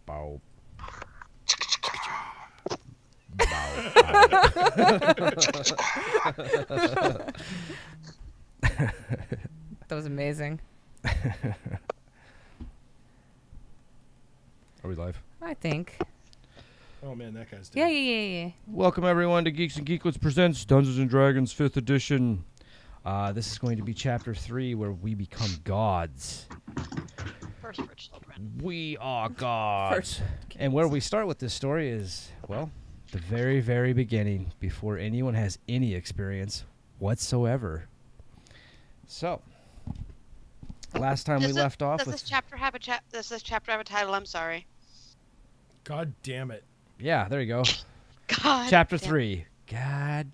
Bow. That was amazing. Are we live? I think. Oh man, that guy's dead. Yeah. Welcome everyone to Geeks and Geeklets presents Dungeons and Dragons 5th edition. This is going to be chapter 3 where we become gods. First for children. We are gods. First. And where we start with this story is, well, the very, very beginning, before anyone has any experience whatsoever. So, last time we left off Does with... this chapter have a title? I'm sorry. God damn it. Yeah, there you go. God. Chapter damn. 3. God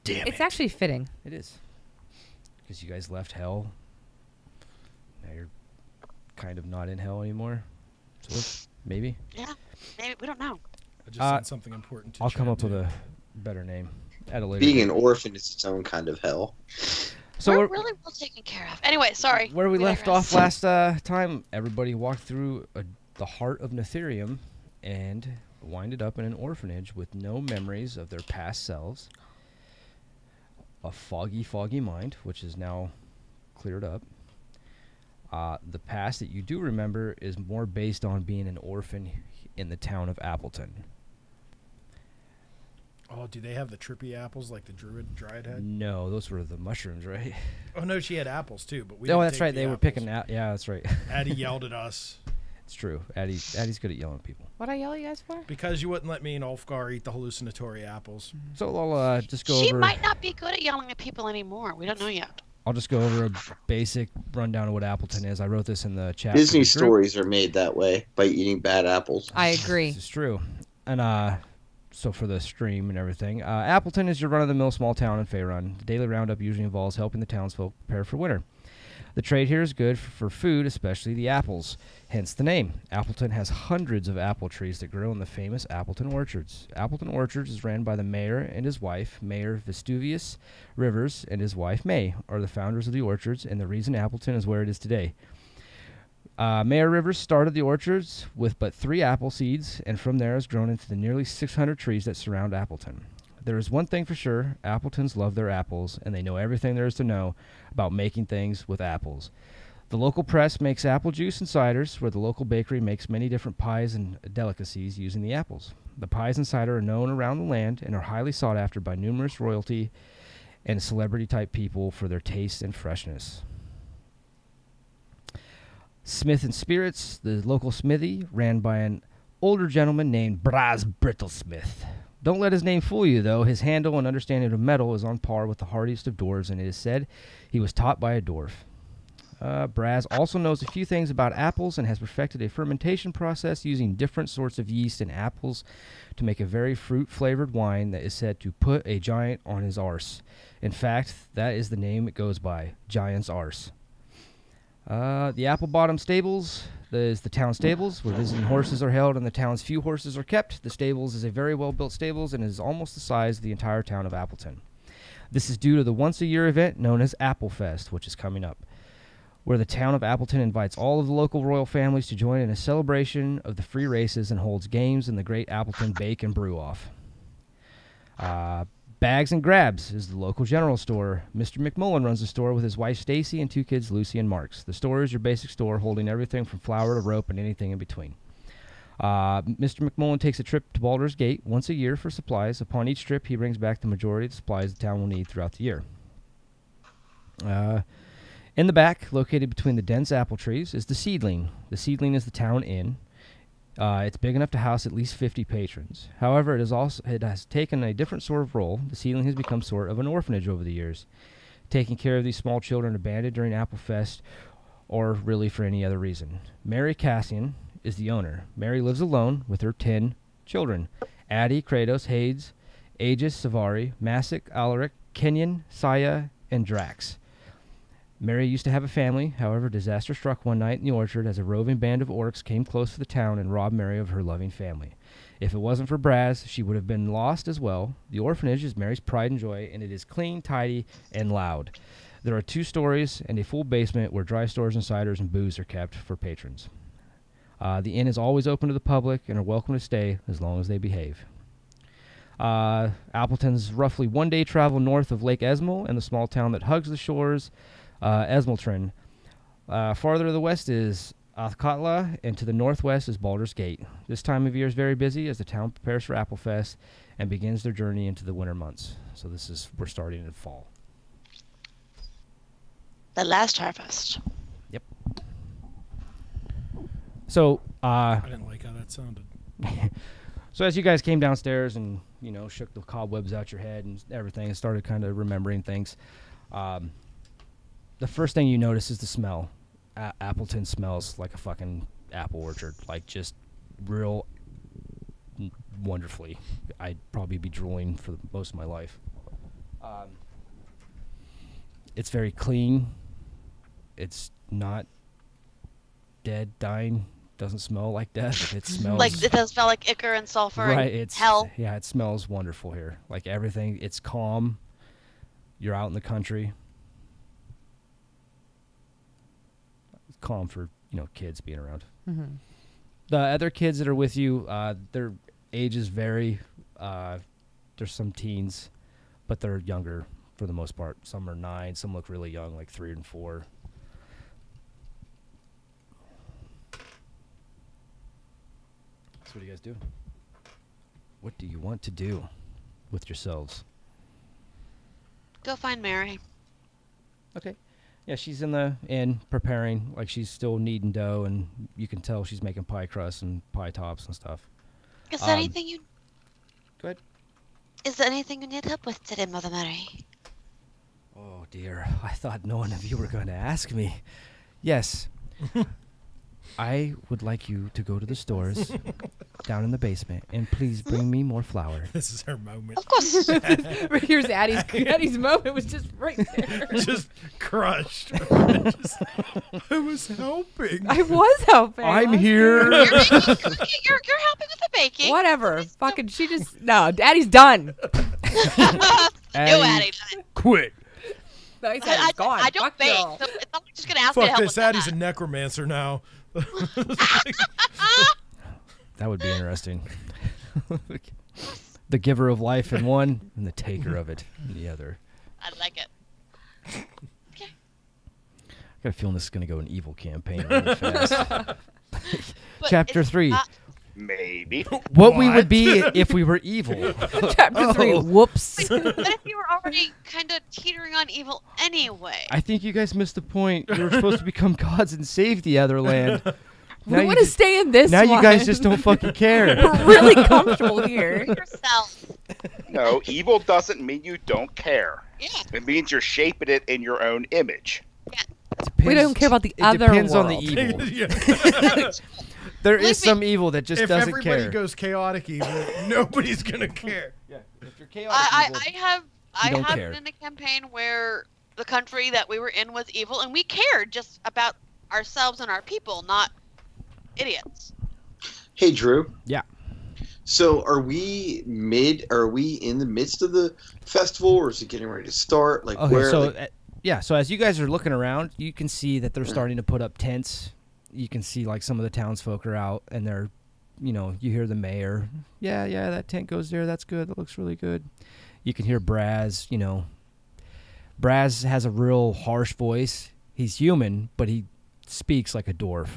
damn it. It's actually fitting. It is. Because you guys left hell. Now you're kind of not in hell anymore. So maybe. Yeah. Maybe we don't know. I just sent something important to I'll chat come up with to. a better name at a later Being date. an orphan is its own kind of hell. So We're really well taken care of. Anyway, sorry. where we left digress. off last time, everybody walked through the heart of Netherium and winded up in an orphanage with no memories of their past selves. A foggy, foggy mind, which is now cleared up. The past that you do remember is more based on being an orphan in the town of Appleton. Oh, do they have the trippy apples like the dryad had? No, those were the mushrooms, right? Oh no, she had apples too, but we. Oh, didn't that's take right. the They were apples. picking out. Yeah, that's right. Addie yelled at us It's true. Addie's good at yelling at people. What'd I yell at you guys for? because you wouldn't let me and Ulfgar eat the hallucinatory apples. So I'll just go She over. might not be good at yelling at people anymore. We don't know yet. I'll just go over a basic rundown of what Appleton is. I wrote this in the chat. Disney group. stories are made that way by eating bad apples. I agree. This is true. And so for the stream and everything, Appleton is your run-of-the-mill small town in Faerun. The daily roundup usually involves helping the townsfolk prepare for winter. The trade here is good for food, especially the apples, hence the name. Appleton has hundreds of apple trees that grow in the famous Appleton Orchards. Appleton Orchards is ran by the mayor and his wife. Mayor Vestuvius Rivers and his wife May are the founders of the orchards and the reason Appleton is where it is today. Mayor Rivers started the orchards with but 3 apple seeds, and from there has grown into the nearly 600 trees that surround Appleton. There is one thing for sure, Appletons love their apples, and they know everything there is to know about making things with apples. The local press makes apple juice and ciders, where the local bakery makes many different pies and delicacies using the apples. The pies and cider are known around the land and are highly sought after by numerous royalty and celebrity-type people for their taste and freshness. Smith and Spirits, the local smithy, ran by an older gentleman named Braz Brittlesmith. Don't let his name fool you, though. His handle and understanding of metal is on par with the hardiest of dwarves, and it is said he was taught by a dwarf. Braz also knows a few things about apples and has perfected a fermentation process using different sorts of yeast and apples to make a very fruit-flavored wine that is said to put a giant on his arse. In fact, that is the name it goes by, Giant's Arse. The Apple Bottom Stables is the town stables, where visiting horses are held and the town's few horses are kept. The stables is a very well-built stables and is almost the size of the entire town of Appleton. This is due to the once-a-year event known as Apple Fest, which is coming up, where the town of Appleton invites all of the local royal families to join in a celebration of the free races and holds games in the Great Appleton Bake and Brew Off. Bags and Grabs is the local general store. Mr. McMullen runs the store with his wife Stacy and 2 kids, Lucy and Marks. The store is your basic store, holding everything from flour to rope and anything in between. Mr. McMullen takes a trip to Baldur's Gate once a year for supplies. Upon each trip, he brings back the majority of the supplies the town will need throughout the year. In the back, located between the dense apple trees, is the Seedling. The Seedling is the town inn. It's big enough to house at least 50 patrons. However, it has taken a different sort of role. The Seedling has become sort of an orphanage over the years, taking care of these small children abandoned during Apple Fest or really for any other reason. Mary Cassian is the owner. Mary lives alone with her 10 children. Addie, Kratos, Hades, Aegis, Savari, Masic, Alaric, Kenyon, Saya, and Drax. Mary used to have a family. However, disaster struck one night in the orchard as a roving band of orcs came close to the town and robbed Mary of her loving family. If it wasn't for Braz, she would have been lost as well. The orphanage is Mary's pride and joy, and it is clean, tidy, and loud. There are 2 stories and a full basement where dry stores and ciders and booze are kept for patrons. The inn is always open to the public and are welcome to stay as long as they behave. Appleton's roughly 1-day travel north of Lake Esmel and the small town that hugs the shores, Esmeltron. Farther to the west is Athkatla, and to the northwest is Baldur's Gate. This time of year is very busy as the town prepares for Applefest and begins their journey into the winter months. So we're starting in fall. The last harvest. Yep. So, I didn't like how that sounded. so as you guys came downstairs and, shook the cobwebs out your head and everything and started kind of remembering things, the first thing you notice is the smell. Appleton smells like a fucking apple orchard, like just real wonderfully. I'd probably be drooling for most of my life. It's very clean. It's not dead, dying. Doesn't smell like death. It smells Like it does smell like ichor and sulfur right. and It's hell. Yeah, it smells wonderful here. Like everything, it's calm. You're out in the country. It's calm for kids being around. Mm-hmm. The other kids that are with you, their ages vary. There's some teens, but they're younger for the most part. Some are 9. Some look really young, like 3 and 4. So what do you guys do? What do you want to do with yourselves? Go find Mary. Okay. Yeah, she's in the inn preparing, like she's still kneading dough, and you can tell she's making pie crusts and pie tops and stuff. Is there anything you? Go ahead. Is there anything you need help with today, Mother Mary? Oh dear, I thought none of you were going to ask me. Yes. I would like you to go to the stores down in the basement and please bring me more flour. This is her moment. Of course. Here's Addie's moment was just right there. Just crushed. I was helping. I was helping. I'm Let's here. go. You're making cooking. You're helping with the baking. Whatever. Fucking she just no. Daddy's done. No, Addie. Quit. No, he said he's gone. I don't Fuck bake, y'all. so it's not like just gonna ask me to Fuck help this. with Addie's that. a necromancer now. That would be interesting. The giver of life in one and the taker of it in the other. I like it. I got a feeling this is going to go an evil campaign really fast. But Chapter it's 3. not- Maybe. What we would be if we were evil. Chapter 3. Oh. Whoops. But if you were already kind of teetering on evil anyway. I think you guys missed the point. You were supposed to become gods and save the other land. Now We you want to ju- stay in this Now one. you guys just don't fucking care. We're really comfortable here. Yourself. No, evil doesn't mean you don't care. Yeah. It means you're shaping it in your own image. We don't care about the it other depends on the world. evil. Yeah. There Believe is some evil that just If doesn't everybody care. goes chaotic evil, nobody's gonna care. Yeah. If you're chaotic I evil, have don't care. been in a campaign where the country that we were in was evil, and we cared just about ourselves and our people, not idiots. Hey, Drew. Yeah. So are we in the midst of the festival, or is it getting ready to start? Like Okay, where? so like, yeah, so as you guys are looking around, you can see that they're starting to put up tents. You can see like some of the townsfolk are out, and they're, you hear the mayor. Yeah, that tent goes there. That's good. That looks really good. You can hear Braz. Braz has a real harsh voice. He's human, but he speaks like a dwarf,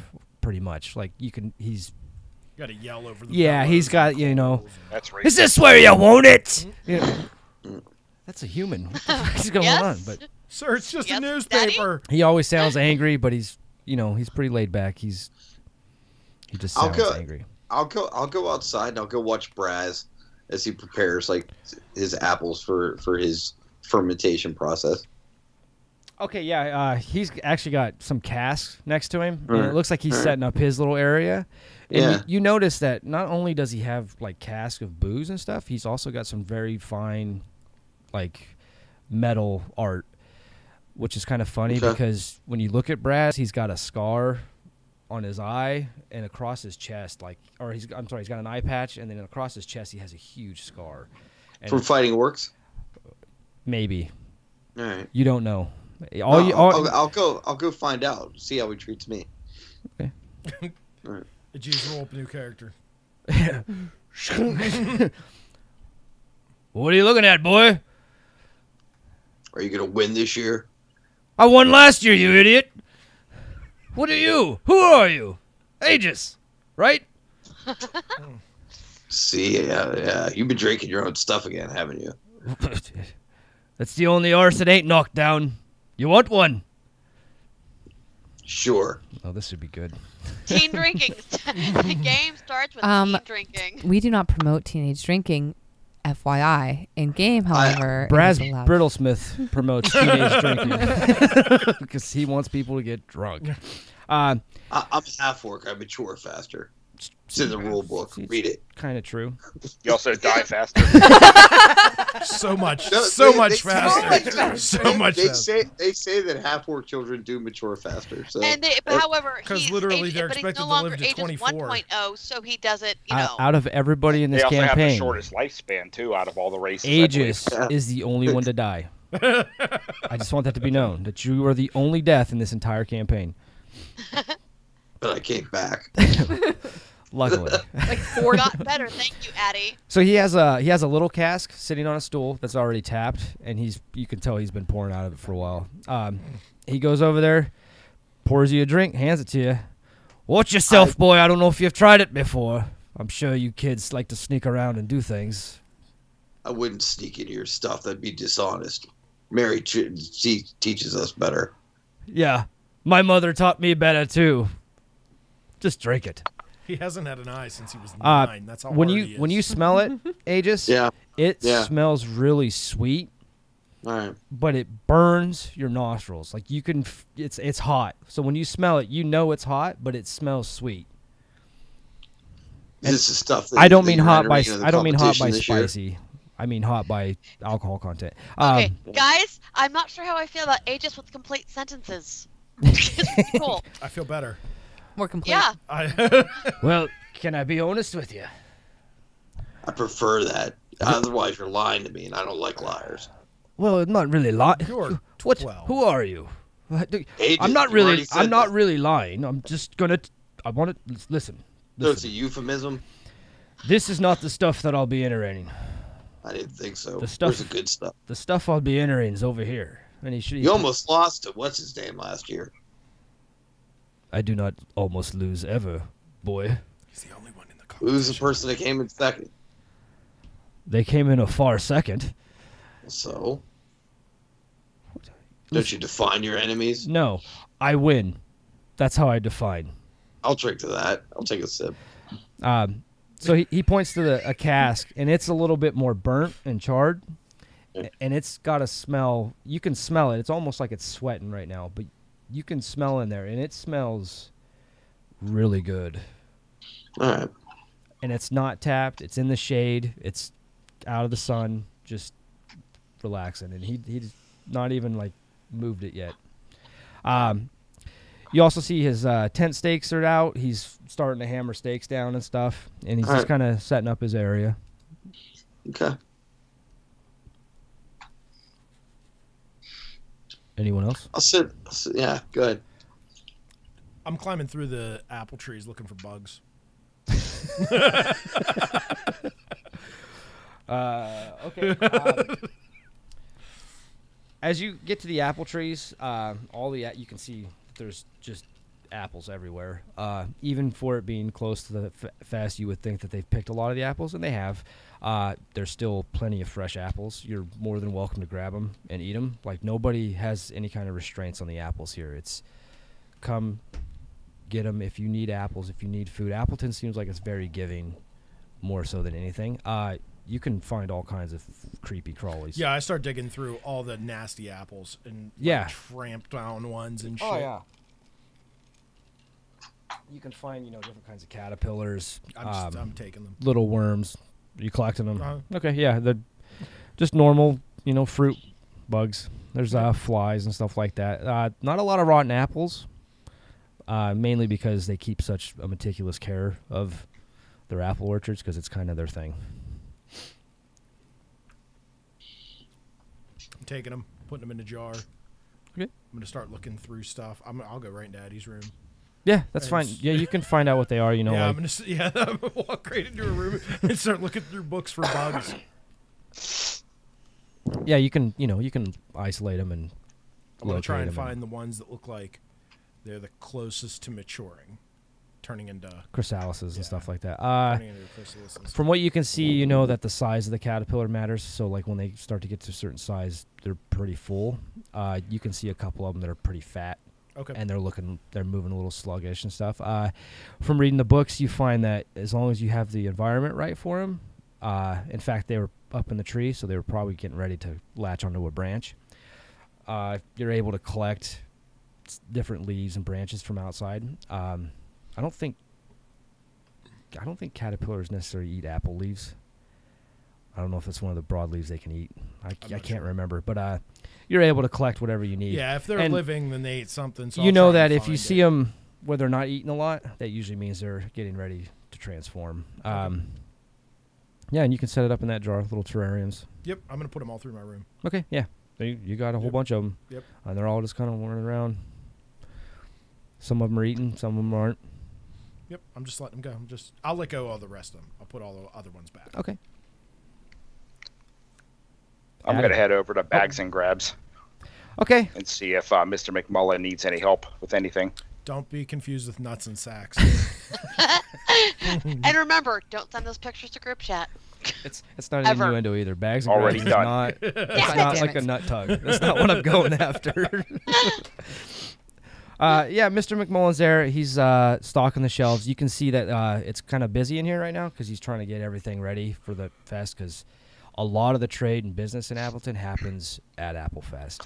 pretty much. Like he's. Got to yell over the. Yeah, he's bellows got and That's right. Is this where you want it? That's a human. What the fuck is going Yes. on? But Sir, it's just Yes, a newspaper. he always sounds angry, but he's pretty laid back. He just I'll sounds go- angry. I'll go outside and I'll go watch Braz as he prepares like his apples for his fermentation process. Okay, yeah, he's actually got some casks next to him, and Right. it looks like he's setting up his little area. And Yeah. you notice that not only does he have like casks of booze and stuff, he's also got some very fine, like, metal art, which is kind of funny Okay. because when you look at Braz, he's got a scar on his eye and across his chest, he's got an eye patch, and then across his chest he has a huge scar. And From fighting orcs. maybe All right. you don't know. I'll go find out. See how he treats me. It Jeez, roll up a new character. What are you looking at, boy? Are you gonna win this year? I won last year, you idiot. What are you? Who are you? Aegis, right? See, yeah. You've been drinking your own stuff again, haven't you? That's the only arse that ain't knocked down. You want one? Sure. Oh, this would be good. Teen drinking. The game starts with teen drinking. We do not promote teenage drinking, FYI. In game, however, it Braz is allowed. Brittlesmith promotes teenage drinking because he wants people to get drunk. I'm a half-orc. I mature faster. It's in the rule book. Read it. Kind of true. You also die faster. So much. No, so they- much they- faster. So much They faster. say that half-orc children do mature faster. So And however, 'Cause he's literally age- they're but he's expected no to longer live to ages 24. 1.0, so he doesn't, you know. Out of everybody in They this also have the campaign, shortest lifespan too, out of all the races. I believe. Aegis is the only one to die. I just want that to be known that you are the only death in this entire campaign. but I came back. Luckily. Like 4 Got better, thank you, Addie. So he has a little cask sitting on a stool that's already tapped, and you can tell he's been pouring out of it for a while. He goes over there, pours you a drink, hands it to you. Watch yourself, boy. I don't know if you've tried it before. I'm sure you kids like to sneak around and do things. I wouldn't sneak into your stuff. That'd be dishonest. Mary teaches us better. Yeah, my mother taught me better too. Just drink it. He hasn't had an eye since he was 9. That's how when hard you he is. when you smell it, Aegis, Yeah. it Yeah. smells really sweet, All right. but it burns your nostrils. Like you can, it's hot. So when you smell it, you know it's hot, but it smells sweet. This is stuff. That I don't that mean you're hot by entering in the I don't mean hot by competition this year. spicy. I mean hot by alcohol content. Okay, guys, I'm not sure how I feel about Aegis with complete sentences. It's pretty cool. I feel better. More complete. Yeah. Well, can I be honest with you? I prefer that. Otherwise, you're lying to me, and I don't like liars. Well, I'm not really lying. You're What? 12. Who are you? Aegis, I'm not you've already really. said I'm not that. really lying. I'm just gonna. I want to listen. So it's a Listen. euphemism. This is not the stuff that I'll be entering. I didn't think so. The stuff- Where's the good stuff? The stuff I'll be entering is over here. And he should. You almost lost to what's his name last year. I do not almost lose ever, boy. He's the only one in the competition. Who's the person that came in second? They came in a far second. So, don't you define your enemies? No, I win. That's how I define. I'll drink to that. I'll take a sip. So he points to a cask, and it's a little bit more burnt and charred, and it's got a smell. You can smell it. It's almost like it's sweating right now, but you can smell in there, and it smells really good. All right. And it's not tapped. It's in the shade. It's out of the sun, just relaxing. And he's not even like moved it yet. You also see his tent stakes are out. He's starting to hammer stakes down and stuff, and he's just kind of setting up his area. Okay. Anyone else? I'll sit. Yeah, good. I'm climbing through the apple trees looking for bugs. Okay. As you get to the apple trees, you can see there's just apples everywhere. Even for it being close to the fest, you would think that they've picked a lot of the apples, and they have. There's still plenty of fresh apples. You're more than welcome to grab them and eat them. Like, nobody has any kind of restraints on the apples here. It's come get them if you need apples, if you need food. Appleton seems like it's very giving, more so than anything. You can find all kinds of creepy crawlies. Yeah, I start digging through all the nasty apples and Yeah. tramp down ones and shit. Oh, yeah. You can find, different kinds of caterpillars, I'm taking them. little worms. Are you collecting them? Uh-huh. Okay, yeah. They're just normal, fruit bugs. There's flies and stuff like that. Not a lot of rotten apples, mainly because they keep such a meticulous care of their apple orchards because it's kind of their thing. I'm taking them, putting them in a jar. Okay. I'm gonna start looking through stuff. I'll go right in Daddy's room. Yeah, that's And fine. s- Yeah, you can find out what they are. You know, yeah, like, I'm gonna walk right into a room and start looking through books for bugs. yeah, you can isolate them and I'm gonna try locate and 'em find the ones that look like they're the closest to maturing, turning into chrysalises Yeah. and stuff like that. turning into chrysalises. From what you can see, you know that the size of the caterpillar matters. So, like when they start to get to a certain size, they're pretty full. You can see a couple of them that are pretty fat, Okay. and they're moving a little sluggish and stuff. From reading the books, you find that as long as you have the environment right for them, in fact, they were up in the tree, so they were probably getting ready to latch onto a branch. You're able to collect different leaves and branches from outside. I don't think caterpillars necessarily eat apple leaves. I don't know if it's one of the broadleaves they can eat. I not can't sure. remember, but you're able to collect whatever you need. Yeah, if they're And living, then they ate something. So you I'll know try that and if you find see it. them where they're not eating a lot, that usually means they're getting ready to transform. Yeah, and you can set it up in that jar, little terrariums. Yep, I'm gonna put them all through my room. Okay, yeah. So you got a whole Yep. bunch of them. Yep. And they're all just kind of running around. Some of them are eating, some of them aren't. Yep, I'm just letting them go. I'll let go of the rest of them. I'll put all the other ones back. Okay. I'm Adam. going to head over to Bags and Grabs Okay. and see if Mr. McMullen needs any help with anything. Don't be confused with nuts and sacks. And remember, don't send those pictures to group chat. It's not an Ever. innuendo either. Bags and Already grabs is done. not. It's God not damn like a it. nut tug. That's not what I'm going after. Yeah, Mr. McMullen's there. He's stocking the shelves. You can see that it's kind of busy in here right now because he's trying to get everything ready for the fest because a lot of the trade and business in Appleton happens at Apple Fest.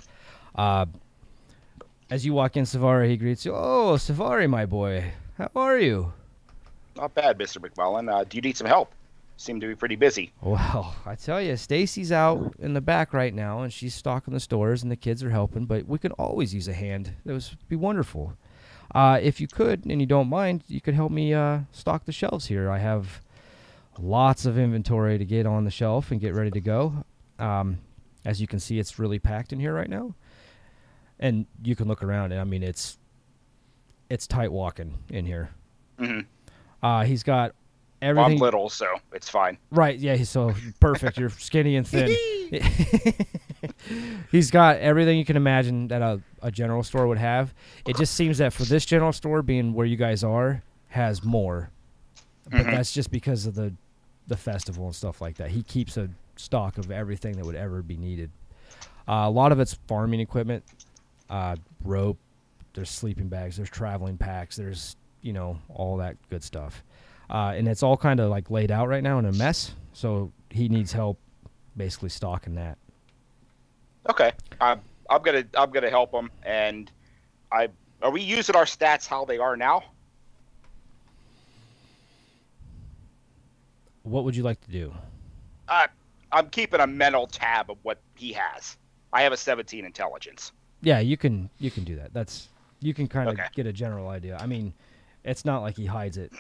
As you walk in, Savari, he greets you. Oh, Savari, my boy. How are you? Not bad, Mr. McMullen. Do you need some help? Seem to be pretty busy. Well, I tell you, Stacy's out in the back right now, and she's stocking the stores, and the kids are helping. But we could always use a hand. That would be wonderful. If you could, and you don't mind, you could help me stock the shelves here. I have lots of inventory to get on the shelf and get ready to go. As you can see, it's really packed in here right now, and you can look around, and I mean, it's tight walking in here. Mm-hmm. He's got Well, everything. I'm little, so it's fine. Right, yeah, he's so perfect. You're skinny and thin. He's got everything you can imagine that a general store would have. It just seems that for this general store, being where you guys are, has more. But that's just because of the festival and stuff like that. He keeps a stock of everything that would ever be needed. A lot of it's farming equipment, rope, there's sleeping bags, there's traveling packs, there's, all that good stuff. And it's all kind of like laid out right now in a mess, so he needs help basically stocking that. Okay. I'm gonna help him. And are we using our stats how they are now? What would you like to do? I'm keeping a mental tab of what he has. I have a 17 intelligence. Yeah, you can do that. You can kind of Okay. get a general idea. I mean, it's not like he hides it.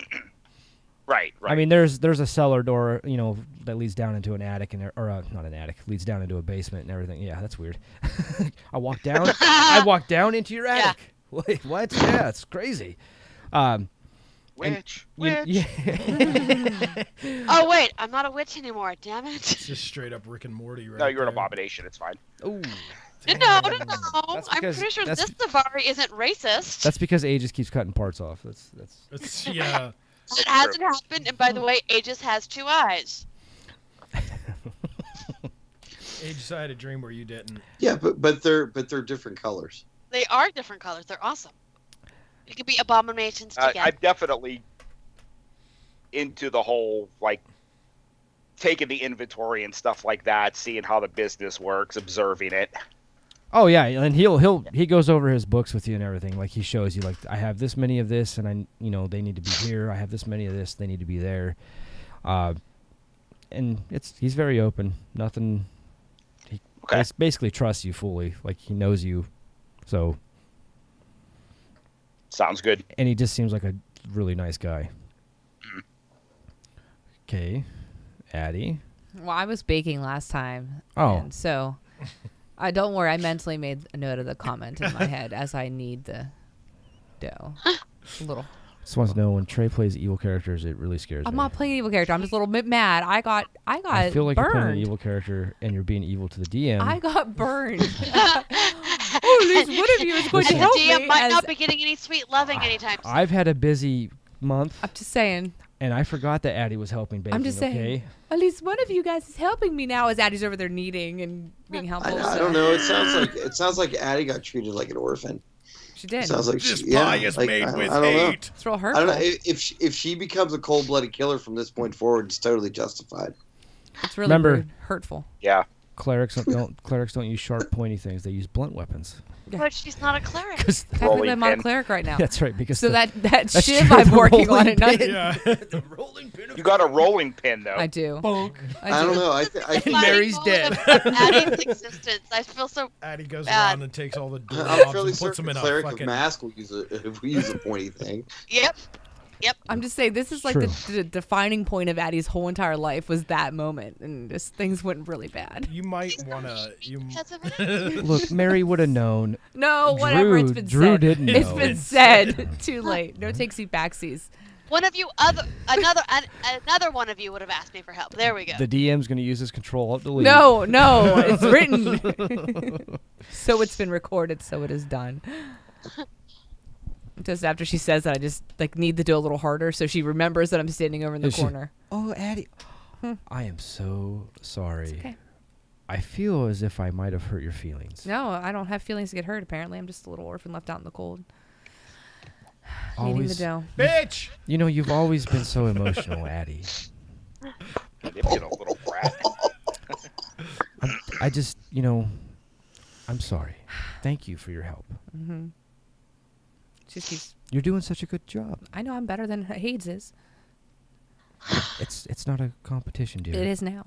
Right. I mean, there's a cellar door, that leads down into an attic or not an attic, leads down into a basement and everything. Yeah, that's weird. I walked down into your attic. Wait, what? Yeah, it's crazy. Witch. Yeah. Oh wait, I'm not a witch anymore. Damn it! It's just straight up Rick and Morty, right? No, you're an there. abomination. It's fine. Ooh, No. That's I'm because- pretty sure that's- this Savari isn't racist. that's because Aegis keeps cutting parts off. That's. It's, yeah. It hasn't happened. And by the way, Aegis has 2 eyes. Age I had a dream where you didn't. Yeah, but they're different colors. They are different colors. They're awesome. It could be abominations together. I'm definitely into the whole taking the inventory and stuff like that, seeing how the business works, observing it. Oh yeah, and he goes over his books with you and everything. Like he shows you, like I have this many of this, and they need to be here. I have this many of this, they need to be there. And he's very open. Nothing. He Okay. basically trusts you fully. Like he knows you, so. Sounds good. And he just seems like a really nice guy. Okay, Addie. Well, I was baking last time. Oh. And so, don't worry. I mentally made a note of the comment in my head as I knead the dough. A little. Just wants to know when Trey plays evil characters, it really scares I'm me. not playing an evil character. I'm just a little bit mad. I got I feel like burned. you're playing an evil character and you're being evil to the DM. I got burned. Oh, at least one of you is going to And help the DM me. might as- not be getting any sweet loving anytime soon. I've had a busy month, I'm just saying. and I forgot that Addie was helping baking. I'm just saying. Okay? At least one of you guys is helping me now as Addie's over there kneading and being helpful. I don't know. It sounds like Addie got treated like an orphan. She did. Sounds like This she, yeah, pie is like, made with I don't know. hate. It's real I hurtful. don't know if she becomes a cold-blooded killer from this point forward. It's totally justified. It's really Remember- rude, hurtful. Yeah. Clerics don't use sharp, pointy things. They use blunt weapons. But she's not a cleric. Technically, Rolling I'm not a pin. cleric right now. That's right, because So the- that that's shiv true, I'm the working on rolling it. Not, pin. Yeah. The rolling pin of You got a rolling pin though. I do. bonk. I don't know. I Defining Mary's moment dead. of Addie's existence. I feel so. Addie goes Bad. around and takes all the I'm doorknobs fairly and puts them certain in the a cleric fucking. of mask will use a pointy thing. Yep. I'm just saying, this is like True. the defining point of Addie's whole entire life was that moment, and just things went really bad. You might want to. Because of it. Look, Mary would have known. No, whatever. It's Drew- been Drew said. didn't It's know. been said. Too late. No takesy backsies. One of you, another one of you would have asked me for help. There we go. The DM's going to use his control alt delete. No, it's written. So it's been recorded. So it is done. Just after she says that, I just need to do a little harder so she remembers that I'm standing over in the Is she- corner. Oh, Addie. I am so sorry. okay. I feel as if I might have hurt your feelings. No, I don't have feelings to get hurt. Apparently, I'm just a little orphan left out in the cold. Needing the Always, dough. Bitch! you know, you've always been so emotional, Addie. Manipulative little brat. I just, you know, I'm sorry. Thank you for your help. Mm-hmm. She just keeps. You're doing such a good job. I know I'm better than Hades is. It's not a competition, dear. It is now.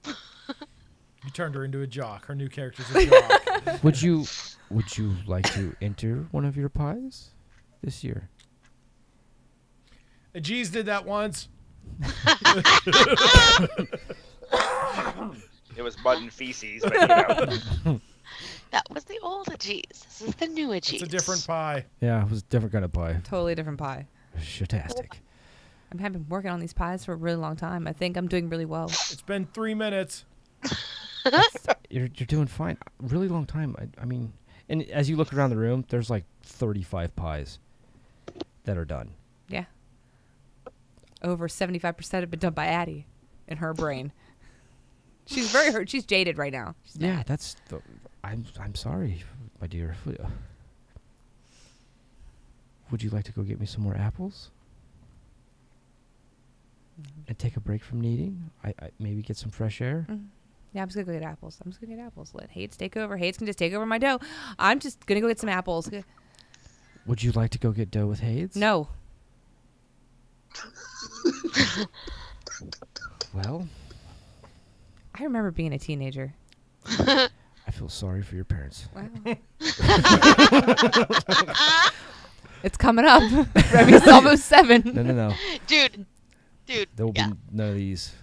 You turned her into a jock. Her new character's a jock. Would you like to enter one of your pies this year? Jeez did that once. It was mud and feces, but you know. That was the old Ajeez. This is the new Ajeez. It's a different pie. Yeah, it was a different kind of pie. Totally different pie. Shitastic. I've been working on these pies for a really long time. I think I'm doing really well. It's been 3 minutes. You're doing fine. Really long time. I mean, and as you look around the room, there's like 35 pies that are done. Yeah. Over 75% have been done by Addie in her brain. She's very hurt. She's jaded right now. She's Yeah, mad. that's. I'm sorry, my dear. Would you like to go get me some more apples? And take a break from kneading? I maybe get some fresh air? Yeah, I'm just going to go get apples. Let Hades take over. Hades can just take over my dough. I'm just going to go get some apples. Would you like to go get dough with Hades? No. Well, I remember being a teenager. I feel sorry for your parents. Wow. It's coming up. Remy's almost 7. No. Dude. There will Yeah. be none of these.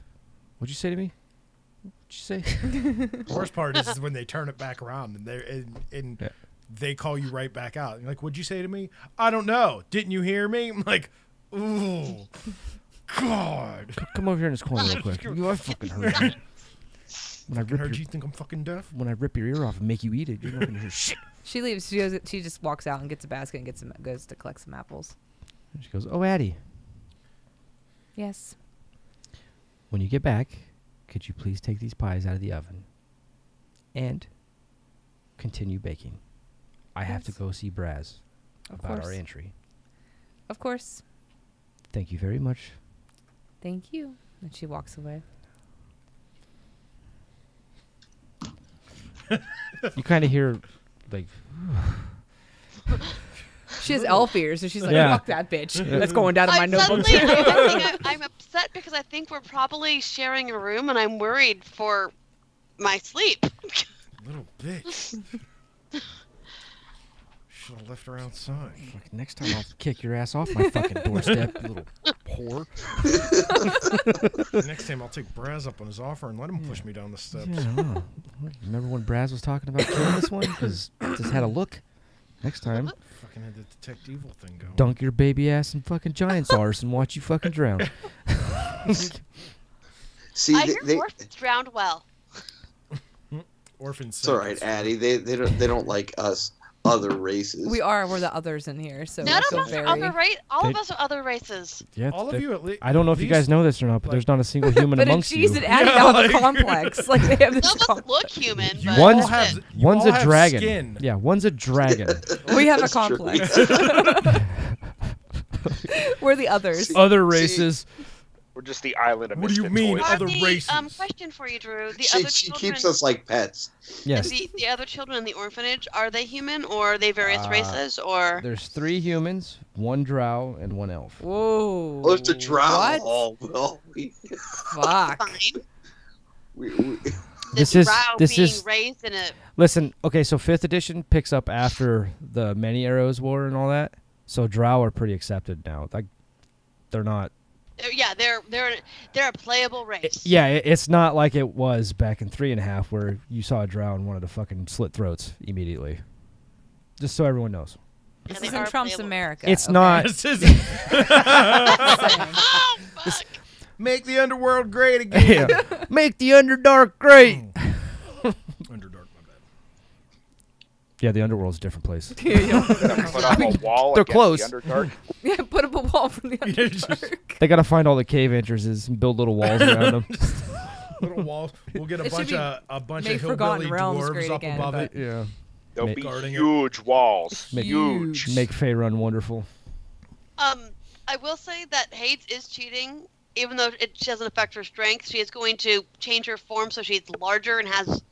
What'd you say to me? What'd you say? The worst part is when they turn it back around and Yeah. they call you right back out. You're like, what'd you say to me? I don't know. Didn't you hear me? I'm like, ooh, God. Come over here in this corner real quick. You are fucking heard me. When I I rip heard your, you think I'm fucking deaf. when I rip your ear off and make you eat it, you're not gonna hear shit. She leaves. She just walks out and gets a basket and goes to collect some apples. And she goes, "Oh, Addie, Yes. when you get back, could you please take these pies out of the oven and continue baking? I have to Yes. go see Braz Of about our course. entry. Of course. Thank you very much." Thank you. And she walks away. You kind of hear, like, She has elf ears, so she's like, Yeah. fuck that bitch. That's going down in my I'm notebook. suddenly, I'm upset because I think we're probably sharing a room, and I'm worried for my sleep. Little bitch. Should have left her outside. "Fuck, next time I'll kick your ass off my fucking doorstep, you little whore." Next time I'll take Braz up on his offer and let him push me down the steps. Yeah, I don't know. Remember when Braz was talking about killing this one because just had a look? Next time, Fucking had the detect evil thing going. dunk your baby ass in fucking giant's arse and watch you fucking drown. See, I hear orphans drowned well. Orphan. it's all right, Addie. They don't like us other races. We're the others in here, so None I feel of us are very. other race. All of They- us are other races. Yeah, All of you at least. I don't know if you guys know this or not, but there's not a single human But amongst she's you. an Addie Yeah, now like- the complex. Like they have this. Some of us look human, You but One's- all that's have, it. you One's all a have dragon. Skin. Yeah, one's a dragon. We have a That's true. complex. We're the others. Other races. We're just the island of What do you misfit mean, toys. other Barbie, races? question for you, Drew. The She, other she children, keeps us like pets. Yes. the other children in the orphanage, are they human or are they various races or? There's 3 humans, 1 drow, and 1 elf. Whoa. Oh, it's a drow. What? Oh, well, Fuck. Fine. we, The This is- drow this being is- raised in a. Listen, okay, so 5th edition picks up after the Many Arrows War and all that. So drow are pretty accepted now. Like, they're not. Yeah, they're a playable race. It's not like it was back in 3.5 where you saw a drow and wanted to fucking slit throats immediately. Just so everyone knows. This And they isn't are Trump's playable. America. It's okay? not. This isn't. Oh, fuck. Make the underworld great again. Yeah. Make the Underdark great. Underdark, my bad. Yeah, the Underworld's a different place. Put up a wall They're against close. the Underdark. Yeah, put up a wall from the Yeah, just- Underdark. They gotta find all the cave entrances and build little walls around them. Little walls. We'll get It should be a bunch Make of Forgotten hillbilly Realms dwarves great up again, above but- it. Yeah. There'll Make- be Guarding it. huge walls. Make- Huge. Make Faerun wonderful. I will say that Hades is cheating, even though it doesn't affect her strength. She is going to change her form so she's larger and has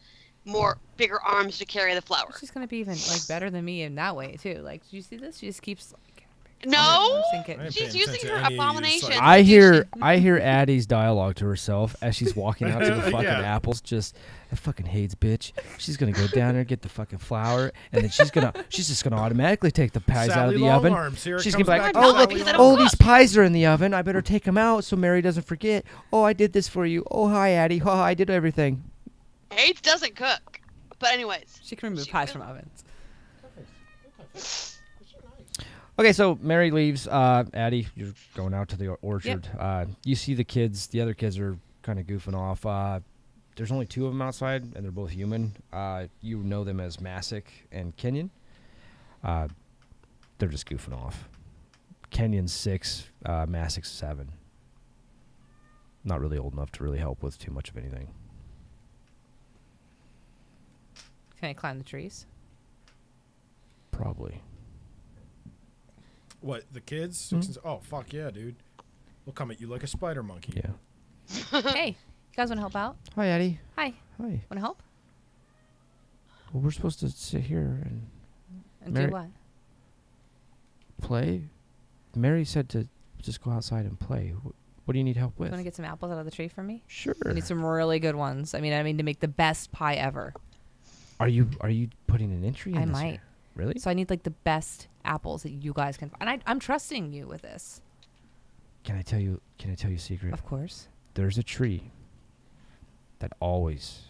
bigger arms to carry the flower. She's gonna be even like better than me in that way too. Like, do you see this? She just keeps like. No, I'm thinking- I ain't she's paying using attention her to any of you, abomination. so- I hear Addie's dialogue to herself as she's walking out to the fucking Yeah. apples. Just that fucking Hades bitch. She's gonna go down there get the fucking flour, and then she's just gonna automatically take the pies out Sally of the oven. Longarms, here it She's gonna comes be like, back to oh Sally look, because I oh don't these cook." pies are in the oven. I better take them out so Mary doesn't forget. Oh, I did this for you. Oh hi Addie. Oh I did everything. Hades doesn't cook. But anyways, She can remove She pies will. from ovens. Okay, so Mary leaves. Addie, you're going out to the orchard. You see the kids. The other kids are kind of goofing off. There's only 2 of them outside, and they're both human. You know them as Masick and Kenyon. They're just goofing off. Kenyon's 6, Masick's 7. Not really old enough to really help with too much of anything. Can I climb the trees? Probably. What, the kids? Mm-hmm. Oh, fuck yeah, dude. We'll come at you like a spider monkey. Yeah. Hey, you guys want to help out? Hi, Addie. Hi, Hi. want to help? Well, we're supposed to sit here and And Mary- do what? play. Mary said to just go outside and play. What do you need help with? Want to get some apples out of the tree for me? Sure. I need some really good ones. I mean to make the best pie ever. Are you putting an entry in I this might. here? Really? So I need like the best apples that you guys can. And I'm trusting you with this. Can I tell you a secret? Of course. There's a tree that always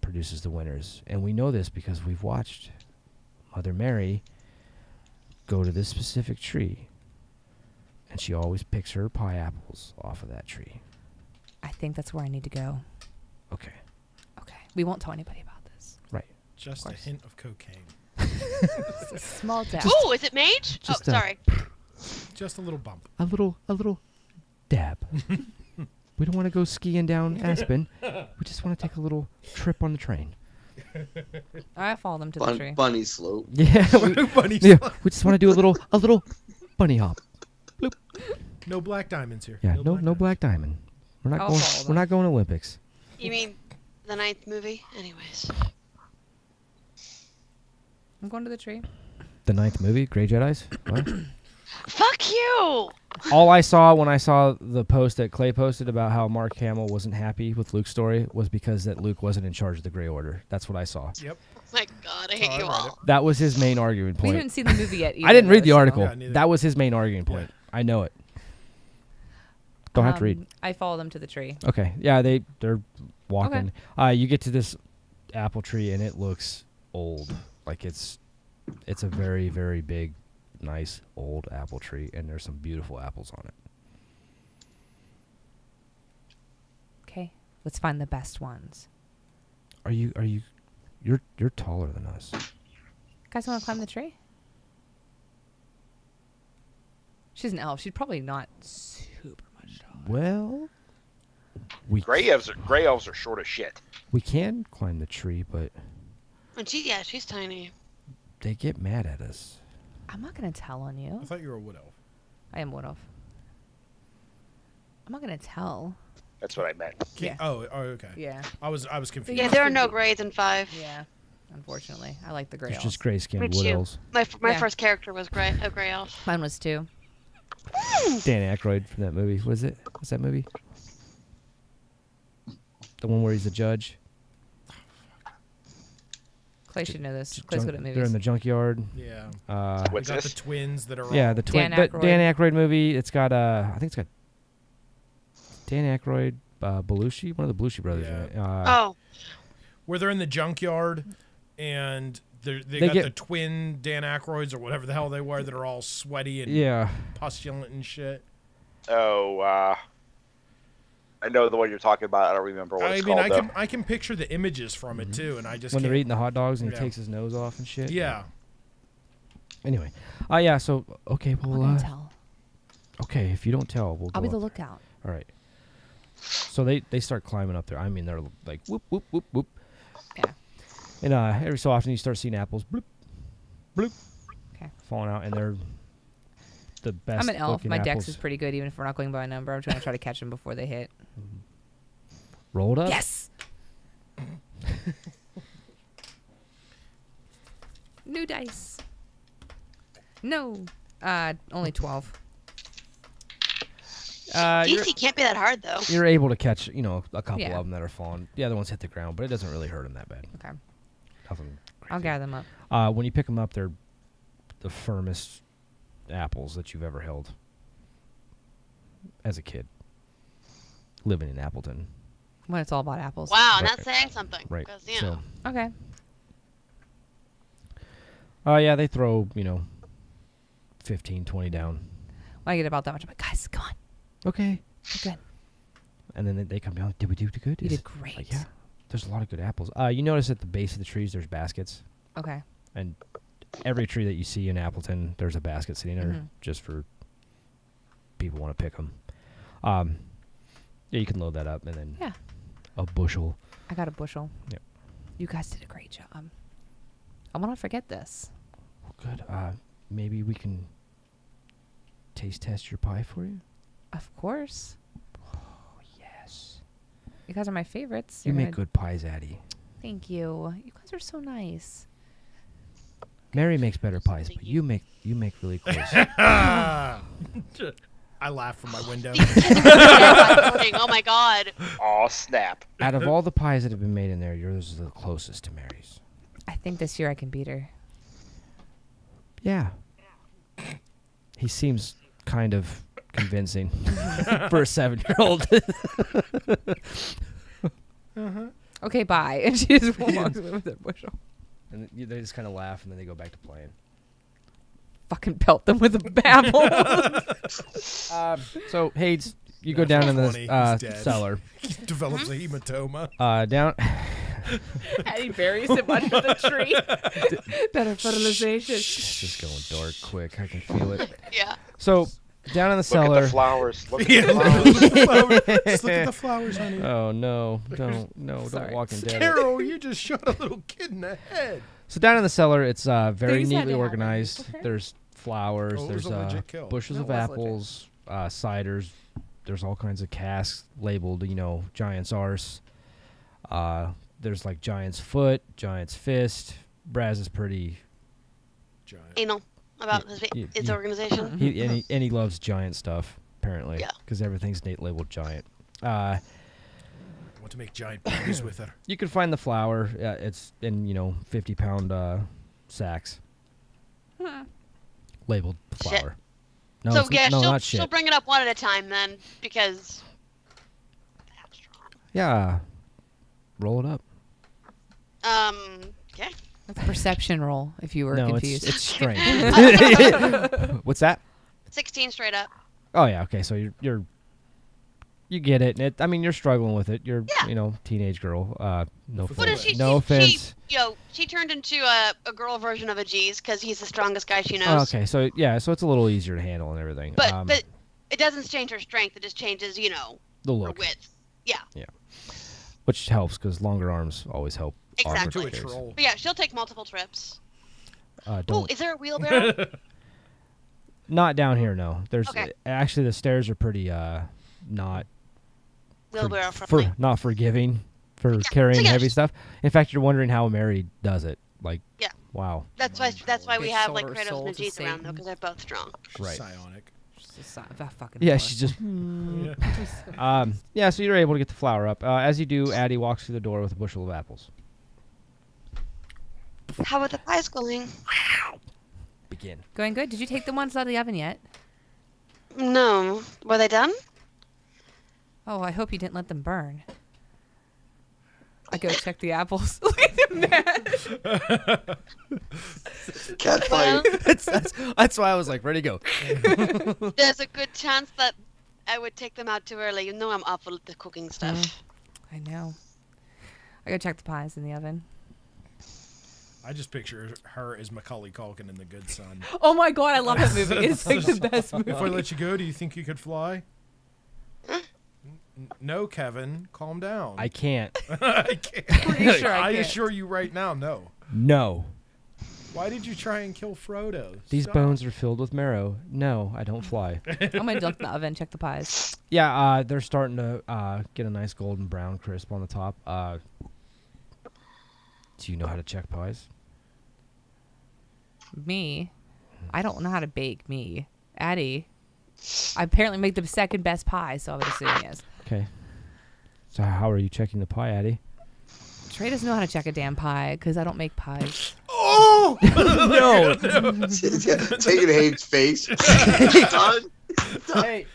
produces the winners, and we know this because we've watched Mother Mary go to this specific tree, and she always picks her pie apples off of that tree. I think that's where I need to go. Okay. Okay. We won't tell anybody about this. Right. Just a course. hint of cocaine. It's a small dab. ooh, is it mage? Oh, just, sorry. Just a little bump. A little dab. We don't want to go skiing down Aspen. We just want to take a little trip on the train. I follow them to the tree. Bunny slope. Yeah. Bunny Yeah, slope. we just want to do a little bunny hop. No black diamonds here. Yeah, no black diamond. We're not I'll going. follow We're them. not going Olympics. You mean the 9th movie? Anyways. I'm going to the tree. The 9th movie, Grey Jedi's. What? Fuck you! All I saw when I saw the post that Clay posted about how Mark Hamill wasn't happy with Luke's story was because that Luke wasn't in charge of the Grey Order. That's what I saw. Yep. My God, I hate Oh, I you read all. That was his main argument We point. haven't seen the movie yet either. I didn't read the though, so- article. Yeah, neither. That was his main argument point. I know it. Don't have to read. I follow them to the tree. Okay. Yeah, they're walking. You get to this apple tree and it looks old. Like it's It's a very, very big, nice old apple tree, and there's some beautiful apples on it. Okay, let's find the best ones. You're taller than us. Guys want to climb the tree? She's an elf. She's probably not super much taller. Well, we Gray elves are short as shit. we can climb the tree, but And she's tiny. they get mad at us. I'm not going to tell on you. I thought you were a wood elf. I am wood elf. I'm not going to tell. That's what I meant. Yeah. Oh, okay. Yeah. I was confused. Yeah, there are no grades in 5. Yeah. Unfortunately. I like the gray It's elves. just gray-skinned Me wood too. elves. My Yeah. first character was a gray elf. Mine was 2. Dan Aykroyd from that movie. What is it? What's that movie? The one where he's a judge. Clay should know this. J- Clay's junk- good at They're movies. in the junkyard. Yeah. What's We got this? the twins that are Yeah, all- the twin. Dan Dan Aykroyd. Aykroyd movie. It's got I think it's got Dan Aykroyd, Belushi, one of the Belushi brothers. Yeah. In it. Oh, where they're in the junkyard and they They got get- the twin Dan Aykroyds or whatever the hell they were that are all sweaty and Yeah. pustulant and shit. Oh, I know the one you're talking about. I don't remember what it's called. though. I can picture the images from it too, and I just When they're can't- eating the hot dogs and Yeah. he takes his nose off and shit. Yeah. Anyway, yeah. So okay, I'm well, not going to tell. okay. If you don't tell, we'll. I'll go be the up. lookout. All right. So they start climbing up there. I mean, they're like whoop whoop whoop whoop. Yeah. And every so often you start seeing apples bloop, bloop, Okay. falling out, and they're the best. I'm an elf. looking My apples. dex is pretty good, even if we're not going by a number. I'm trying to try to catch them before they hit. Roll it up. Yes! New dice. No. Only 12. DC can't be that hard though. You're able to catch, a couple Yeah. of them that are falling. The other ones hit the ground, but it doesn't really hurt them that bad. Okay. Nothing crazy. I'll gather them up. When you pick them up, they're the firmest apples that you've ever held as a kid living in Appleton. When it's all about apples. Wow, Right. that's saying something. Right. 'cause, So, Okay. yeah, they throw, 15, 20 down. When I get about that much, I'm like, guys, come on. Okay. We're good. And then they come down. Did we do good? You Is did it-" great. Like, yeah. There's a lot of good apples. You notice at the base of the trees, there's baskets. Okay. And every tree that you see in Appleton, there's a basket sitting there Mhm. just for people want to pick them. Yeah, you can load that up and then Yeah. a bushel. I got a bushel. Yep. You guys did a great job. I want to forget this. Good. Maybe we can taste test your pie for you. Of course. Oh, yes. You guys are my favorites. You You're make gonna- good pies, Addie. Thank you. You guys are so nice. Mary makes better pies, but you make really close. I laugh from my window. Oh my god. Aw, snap. Out of all the pies that have been made in there, yours is the closest to Mary's. I think this year I can beat her. Yeah. He seems kind of convincing for a 7-year-old. Okay, bye. And she just walks away with that bushel. And they just kind of laugh, and then they go back to playing. Fucking pelt them with a babble. So, Hades, you go That's down in funny. the He's dead. cellar. He develops a hematoma. Down. And he buries him under the tree. Better fertilization. It's just going dark quick. I can feel it. Yeah. So, down in the Look cellar. at the flowers. Look at Yeah, the look flowers. at the flowers. Just look at the flowers, honey. Oh, no. Don't Sorry. walk in dead. Carol, you just shot a little kid in the head. So, down in the cellar, it's very Things had neatly to happen, organized. okay? There's flowers. Oh, it was There's a legit kill. bushels That of was legit. apples, ciders. There's all kinds of casks labeled, Giant's Arse. There's like Giant's Foot, Giant's Fist. Braz is pretty. Giant. Anal about Yeah, his yeah. organization. He loves Giant stuff apparently. Yeah. Because everything's labeled Giant. I want to make giant babies with her. You can find the flour. It's in 50-pound sacks. Labeled Shit. flour. No, So it's yeah, no, she'll not shit. bring it up one at a time then, because that's strong. Yeah. Roll it up. Okay. That's a perception roll. If you were No, confused. it's strength. What's that? 16 straight up. Oh yeah, okay. So you get it. I mean, you're struggling with it. You're Yeah. Teenage girl. No What offense. is No offense. She turned into a girl version of a G's because he's the strongest guy she knows. Oh, okay, so yeah, so it's a little easier to handle and everything. But it doesn't change her strength. It just changes, the her look, width. Yeah. which helps because longer arms always help. Exactly. To a armor carries. troll. But yeah, she'll take multiple trips. Oh, Don't is there a wheelbarrow? not down here. No, there's Okay. actually the stairs are pretty not Wheelbarrow friendly. not forgiving for carrying yeah, heavy just- stuff. In fact, you're wondering how Mary does it. Like, Yeah. wow, That's why we Good have like shoulder Kratos soul and to Najis around though Satan. because they're both strong. right? Psionic. That fucking Yeah, boy. she's just. Yeah. Yeah, so you're able to get the flour up. As you do, Addie walks through the door with a bushel of apples. How are the pies going? Begin. Going good. Did you take the ones out of the oven yet? No. Were they done? Oh, I hope you didn't let them burn. I go check the apples. Look at him mad. Cat Well, fight. that's why I was like, ready to go. there's a good chance that I would take them out too early. You know I'm awful at the cooking stuff. I know. I go check the pies in the oven. I just picture her as Macaulay Culkin in The Good Son. Oh my god, I love that movie. It's like the best movie. If I let you go, do you think you could fly? No, Kevin. Calm down. I can't. I can't. Pretty sure I I can't. assure you right now, no. No. Why did you try and kill Frodo? These Stop. bones are filled with marrow. No, I don't fly. I'm gonna look in the oven, check the pies. Yeah, they're starting to get a nice golden brown crisp on the top. Do you know how to check pies? Me, I don't know how to bake. Me, Addie, I apparently make the second best pie, so I would assume yes. Okay. So how are you checking the pie, Addie? Trey doesn't know how to check a damn pie because I don't make pies. Oh! No. Taking Hayden's face. Done.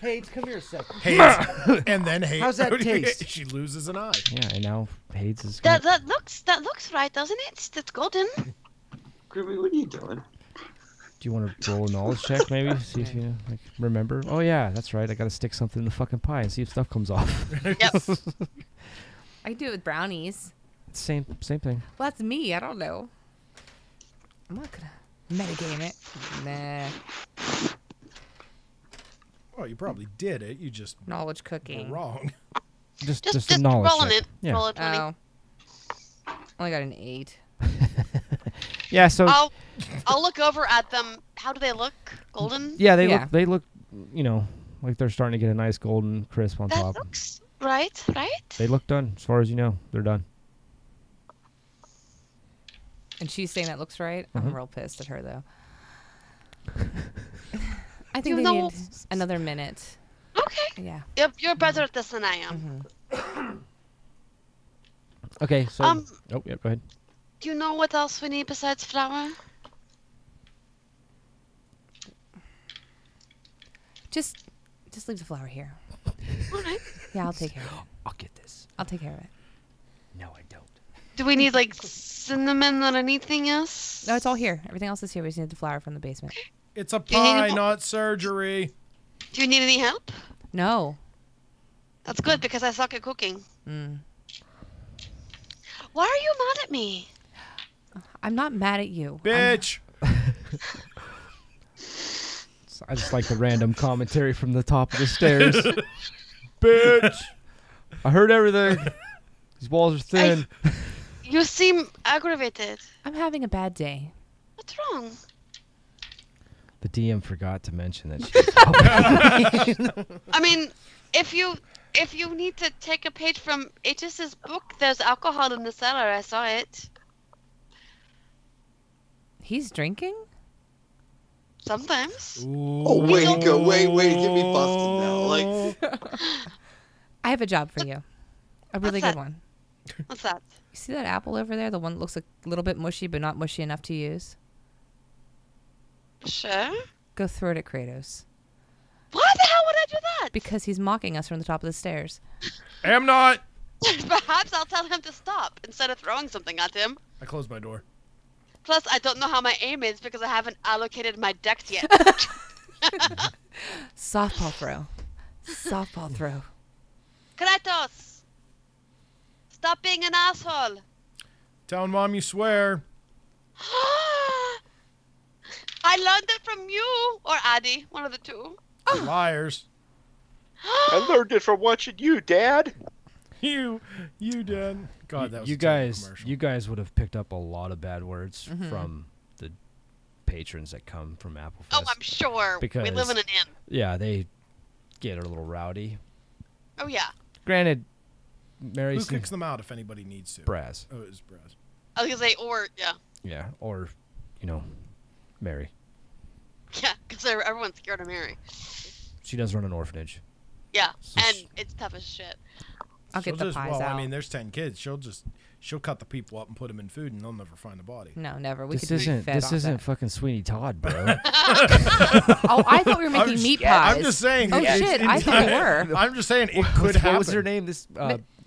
Hey, come here a second. Hayes, and then Hayes. How's that taste? She loses an eye. Yeah, and now Hades is. That looks right, doesn't it? That's golden. Grimmy, what are you doing? Do you want to roll a knowledge check, maybe? See if you remember. Oh yeah, that's right. I got to stick something in the fucking pie and see if stuff comes off. Yep. I can do it with brownies. Same thing. Well, that's me. I don't know. I'm not gonna metagame it. Nah. Well, you probably did it. You just Knowledge were cooking. wrong. Just Just a knowledge rolling check. it. Yeah. Roll a 20. Oh. Only got an 8. Yeah. So I'll look over at them. How do they look? Golden? yeah, Yeah. they look, like they're starting to get a nice golden crisp on That top. looks right, right? They look done, as far as you know. They're done. And she's saying that looks right. Mhm. I'm real pissed at her though. I think You they know- need another minute. Okay. Yeah. You're better at this than I am. Okay. So. Um, Oh yeah. Go ahead. Do you know what else we need besides flour? Just leave the flour here. All right. Yeah, I'll take care of it. I'll get this. I'll take care of it. No, I don't. Do we need like cinnamon or anything else? No, it's all here. Everything else is here. We just need the flour from the basement. It's a you need a pie, bo- not surgery. Do you need any help? No. That's good because I suck at cooking. Mm. Why are you mad at me? I'm not mad at you. Bitch. I just like the random commentary from the top of the stairs. Bitch. I heard everything. These walls are thin. You seem aggravated. I'm having a bad day. What's wrong? The DM forgot to mention that she's I mean, if you need to take a page from Atis's book, there's alcohol in the cellar. I saw it. He's drinking? Sometimes. Oh, wait, get me busted now. Like, I have a job for you. A really What's good that? one. What's that? You see that apple over there? The one that looks a little bit mushy, but not mushy enough to use? Sure. Go throw it at Kratos. Why the hell would I do that? Because he's mocking us from the top of the stairs. Am not. Perhaps I'll tell him to stop instead of throwing something at him. I closed my door. Plus, I don't know how my aim is because I haven't allocated my decks yet. Softball throw. Softball throw. Kratos! Stop being an asshole! Tell Mom you swear. I learned it from you or Addy, one of the two. Liars. I learned it from watching you, Dad. You did. God, that was you a terrible guys. commercial. You guys would have picked up a lot of bad words from the patrons that come from Apple Oh, Fest. I'm sure. We live Because- in an inn. Yeah, they get a little rowdy. Oh, yeah. Granted, Who Mary's kicks them out if anybody needs to? Braz. Oh, it's Braz. I was going to say, or, yeah. Yeah, or Mary. Yeah, because everyone's scared of Mary. She does run an orphanage. Yeah, So and sh- it's tough as shit. I'll get the pies well, out. I mean, there's 10 kids. She'll cut the people up and put them in food, and they'll never find the body. No, never. We This could be isn't fed off that. fucking Sweeney Todd, bro. Oh, I thought we were making meat pies. I'm just saying. Oh, it's- shit, it's- I thought we were. I'm just saying it could happen. What was her name? This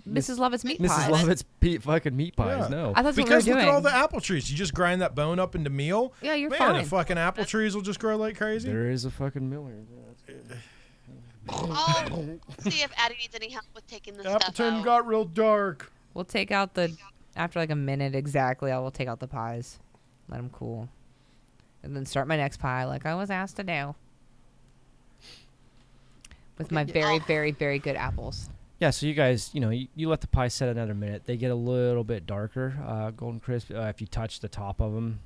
Mrs. Lovett's meat Mrs. pies. Lovett's fucking meat pies. Yeah. No. I thought that's Because what we look were at all doing. the apple trees. You just grind that bone up into meal. Yeah, you're Man, fine. the fucking apple trees will just grow like crazy. There is a fucking mill here. I'll see if Addy needs any help with taking this stuff Appleton out. got real dark. We'll take out after like a minute exactly, I will take out the pies. Let them cool. And then start my next pie like I was asked to do. With my very, very, very good apples. Yeah, so you guys, you let the pie set another minute. They get a little bit darker, golden crisp. If you touch the top of them,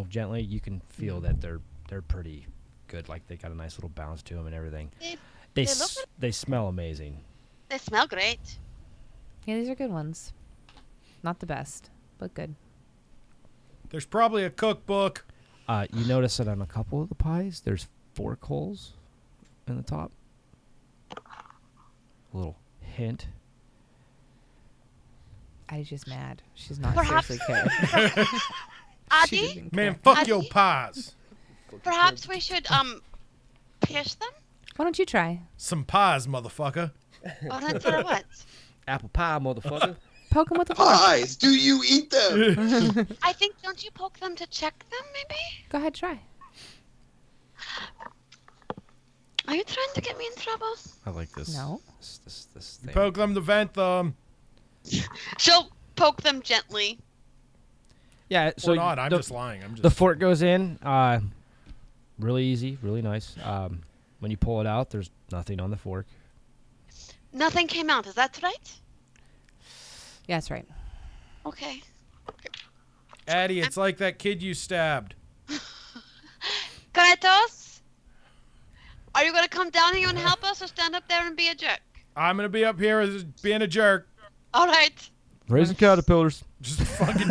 gently, you can feel that they're pretty good. Like they got a nice little bounce to them and everything. They smell amazing. They smell great. Yeah, these are good ones. Not the best, but good. There's probably a cookbook. You notice that on a couple of the pies, there's fork holes in the top. A little hint. Addie's just mad. She's not Perhaps- seriously kidding. She Addy, doesn't Man, care. fuck Addy? your pies. perhaps we should pierce them? Why don't you try? Some pies, motherfucker. Oh, that's what it was. Apple pie, motherfucker. Poke him with the fork. Pies. Do you eat them? I think, don't you poke them to check them, maybe? Go ahead, try. Are you trying to get me in trouble? I like this. No. This thing. Poke them to vent them. She'll poke them gently. Yeah, so Or not. I'm the, just lying. I'm just. the fork goes in. Really easy, really nice. When you pull it out, there's nothing on the fork. Nothing came out, is that right? Yeah, that's right. Okay. Addie, it's like that kid you stabbed. Kratos? Are you going to come down here and help us or stand up there and be a jerk? I'm gonna be up here as being a jerk. All right. Raising caterpillars. Just fucking.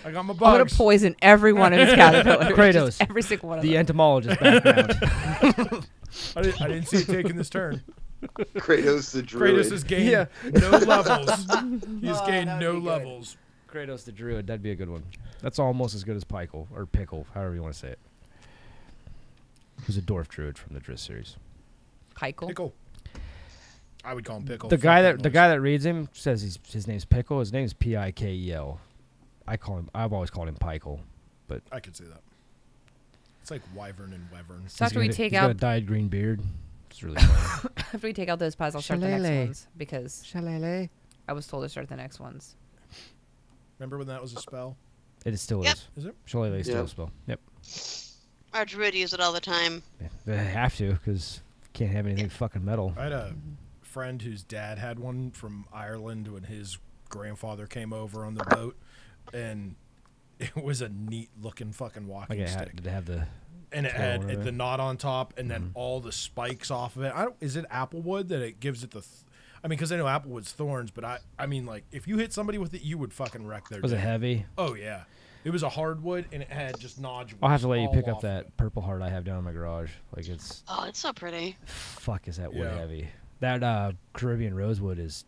I got my I'm gonna bugs. poison every one of his caterpillars. Kratos. Just every single one of The them. entomologist background. I didn't see it taking this turn. Kratos the druid. Kratos has gained Yeah. no levels. He's gained that'd no be good. levels. Kratos the druid. That'd be a good one. That's almost as good as Pickle or Pickle, however you want to say it. Who's a dwarf druid from the Driss series. Pickle. Pickle. I would call him Pickle. The Fuck guy that that noise. reads him says his name's Pickle. His name's Pikel. I've always called him Pikel. I could see that. It's like Wyvern and Wyvern. So after we take he's got a out dyed green beard. It's really funny. after we take out those pies, I'll start the next Shillelagh. ones because Shillelagh. I was told to start the next ones. Remember when that was a spell? It still Yep. is. Is it? Shillelagh is still Yep. a spell. Yep. Our druid use it all the time. Yeah, they have to because can't have anything fucking metal. I had a friend whose dad had one from Ireland when his grandfather came over on the boat, and it was a neat looking fucking walking Like stick. did they have the? And it tail had or whatever. the knot on top, and then all the spikes off of it. Is it applewood that it gives it the? I mean, because I know applewood's thorns, but I mean, like if you hit somebody with it, you would fucking wreck their. Was it day. heavy? Oh yeah, it was a hardwood, and it had just nodules. I'll have to let you all pick up off that it. purple heart I have down in my garage. Like it's Oh, it's so pretty. fuck is that wood Yeah. heavy. That Caribbean rosewood is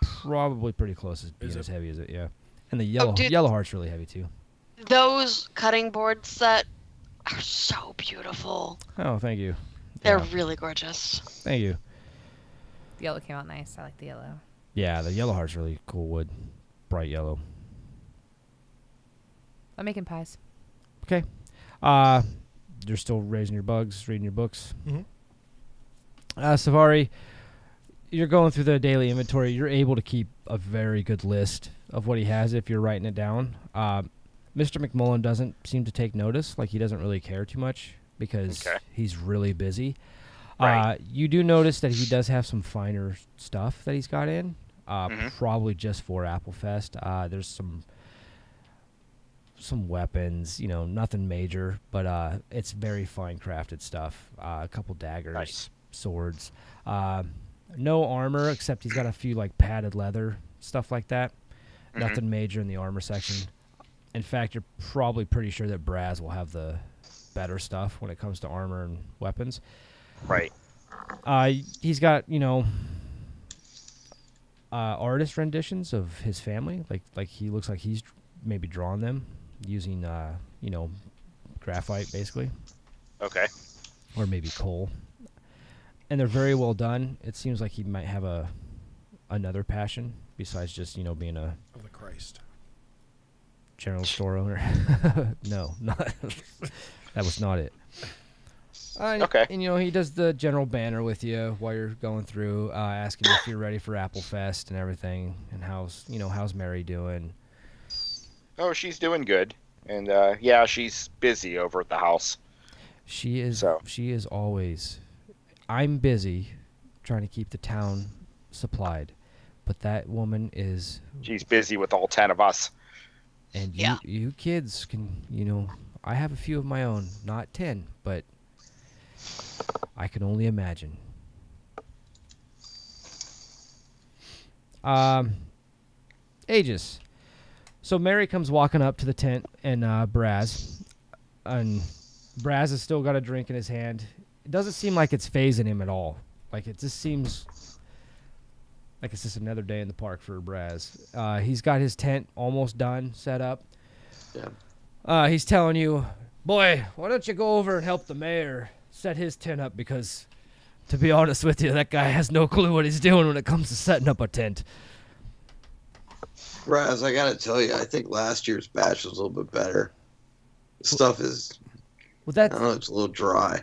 probably pretty close as being Is it? as heavy as it. Yeah. And the yellow dude. yellow heart's really heavy too. Those cutting boards that are so beautiful. Oh, thank you. They're Yeah. really gorgeous. Thank you. The yellow came out nice. I like the yellow. Yeah, the yellow heart's really cool wood, bright yellow. I'm making pies. Okay. You're still raising your bugs, reading your books. Mhm. Savari, you're going through the daily inventory. You're able to keep a very good list of what he has if you're writing it down. Mr. McMullen doesn't seem to take notice. Like, he doesn't really care too much because he's really busy. Right. You do notice that he does have some finer stuff that he's got in, probably just for Applefest. There's some weapons, nothing major, but it's very fine crafted stuff. A couple daggers, swords. No armor, except he's got a few like padded leather, stuff like that. Nothing major in the armor section. In fact, you're probably pretty sure that Braz will have the better stuff when it comes to armor and weapons. Right. He's got, artist renditions of his family. Like he looks like he's maybe drawn them using, graphite, basically. Okay. Or maybe coal. And they're very well done. It seems like he might have another passion besides just, being a... Of the Christ. General store owner. No, not that was not it. Okay. And he does the general banner with you while you're going through, asking if you're ready for Applefest and everything, and how's Mary doing? Oh, she's doing good, and she's busy over at the house. She is always. I'm busy trying to keep the town supplied, but that woman is. She's busy with all 10 of us. And you kids can, I have a few of my own, not 10, but I can only imagine. Aegis. So Mary comes walking up to the tent, and Braz has still got a drink in his hand. It doesn't seem like it's phasing him at all. Like, it just seems like it's just another day in the park for Braz. He's got his tent almost done, set up. Yeah. He's telling you, boy, why don't you go over and help the mayor set his tent up, because, to be honest with you, that guy has no clue what he's doing when it comes to setting up a tent. Raz, I gotta tell you, I think last year's batch was a little bit better. The stuff is, I don't know, it's a little dry.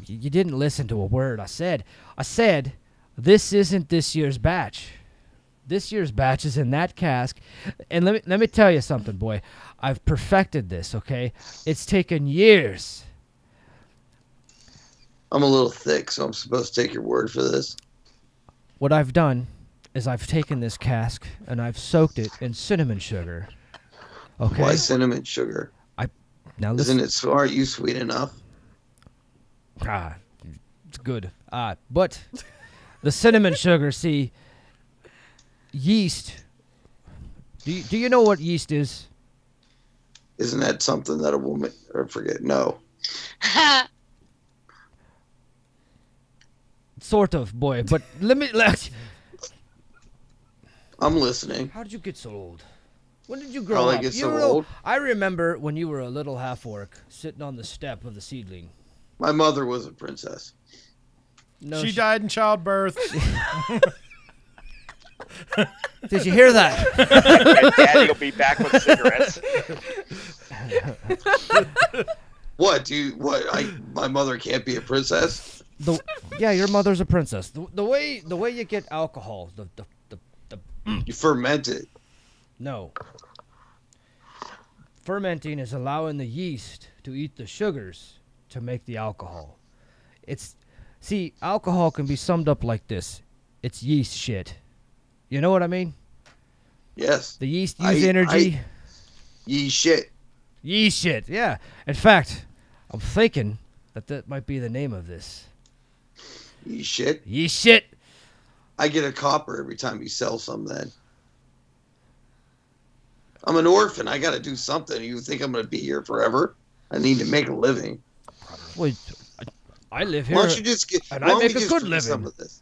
You didn't listen to a word I said. I said, this isn't this year's batch. This year's batch is in that cask. And let me tell you something, boy. I've perfected this, okay? It's taken years. I'm a little thick, so I'm supposed to take your word for this. What I've done is I've taken this cask and I've soaked it in cinnamon sugar. Okay? Why cinnamon sugar? Now listen. Isn't it, aren't you sweet enough? It's good. But the cinnamon sugar, see, yeast. Do you know what yeast is? Isn't that something that a woman, or forget, no. Sort of, boy, but I'm listening. How did you get so old? When did you grow How up? I get so old? I remember when you were a little half-orc sitting on the step of the seedling. My mother was a princess. No, she died in childbirth. Did you hear that? And Daddy will be back with cigarettes. My mother can't be a princess? Yeah, your mother's a princess. The way you get alcohol, You ferment it. No. Fermenting is allowing the yeast to eat the sugars to make the alcohol. See, alcohol can be summed up like this. It's yeast shit. You know what I mean? Yes. The yeast use energy. Yeast shit. Yeast shit, yeah. In fact, I'm thinking that might be the name of this. Yeast shit? Yeast shit. I get a copper every time you sell some then. I'm an orphan. I got to do something. You think I'm going to be here forever? I need to make a living. Well, I live here. Why don't you just get? And why I don't make we a just good do living. Some of this?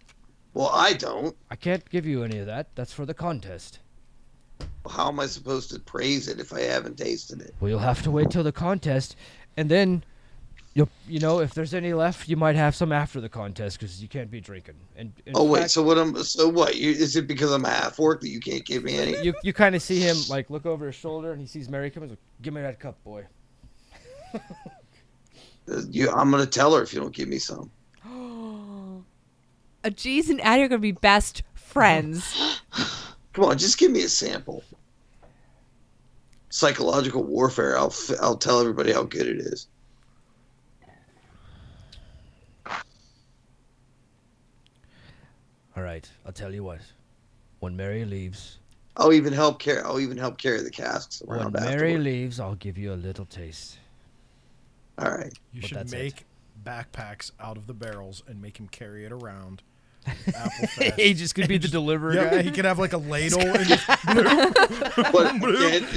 Well, I don't. I can't give you any of that. That's for the contest. Well, how am I supposed to praise it if I haven't tasted it? Well, you'll have to wait till the contest, and then You know, if there's any left, you might have some after the contest because you can't be drinking. And in Oh wait, fact, so what? Is it because I'm a half orc that you can't give me any? you kind of see him like look over his shoulder and he sees Mary coming. He's like, "Give me that cup, boy." I'm gonna tell her if you don't give me some. Ajeez and Addie are gonna be best friends. Come on, just give me a sample. Psychological warfare. I'll tell everybody how good it is. All right, I'll tell you what. When Mary leaves, I'll even help carry the casks around Mary afterward. leaves, I'll give you a little taste. All right. You But should that's make backpacks out of the barrels and make him carry it around. Applefest. He just could be the deliverer Yeah, guy. he could have like a ladle and just But again,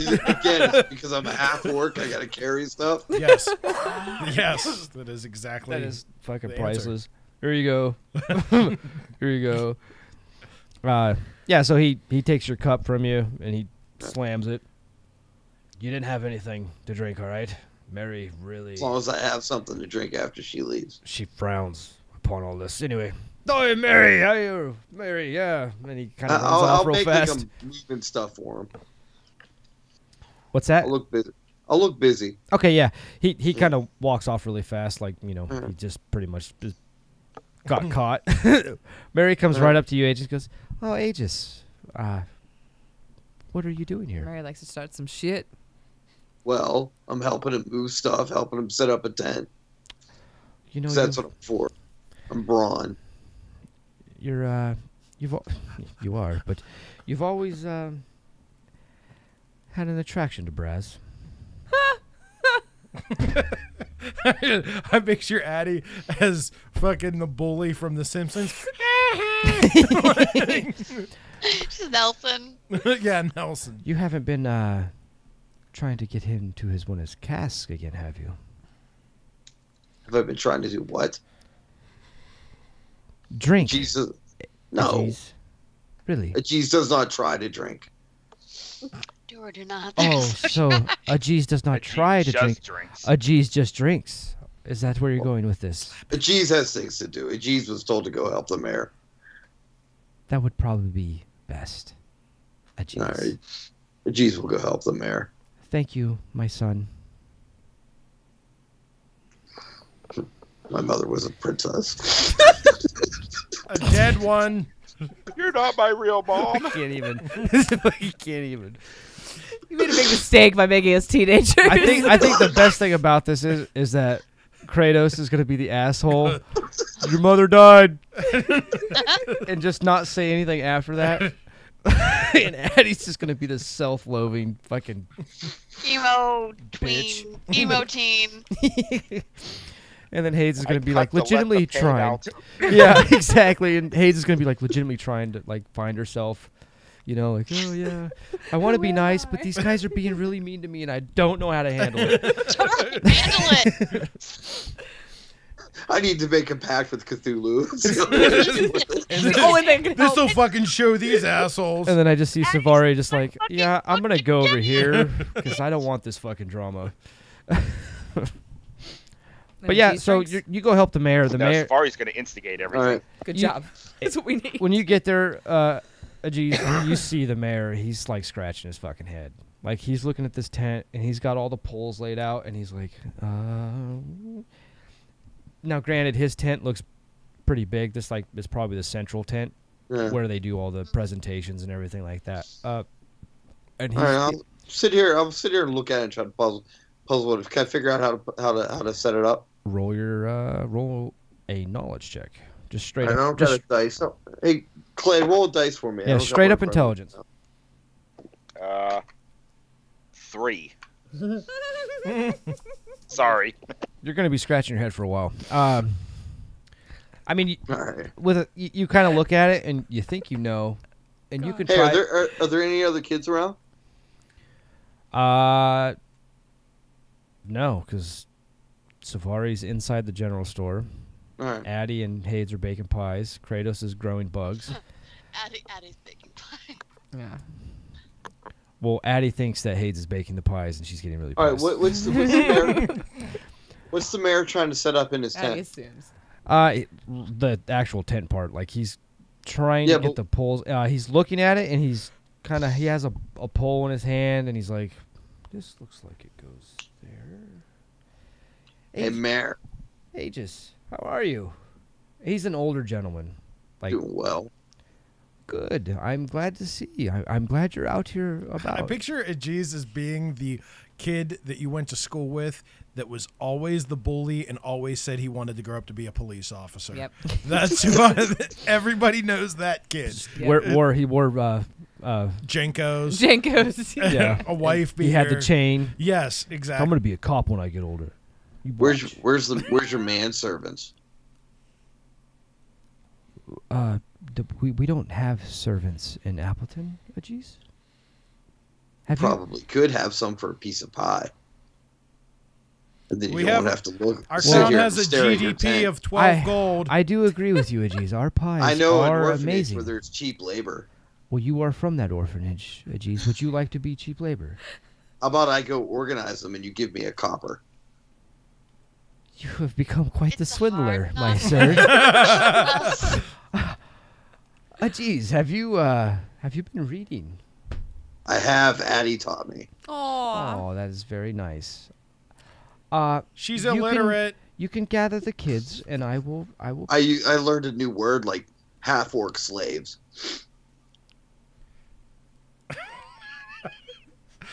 it's because I'm a half orc, I gotta carry stuff. yes, yes, that is exactly. That is fucking the answer. priceless. Here you go. Here you go. Yeah, so he takes your cup from you and he slams it. You didn't have anything to drink, all right? Mary really... As long as I have something to drink after she leaves. She frowns upon all this. Anyway. Oh, Mary, how you? Mary, yeah. And he kind of runs off I'll real make fast. like I'm moving stuff for him. What's that? I'll look busy. Okay, yeah. He kind of walks off really fast, like, you know, he just pretty much just got caught. Mary comes right up to you, Aegis, goes, "Oh, Aegis, what are you doing here?" Mary likes to start some shit. Well, I'm helping him move stuff, helping him set up a tent. You know, 'Cause that's what I'm for. I'm brawn. you are, but you've always had an attraction to Braz. I picture Addie as fucking the bully from The Simpsons. She's Nelson. Yeah, Nelson. You haven't been trying to get him to his casks again, have you? Have I been trying to do what? Drink. Jesus. No. Aegis. Really? Ajeez does not try to drink. Do or do not. Oh, so Ajeez does not try to drink. Drinks. Ajeez just drinks. Is that where you're going with this? Ajeez has things to do. Ajeez was told to go help the mayor. That would probably be best. Ajeez. All right. Ajeez will go help the mayor. Thank you, my son. My mother was a princess. A dead one. You're not my real mom. Can't even. He can't even. You made a big mistake by making us teenagers. I think the best thing about this is that Kratos is going to be the asshole. Your mother died, and just not say anything after that. And Addie's just going to be the self-loathing fucking Emo Bitch. tween. Emo teen. And then Hayes is I going to be cut like the legitimately left pain trying. out. Yeah, exactly. And Hayes is going to be like legitimately trying to like find herself. You know, like, oh yeah, I want to be Who nice, am but I? these guys are being really mean to me, and I don't know how to handle it. Handle it. I need to make a pact with Cthulhu. The only thing can This will help. fucking show these assholes. And then I just see Savari just like, yeah, I'm gonna go over here because I don't want this fucking drama. But yeah, so you go help the mayor. The No, mayor. Safari's going to instigate everything. All right. Good you- job. That's what we need. When you get there, Ajeez, you see the mayor. He's like scratching his fucking head. Like he's looking at this tent and he's got all the poles laid out and he's like, Now, granted, his tent looks pretty big. This like is probably the central tent Yeah. where they do all the presentations and everything like that. And he's, All right, I'll sit here and look at it and try to puzzle it. Can I figure out how to set it up? roll a knowledge check. Just straight I up. don't Just, got a dice. Oh, hey, Clay, roll a dice for me. I yeah, don't got straight one up in front of me. intelligence. 3. Sorry. You're going to be scratching your head for a while. I mean, All right. you kind of look at it and you think you know, and you could Hey, try. are there any other kids around? No, because Safari's inside the general store. All right. Addie and Hades are baking pies. Kratos is growing bugs. Addie's baking pie. Yeah. Well, Addie thinks that Hades is baking the pies, and she's getting really All right. pissed. What's the What's the mayor trying to set up in his I tent? assumes. The actual tent part, like he's trying to get the poles. He's looking at it, and he has a pole in his hand, and he's like, "This looks like it goes there." Hey, mayor. Aegis, how are you? He's an older gentleman. Like, Doing well. good. I'm glad to see you. I'm glad you're out here about. I picture Ajiz as being the kid that you went to school with that was always the bully and always said he wanted to grow up to be a police officer. Yep. That's who everybody knows that kid. He wore Jenkos. Jenkos. yeah. A wife beater. He had the chain. Yes, exactly. I'm gonna be a cop when I get older. You watch. Where's your manservants? We don't have servants in Appleton, Aegis? Have you? Probably could have some for a piece of pie. And then you We don't have- have to look. Our sit town here has and a stare at your GDP tent. of 12 gold. I do agree with you, Aegis. Our pies I know an are orphanage amazing. where there's cheap labor. Well, you are from that orphanage, Aegis. Would you like to be cheap labor? How about I go organize them and you give me a copper? You have become quite the It's a swindler, hard my knock. sir. Aegis, have you been reading? I have. Addie taught me. Aw. Oh, that is very nice. She's you can- illiterate. You can gather the kids, and I will. I learned a new word like half-orc slaves.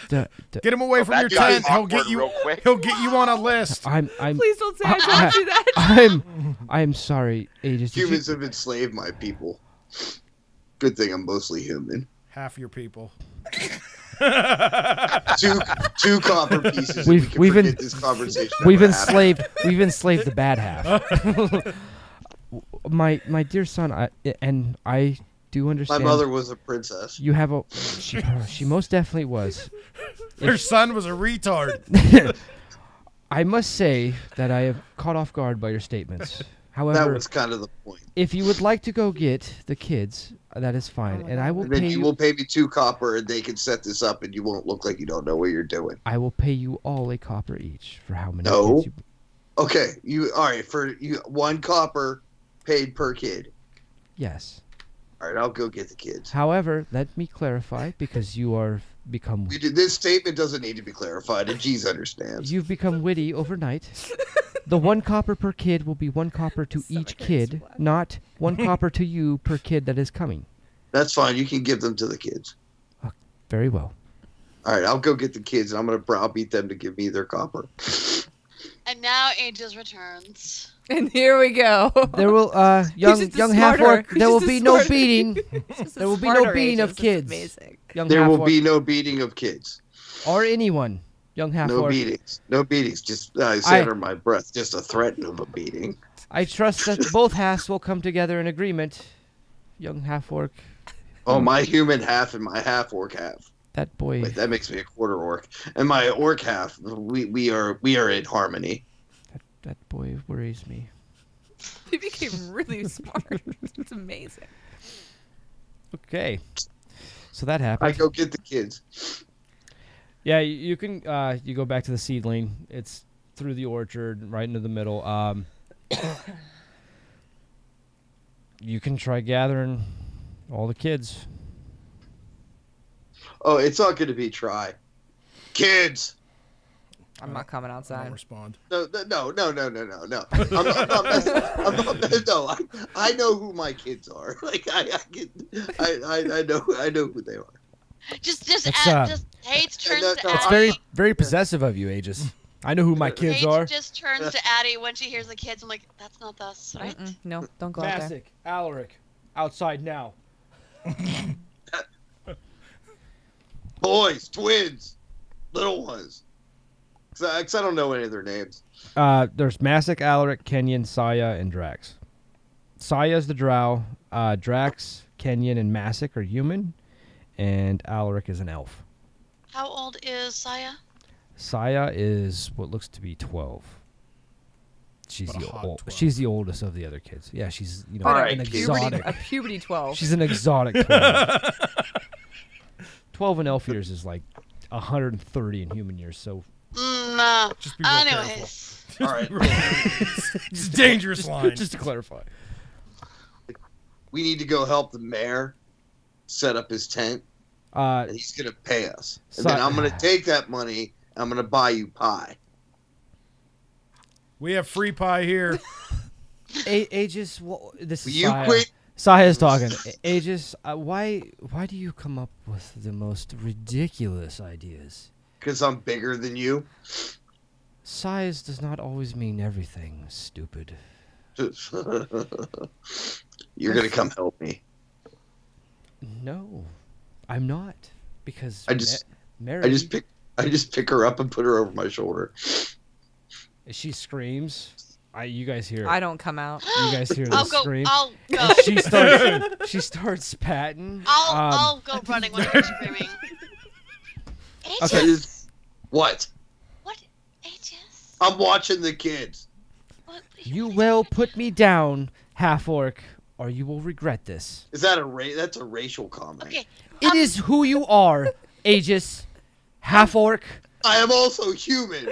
Get him away from That your guy's tent. He'll awkward get you. real quick. He'll get you on a list. I'm. Please don't say I told you that. I'm sorry, Aegis. did you- Humans have enslaved my people. Good thing I'm mostly human. Half your people. Two copper pieces. We've- We can we've forget been- this conversation. We've ever happened. enslaved the bad half. my dear son, I do My understand. mother was a princess. You have a. She most definitely was. Her son was a retard. I must say that I have caught off guard by your statements. That However, was kind of the point. if you would like to go get the kids, that is fine, Oh my and I God. will And then pay you will pay me 2 copper, and they can set this up, and you won't look like you don't know what you're doing. I will pay you all a copper each for how many No. kids you. Okay, all right for 1 copper paid per kid. Yes. All right, I'll go get the kids. However, let me clarify because you are become This statement doesn't need to be clarified, and G's understands. you've become witty overnight. The 1 copper per kid will be 1 copper to each Stomach kid, hurts. not 1 copper to you per kid that is coming. That's fine. You can give them to the kids. Very well. All right, I'll go get the kids, and I'm going to browbeat them to give me their copper. And now Aegis returns. And here we go. There will just a young half smarter- orc. he's There will just a be no smarter- beating. Just a There will be no smarter beating of Aegis. It's kids. amazing. Young There half will orc be no beating of kids. or anyone. Young half No orc. beatings. No beatings. Just I say under my breath, just a threat of a beating. I trust that both halves will come together in agreement. Young half orc. Oh, my human half and my half orc half. That boy. Wait, that makes me a quarter orc. And my orc half. We are in harmony. That boy worries me. He became really smart. It's amazing. Okay. So that I happened. go get the kids. Yeah, you can. You go back to the seedling. It's through the orchard, right into the middle. You can try gathering all the kids. Oh, it's not going to be try. Kids. I'm not coming I'll outside. respond. No. I'm not messing. No, I know who my kids are. Like I know who they are. Just That's, Hades turns no, to no, It's Addie. very possessive of you, Aegis. I know who my kids Hades are. just turns to Addie when she hears the kids. I'm like, that's not us, right? Mm-mm. No, don't go out there. Masick, Alaric, outside now. Boys, twins, little ones. Cause I don't know any of their names. There's Masick, Alaric, Kenyon, Saya, and Drax. Saya's the drow. Drax, Kenyon, and Masick are human, and Alaric is an elf. How old is Saya? Saya is what looks to be 12. She's But a hot 12. She's the oldest of the other kids. Yeah, she's All right, an kids. exotic. A puberty 12. She's an exotic 12. 12 in elf years is like 130 in human years. So No. Just be real careful. Anyways, All right. It's a dangerous line. Just to clarify. We need to go help the mayor set up his tent, and he's going to pay us. And then I'm going to take that money, I'm going to buy you pie. We have free pie here. Aegis, this is Will you Saya. quit? Saya's talking. Aegis, why do you come up with the most ridiculous ideas? Because I'm bigger than you. Size does not always mean everything, stupid. You're going to come help me. No, I'm not. Because I just Mary, I just pick her up and put her over my shoulder. she screams. You guys hear it. I don't come out. You guys hear the I'll go. scream. I'll go. And she starts patting. I'll go running when you're screaming. Okay. Aegis. What? What? Aegis. I'm watching the kids. What You will put me down, half orc, or you will regret this. Is that that's a racial comment? Okay. It is who you are, Aegis, half orc. I am also human.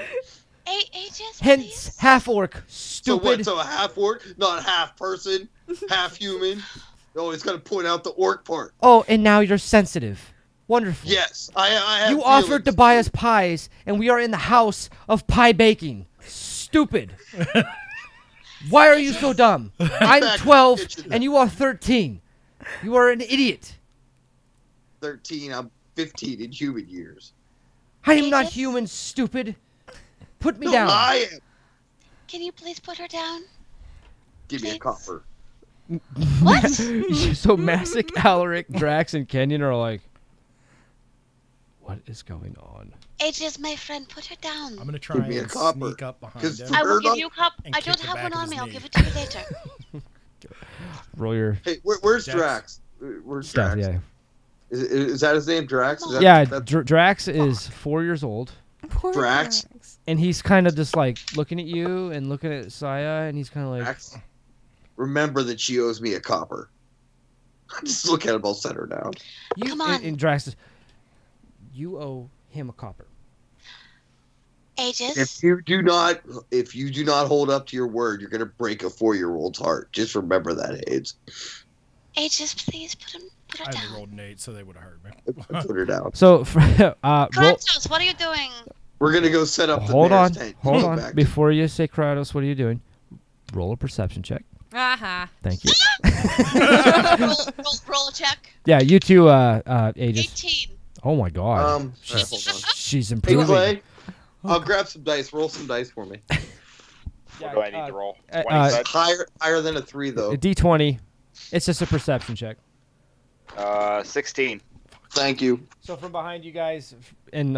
Aegis. Hence, Please. half orc. So Stupid. what? So a half orc, not half person, half human. Oh, he's got to point out the orc part. Oh, and now you're sensitive. Wonderful. Yes, I have You offered to feelings. buy us pies, and we are in the house of pie baking. Stupid. Why are you so dumb? I'm Back in the 12, kitchen. and you are 13. You are an idiot. 13. I'm 15 in human years. I am not Aegis? human, stupid. Put me No, down. I am. Can you please put her down? Give me a Please. copper. What? So Masic, Alaric, Drax, and Kenyon are like, what is going on? Aegis, my friend, put her down. I'm gonna try Give me a and copper, sneak up behind 'cause him. for- I will Bird give on- you a cup. and I kick don't the have back one of on his me. I'll knee. give it to you later. Roll your Hey, where's Jax. Drax? Where's stuff, Drax? yeah. Is that his name, Drax? Is that, Yeah, that's Drax is 4 years old, Poor Drax? and he's kind of just like looking at you and looking at Saya, and he's kind of like, Drax. Remember that she owes me a copper. Just look at him. I'll set her down. you, Come on. And Drax says, you owe him a copper. Aegis. If you do not hold up to your word, you're gonna break a 4-year-old's heart. Just remember that, Hades. Aegis, please put her I down. rolled an 8, so they would have heard me. Put her down. So, roll, Kratos, what are you doing? We're gonna go set up the hold on, mayor's tent. hold Go on. back. Before you say Kratos, what are you doing? Roll a perception check. Aha. Thank you. roll a check. Yeah, you two, Aegis. 18. Oh my God. All right, hold on. She's Hey improving. Clay, I'll grab some dice. Roll some dice for me. What do I need to roll? 20 uh, said? Higher than a 3 though. A D20. It's just a perception check. 16. Thank you. So from behind you guys, in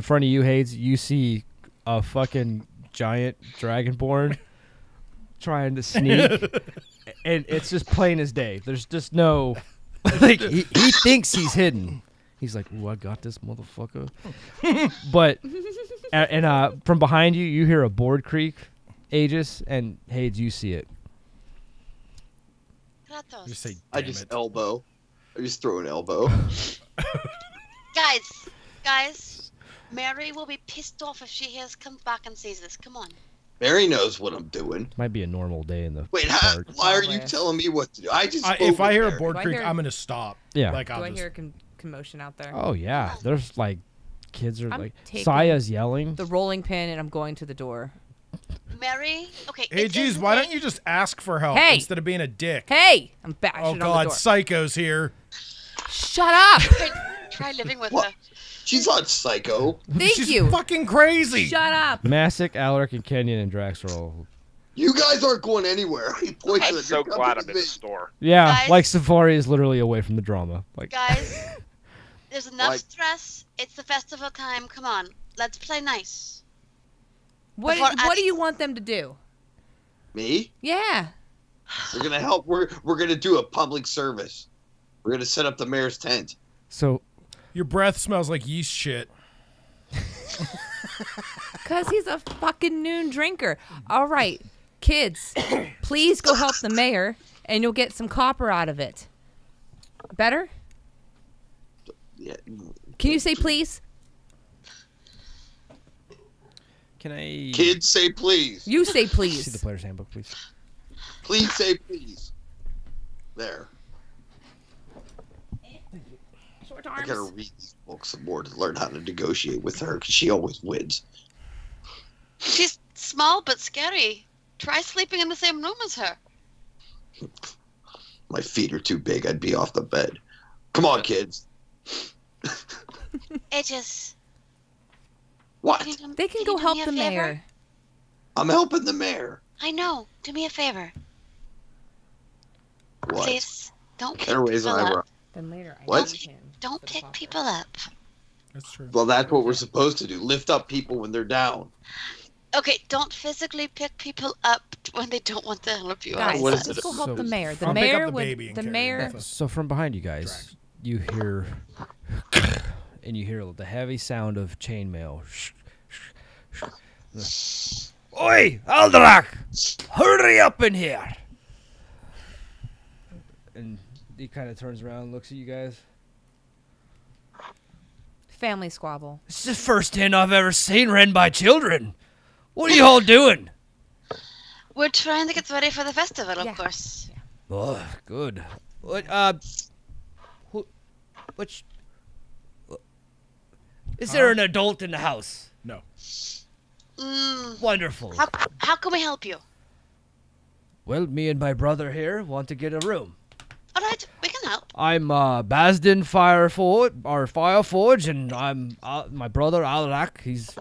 front of you, Hades, you see a fucking giant dragonborn trying to sneak, and it's just plain as day. There's just no, like he thinks he's hidden. He's like, "Ooh, I got this motherfucker." But and from behind you, you hear a board creak, Aegis, and Hades, you see it. Kratos. You say, I damn just it. elbow. I just throw an elbow. Guys, Mary will be pissed off if she comes back and sees this. Come on. Mary knows what I'm doing. Might be a normal day in the Wait, park. why are you Probably. telling me what to do? I just spoke If I with hear a Mary. board Do I creak, hear- I'm gonna stop. Yeah. Like Do I'll I just. hear commotion out there? Oh yeah, there's like kids are I'm like taking Saya's yelling. The rolling pin, and I'm going to the door. Mary? Okay. Hey, it's geez, in why the- don't you just ask for help Hey! instead of being a dick? Hey! I'm bashing Oh on God, the door. Psycho's here. Shut up! Try living with What? her. She's not psycho. Thank She's you. fucking crazy. Shut up. Masic, Alaric, and Kenyon and Drax are all. You guys aren't going anywhere. He points I'm at so your glad I'm company. in the store. Yeah, Guys? like Safari is literally away from the drama. Like, Guys, there's enough Like- stress. It's the festival time. Come on. Let's play nice. What Before What do I- you want them to do? Me? Yeah. We're gonna help. We're gonna do a public service. We're gonna set up the mayor's tent. so Your breath smells like yeast shit. Because he's a fucking noon drinker. All right, kids, please go help the mayor, and you'll get some copper out of it. Better? Yeah. Can you say please? Can I? Kids, say please. You say See the please. player's handbook, please. Please say please. There. Short I arms. gotta read these books some more to learn how to negotiate with her because she always wins. She's small but scary. Try sleeping in the same room as her. My feet are too big. I'd be off the bed. Come on, kids. Aegis. What? They can go do help me a the favor? mayor. I'm helping the mayor. I know. Do me a favor. What? Please. Don't pick Can't raise an people eyebrow. up. Then later I What? use him Don't for the pick popper. people up. That's true. Well, that's what we're supposed to do. Lift up people when they're down. Okay, don't physically pick people up when they don't want to help you. Guys, What let's is it? go help the mayor. The I'll pick up mayor the would. baby and The carry mayor. it. So from behind you guys, you hear, and you hear the heavy sound of chainmail. Oi, Alderac! Hurry up in here! And he kind of turns around and looks at you guys. Family squabble. This is the first inn I've ever seen ran by children. What are you all doing? We're trying to get ready for the festival, Yeah. of course. Oh, good. What, which, is there an adult in the house? No. Wonderful. How can we help you? Well, me and my brother here want to get a room. All right, we can help. I'm Basden Fireforge, and I'm my brother Alrak. He's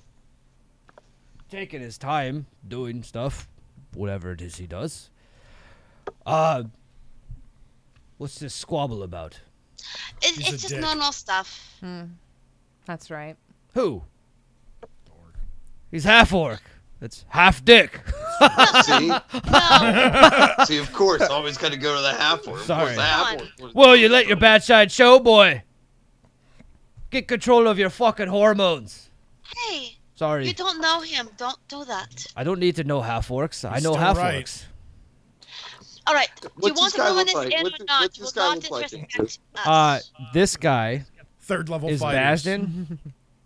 taking his time doing stuff, whatever it is he does. What's this squabble about? He's a It's just dick. normal stuff. That's right. Who? He's half orc. That's half dick. See? No, See, of course, always got to go to the half orc. Of Sorry. course, the half Come on. orc was- Well, you let your bad side show, boy. Get control of your fucking hormones. hey, Sorry. you don't know him. Don't do that. I don't need to know half orcs. I He's know still half right. orcs. All right, do you What's want this to guy go in look this like? inn What's or this- not? what's You this will guy not look like? disrespect us. This guy Third level is fighters. Basden.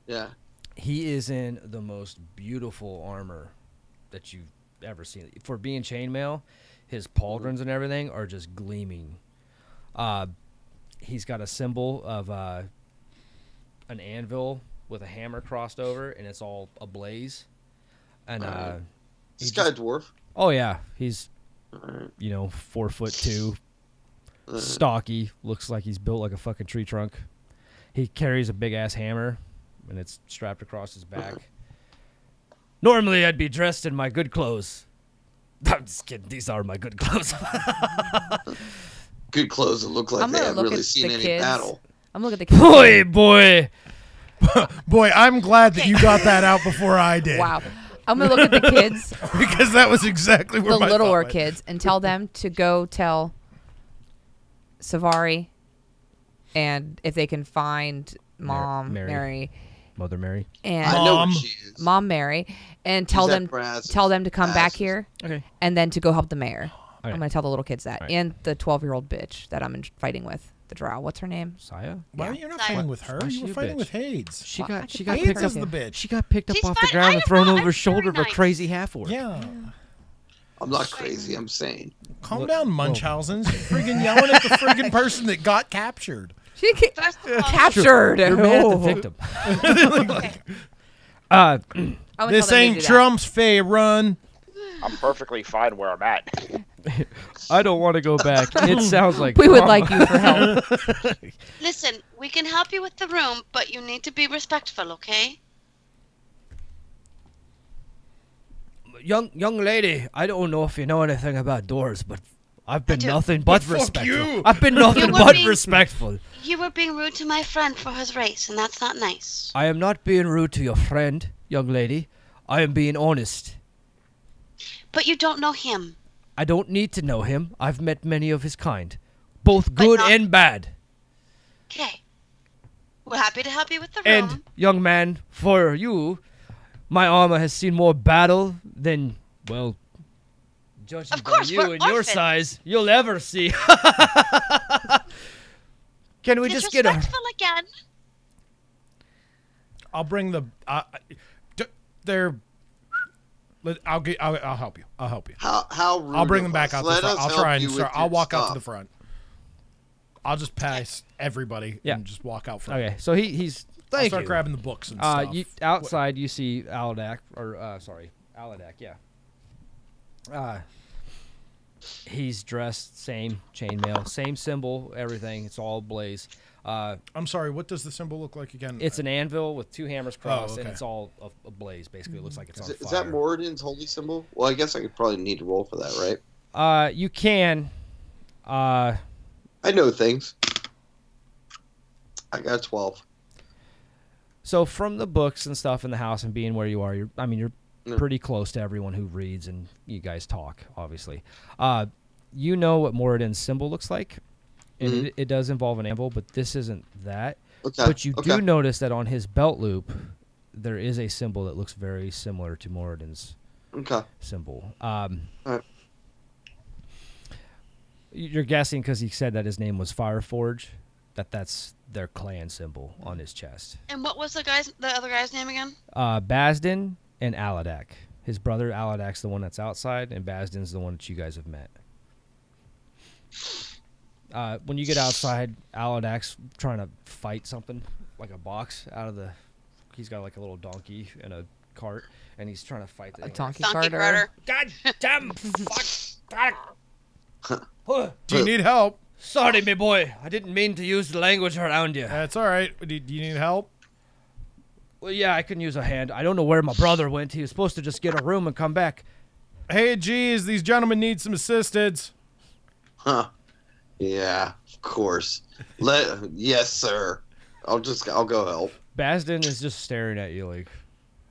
Yeah. He is in the most beautiful armor that you've ever seen. For being chainmail, his pauldrons and everything are just gleaming. He's got a symbol of an anvil with a hammer crossed over, and it's all ablaze. And This guy a dwarf. oh yeah, he's Alright. 4'2", stocky, looks like he's built like a fucking tree trunk. He carries a big ass hammer, and it's strapped across his back. Normally, I'd be dressed in my good clothes. I'm just kidding. These are my good clothes. Good clothes that look like I'm they gonna haven't look really at seen the any kids. battle. I'm looking at the kids. boy. Boy, I'm glad that you got that out before I did. Wow. I'm gonna look at the kids, Because that was exactly where the my littler thought went. kids, and tell them to go tell Savari, and if they can find Mom Mary. Mary, Mother Mary. and I know Mom. where she is. Mom Mary, and tell She's at them Brazz's. to come back Brazz's. here, Okay. and then to go help the mayor. Okay. I'm gonna tell the little kids that, Alright. and the 12-year-old bitch that I'm fighting with, the drow. What's her name? Saya? Why Yeah. are you not Sorry. fighting with her? Why You she were a fighting bitch? with Hades. She Well, got I she could got fight Hades picked her is up. the too. bitch. She got picked up She's off the fine. ground I and know, thrown I'm over the shoulder of a very nice. crazy half orc. Yeah. I'm not crazy. I'm sane. Calm Look- down, Munchausen's. You're friggin' yelling at the friggin' person that got captured. She First of all, captured. You're mad at the Oh. victim. okay. I'm gonna tell This them to ain't do that. Trump's Fay Run. I'm perfectly fine where I'm at. I don't want to go back. It sounds like We would karma. like you for help. Listen, we can help you with the room, but you need to be respectful, okay? young lady. I don't know if you know anything about doors, but I've been do. nothing but Fuck respectful. you. I've been nothing were but being- respectful. You were being rude to my friend for his race, and that's not nice. I am not being rude to your friend, young lady. I am being honest. But you don't know him. I don't need to know him. I've met many of his kind, both But good not- and bad. Okay. We're happy to help you with the room. And, young man, for you, my armor has seen more battle than, well, judging Of course, by you we're and your orphans. size, you'll ever see. Can we just get a... Disrespectful again. I'll bring the. They're I'll help you. I'll help you. How rude I'll bring them of back us. out Let the front. us I'll help try and you with start. I'll your walk out to stuff. the front. I'll just pass everybody and just walk out front. Okay, so he's. I'll Thank start you. grabbing the books and stuff. Outside, you see Aladak, Aladak, yeah. He's dressed same chainmail, same symbol, everything. It's all ablaze. I'm sorry. What does the symbol look like again? It's an anvil with 2 hammers crossed, okay. and it's all ablaze. Basically, it looks like it's on fire. Is that Moradin's holy symbol? Well, I guess I could probably need to roll for that, right? You can. I know things. I got 12. So from the books and stuff in the house and being where you are, you're pretty close to everyone who reads and you guys talk, obviously. You know what Moradin's symbol looks like, and it does involve an anvil, but this isn't that. Okay. But you do notice that on his belt loop, there is a symbol that looks very similar to Moradin's symbol. Right. You're guessing because he said that his name was Fireforge, that's their clan symbol on his chest. And what was the other guy's name again? Basden and Aladak. His brother Aladak's the one that's outside, and Basden's the one that you guys have met. When you get outside, Aladak's trying to fight something, like a box out of the... He's got like a little donkey and a cart, and he's trying to fight... A donkey Donkey carter. carter. God damn! Fuck! Do you need help? Sorry, me boy. I didn't mean to use the language around you. That's all right. Do you need help? Well, yeah, I can use a hand. I don't know where my brother went. He was supposed to just get a room and come back. Hey, geez, these gentlemen need some assistance. Huh. Yeah, of course. Yes, sir. I'll go help. Basden is just staring at you like...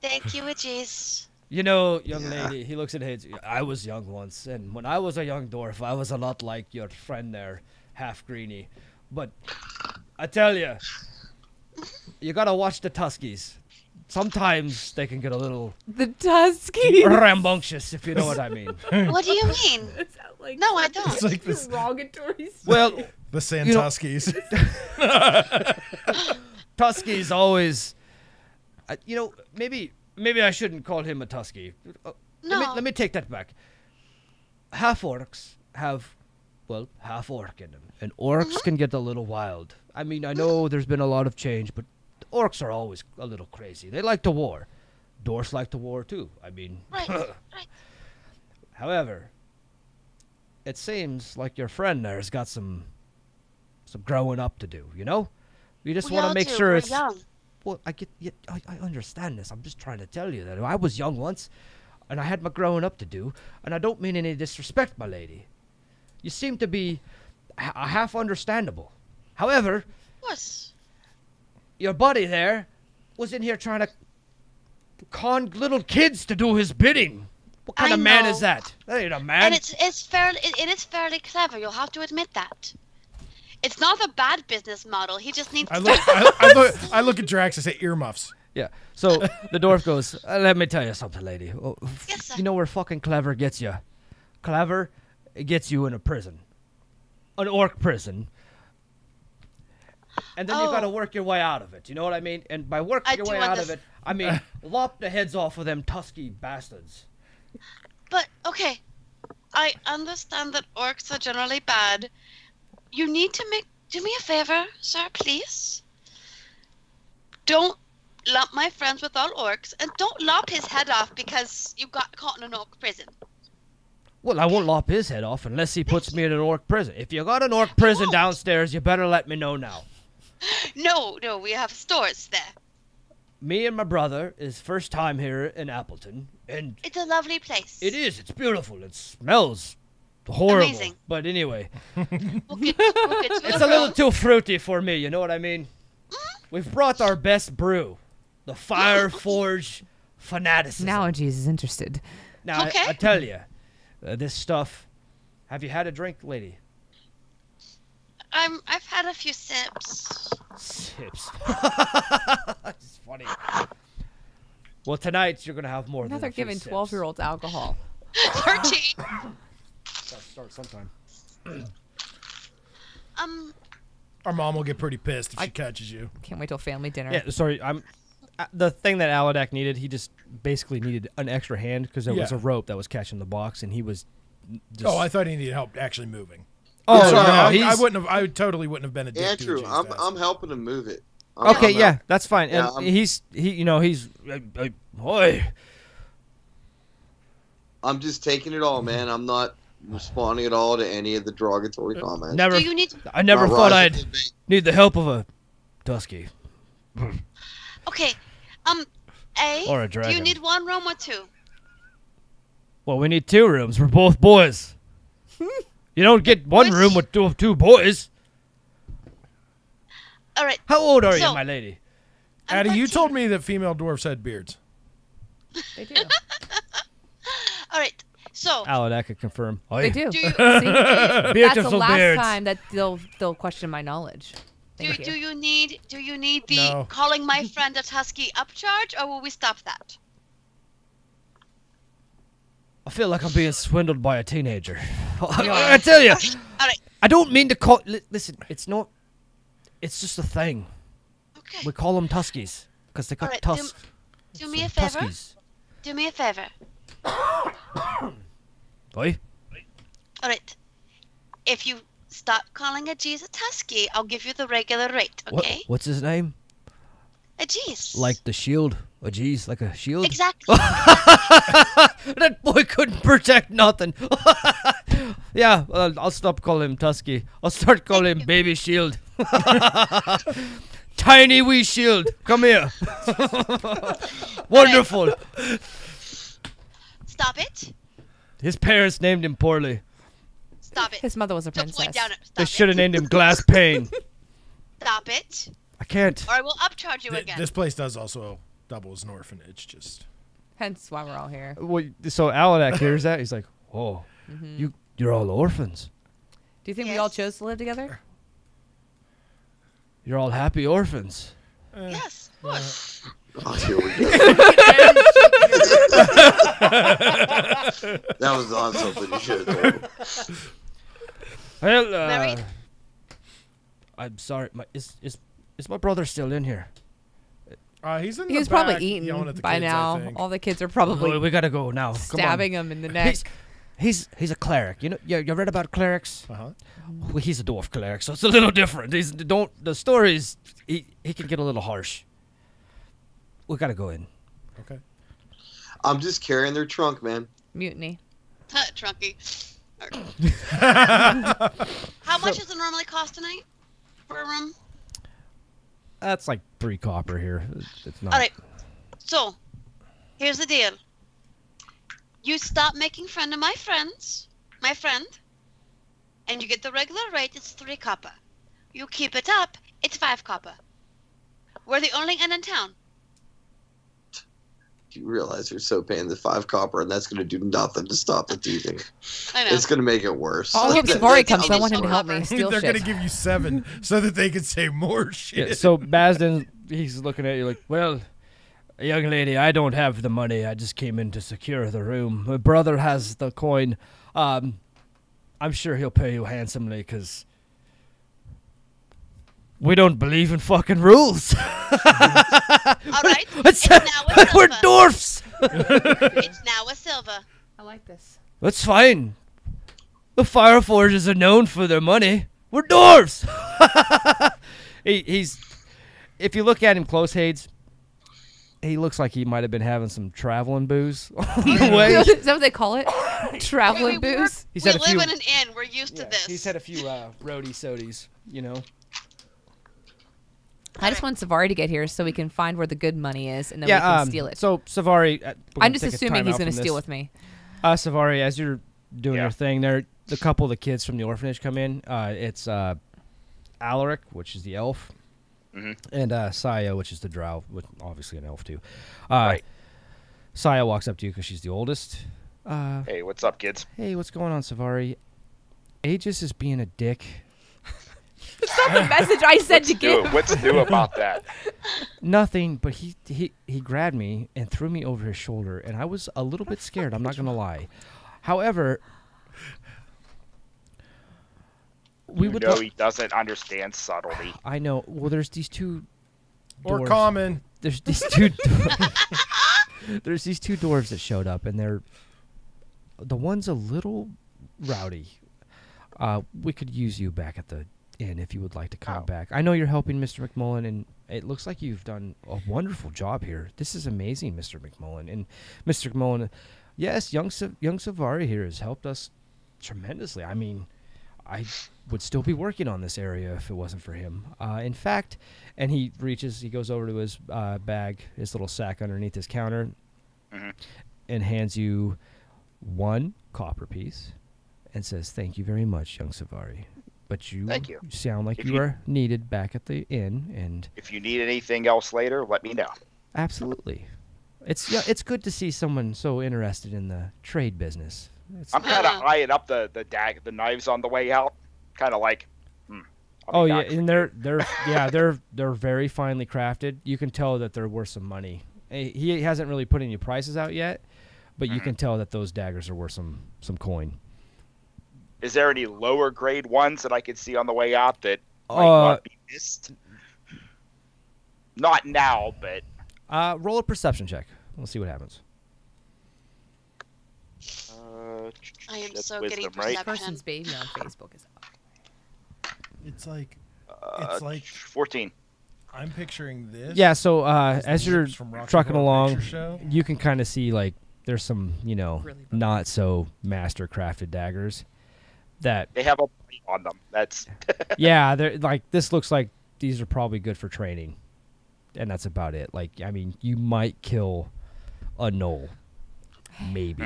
Thank you, Jeez. You know, young lady, he looks at Hades. I was young once, and when I was a young dwarf, I was a lot like your friend there, half greeny. But I tell you gotta watch the Tuskies. Sometimes they can get a little The Tuskies. rambunctious, if you know what I mean. What do you mean? It's like No, I don't. It's like this, derogatory. Well, the Santuskies. Tuskies always... maybe I shouldn't call him a Tusky. No. Let me take that back. Half-orcs have, half-orc in them. And orcs can get a little wild. I mean, I know there's been a lot of change, but orcs are always a little crazy. They like to war. Dwarfs like to war, too. I mean... Right. However, it seems like your friend there has got some growing up to do, you know? You just want to make sure We're it's... young. Well, I understand this. I'm just trying to tell you that I was young once, and I had my growing up to do, and I don't mean any disrespect, my lady. You seem to be half understandable. However, What? your buddy there was in here trying to con little kids to do his bidding. What kind I of man know. is that? That ain't a man. And it is fairly clever. You'll have to admit that. It's not a bad business model. He just needs. I to look at Drax and say earmuffs. Yeah. So the dwarf goes, let me tell you something, lady. Yes, sir. You know where fucking clever gets you? Clever, it gets you in a prison. An orc prison. And then you got to work your way out of it. You know what I mean? And by working your way out of it, I mean lop the heads off of them Tusky bastards. But okay, I understand that orcs are generally bad. You need to do me a favor, sir, please. Don't lump my friends with all orcs, and don't lop his head off because you got caught in an orc prison. Well, I won't lop his head off unless he puts me in an orc prison. If you got an orc prison downstairs, you better let me know now. No, we have stores there. Me and my brother is first time here in Appleton, and It's a lovely place. it is. It's beautiful. It smells horrible. Amazing. But anyway, We'll get you it's a little too fruity for me. You know what I mean? We've brought our best brew, the Fire Forge Fanaticism. Now Jesus is interested. Now, Okay. I tell you, this stuff. Have you had a drink, lady? I've had a few sips. Sips. It's funny. Well, tonight you're gonna have more. Now than they're a few giving sips. 12-year-olds alcohol. 13. Gotta start sometime. Our mom will get pretty pissed if she catches you. Can't wait till family dinner. Yeah, sorry. the thing that Aladak needed, he just basically needed an extra hand because there was a rope that was catching the box, and he was just... Oh, I thought he needed help actually moving. Oh, Yeah, no, I wouldn't have. I totally wouldn't have been a dick. Andrew, to I'm helping him move it. Okay, yeah, that's fine. Yeah, And he's boy. I'm just taking it all, man. I'm not responding at all to any of the derogatory comments. Never. Do you need? I never Not thought rising I'd to the bait. need the help of a Tusky Okay. A. or a Do you dragon. need one room or two? Well, we need 2 rooms. We're both boys. You don't get one Which- room with two boys. All right. How old are you, So- my lady? I'm Addie, you 13. told me that female dwarves had beards. They do. All right. So. Aladak could confirm. Oh, They yeah. do. Do you, See? That's the Beautiful last beards. time that they'll question my knowledge. do, Thank do you. you need the No. calling my friend a Husky upcharge, or will we stop that? I feel like I'm being swindled by a teenager. I tell you, All right. I don't mean to call. Listen, it's not. It's just a thing. Okay. We call them Tuskies because they got Alright, tusks. Do me a favor. Tuskies. Do me a favor. Oi. All right. If you stop calling a G's a Tusky, I'll give you the regular rate. Okay. What's his name? A G's. Like the shield. Oh, geez, like a shield? Exactly. That boy couldn't protect nothing. Yeah, I'll stop calling him Tusky. I'll start calling him Baby Shield. Tiny wee shield. Come here. Wonderful. Stop it. His parents named him poorly. Stop it. His mother was a Don't point princess. down it. They Stop should have it. named him Glass Pane. Stop it. I can't. Or I will upcharge you again. This place does also double as an orphanage. Just Hence why we're all here. Well, so Aladak hears that. He's like, oh, you're all orphans. Do you think we all Yes. chose to live together? You're all happy orphans. Yes, of course. Oh, here we go. That was not something you should have told him. Well, Married? I'm sorry. Is my brother still in here? he's in. He the was probably back eaten yelling at the by kids, I now. think. All the kids are probably We gotta go now. Come stabbing on. him in the neck. He's a cleric. You know, you read about clerics? Uh-huh. Well, he's a dwarf cleric, so it's a little different. The stories he can get a little harsh. We gotta go in. Okay. I'm just carrying their trunk, man. Mutiny. Trunky. How much does it normally cost tonight for a room? That's like 3 copper here. It's not. All right. So, here's the deal. You stop making fun of my friend, and you get the regular rate. It's 3 copper. You keep it up. It's 5 copper. We're the only inn in town. You realize they're so paying the 5 copper, and that's going to do nothing to stop the thieving. I know. It's going to make it worse. All hope That- Savari that's comes, so I how want him to this help me works. steal They're shit. gonna give you 7 so that they can say more shit. Yeah, so Bazden, he's looking at you like, well, young lady, I don't have the money. I just came in to secure the room. My brother has the coin. I'm sure he'll pay you handsomely because we don't believe in fucking rules. All right. It's now a we're silver. dwarfs. It's now a silver. I like this. That's fine. The Fire Forges are known for their money. We're dwarves. He's. If you look at him close, Hades, he looks like he might have been having some traveling booze on the way. Is that what they call it? Traveling We booze? He's we had a live few- in an inn. We're used to this. He's had a few roadie sodies, you know. I just want Savari to get here so we can find where the good money is and then we Yeah, can steal it. so Savari, we're gonna I'm just take a assuming time he's out going to from steal this. with me. Savari, as you're doing Yeah. your thing, there, a couple of the kids from the orphanage come in. It's Alaric, which is the elf, and Saya, which is the drow, which obviously an elf too. Right. Saya walks up to you because she's the oldest. Hey, what's up, kids? Hey, what's going on, Savari? Aegis is being a dick. That's not the message I said to Dude, give. what's new about that? Nothing, but he grabbed me and threw me over his shoulder, and I was a little bit scared. I'm not gonna lie. However, we He doesn't understand subtlety. I know. Well, there's these two Or dwarves. common. there's these two there's these two dwarves that showed up, and the one's a little rowdy. We could use you back at the inn if you would like to come back. I know you're helping Mr. McMullen, and it looks like you've done a wonderful job here. This is amazing, Mr. McMullen. And Mr. McMullen, yes, young Savari here has helped us tremendously. I mean, I would still be working on this area if it wasn't for him. In fact, and he goes over to his bag, his little sack underneath his counter, and hands you 1 copper piece and says, "Thank you very much, young Savari. But you sound like you are needed back at the inn, and if you need anything else later, let me know." Absolutely. It's good to see someone so interested in the trade business. I'm kind of eyeing up the knives on the way out, kind of like. Oh yeah, and they're very finely crafted. You can tell that they're worth some money. He hasn't really put any prices out yet, but you can tell that those daggers are worth some coin. Is there any lower grade ones that I could see on the way out that might not be missed? Not now, but roll a perception check. We'll see what happens. I am so getting right? perception. Person's baby on Facebook is up. It's like 14. I'm picturing this. Yeah, so as you're trucking along, Show. you can kind of see like there's some, Really not so master crafted daggers that They have a plate on them. That's yeah, they're like this looks like these are probably good for training. And that's about it. Like, I mean, you might kill a gnoll. Maybe.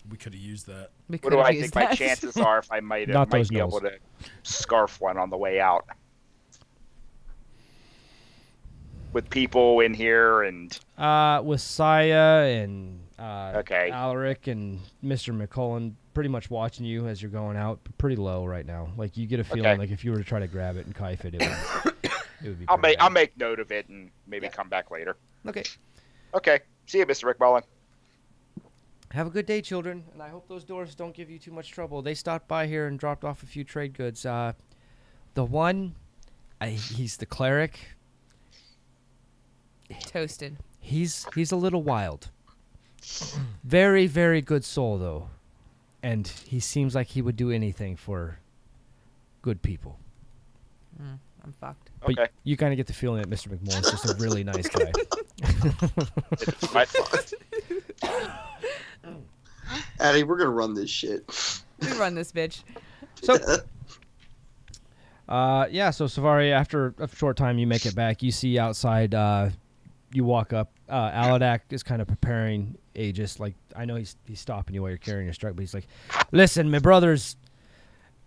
We could have used that. what do I think my chances are if I might Not those be able to scarf one on the way out? With people in here and with Saya and Okay. Alaric and Mr. McCullen pretty much watching you as you're going out, pretty low right now. Like you get a feeling like if you were to try to grab it and knife it, it would be I'll make note of it and maybe come back later. Okay. Okay. See you, Mr. McMullen. Have a good day, children, and I hope those dwarves don't give you too much trouble. They stopped by here and dropped off a few trade goods. The one, he's the cleric. Toasted. He's a little wild. Very, very good soul, though. And he seems like he would do anything for good people. I'm fucked. But Okay. you kind of get the feeling that Mr. McMullen's just a really nice guy. It's my fault. Addie, we're gonna run this shit. We run this bitch. So, so Savari, after a short time, you make it back. You see outside, you walk up. Aladak is kind of preparing Aegis. Like, I know he's stopping you while you're carrying your strike, but he's like, listen, my brother's,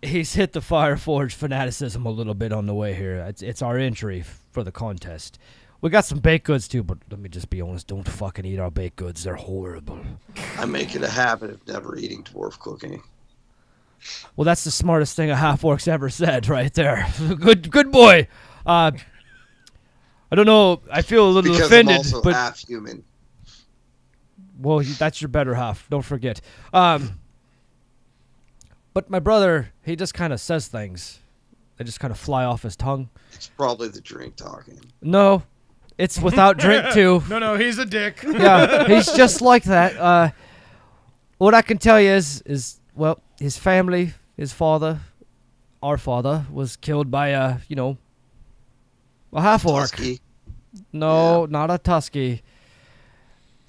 he's hit the Fireforge fanaticism a little bit on the way here. It's our entry for the contest. We got some baked goods, too, but let me just be honest. Don't fucking eat our baked goods. They're horrible. I make it a habit of never eating dwarf cooking. Well, that's the smartest thing a half-orc's ever said right there. Good boy. I don't know. I feel a little Because offended. I'm also but half human. well, that's your better half. Don't forget. But my brother, he just kind of says things. They just kind of fly off his tongue. It's probably the drink talking. No, it's without drink, too. No, he's a dick. Yeah, he's just like that. What I can tell you is well, his family, his father, our father, was killed by a half-orc. Tusky. No, not a Tusky.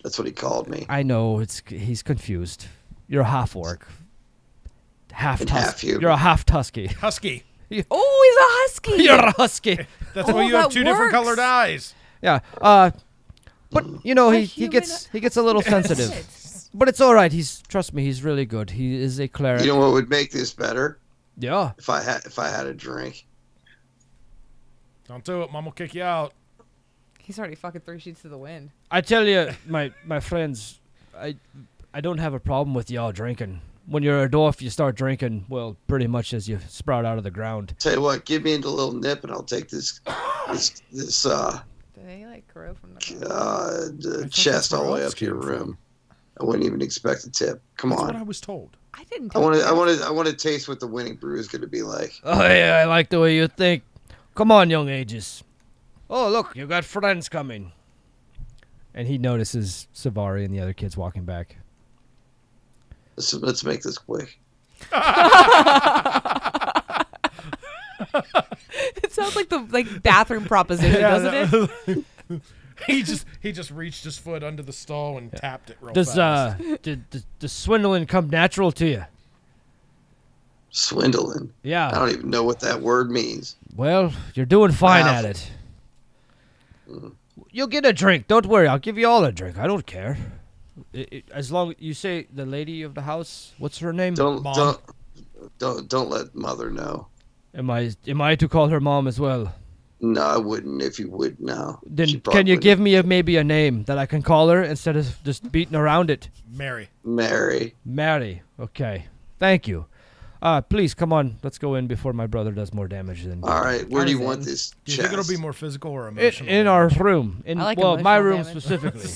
That's what he called me. I know, he's confused. You're a half-orc. Half And half Tusky. human. You're a half-Tusky. Husky. Oh, he's a husky. You're a husky. That's why you have two different works. colored eyes. Yeah. But he human gets a little sensitive. But it's all right. Trust me, he's really good. He is a cleric. You know what would make this better? Yeah. If I had a drink. Don't do it. Mom will kick you out. He's already fucking 3 sheets to the wind. I tell you, my friends, I don't have a problem with y'all drinking. When you're a dwarf, you start drinking, well, pretty much as you sprout out of the ground. Tell you what, give me a little nip and I'll take this Do they like grow from the chest all the way elves up to your came room. I wouldn't even expect a tip. Come That's on. what I was told. I didn't. I want to taste what the winning brew is going to be like. Oh, yeah, I like the way you think. Come on, young Aegis. Oh, look, you got friends coming. And he notices Savari and the other kids walking back. Let's make this quick. It sounds like the bathroom proposition, doesn't it? He just reached his foot under the stall and tapped it real fast. Does swindling come natural to you? Swindling? Yeah. I don't even know what that word means. Well, you're doing fine at it. You'll get a drink. Don't worry. I'll give you all a drink. I don't care. As long as you say the lady of the house, what's her name? Don't let mother know. Am I to call her mom as well? No, I wouldn't if you would now. Then can you give me maybe a name that I can call her instead of just beating around it? Mary. Mary. Okay. Thank you. Please, come on. Let's go in before my brother does more damage than All right. Where do you want this Do you chest? think it'll be more physical or emotional? In our room. I like my emotional room damage. specifically.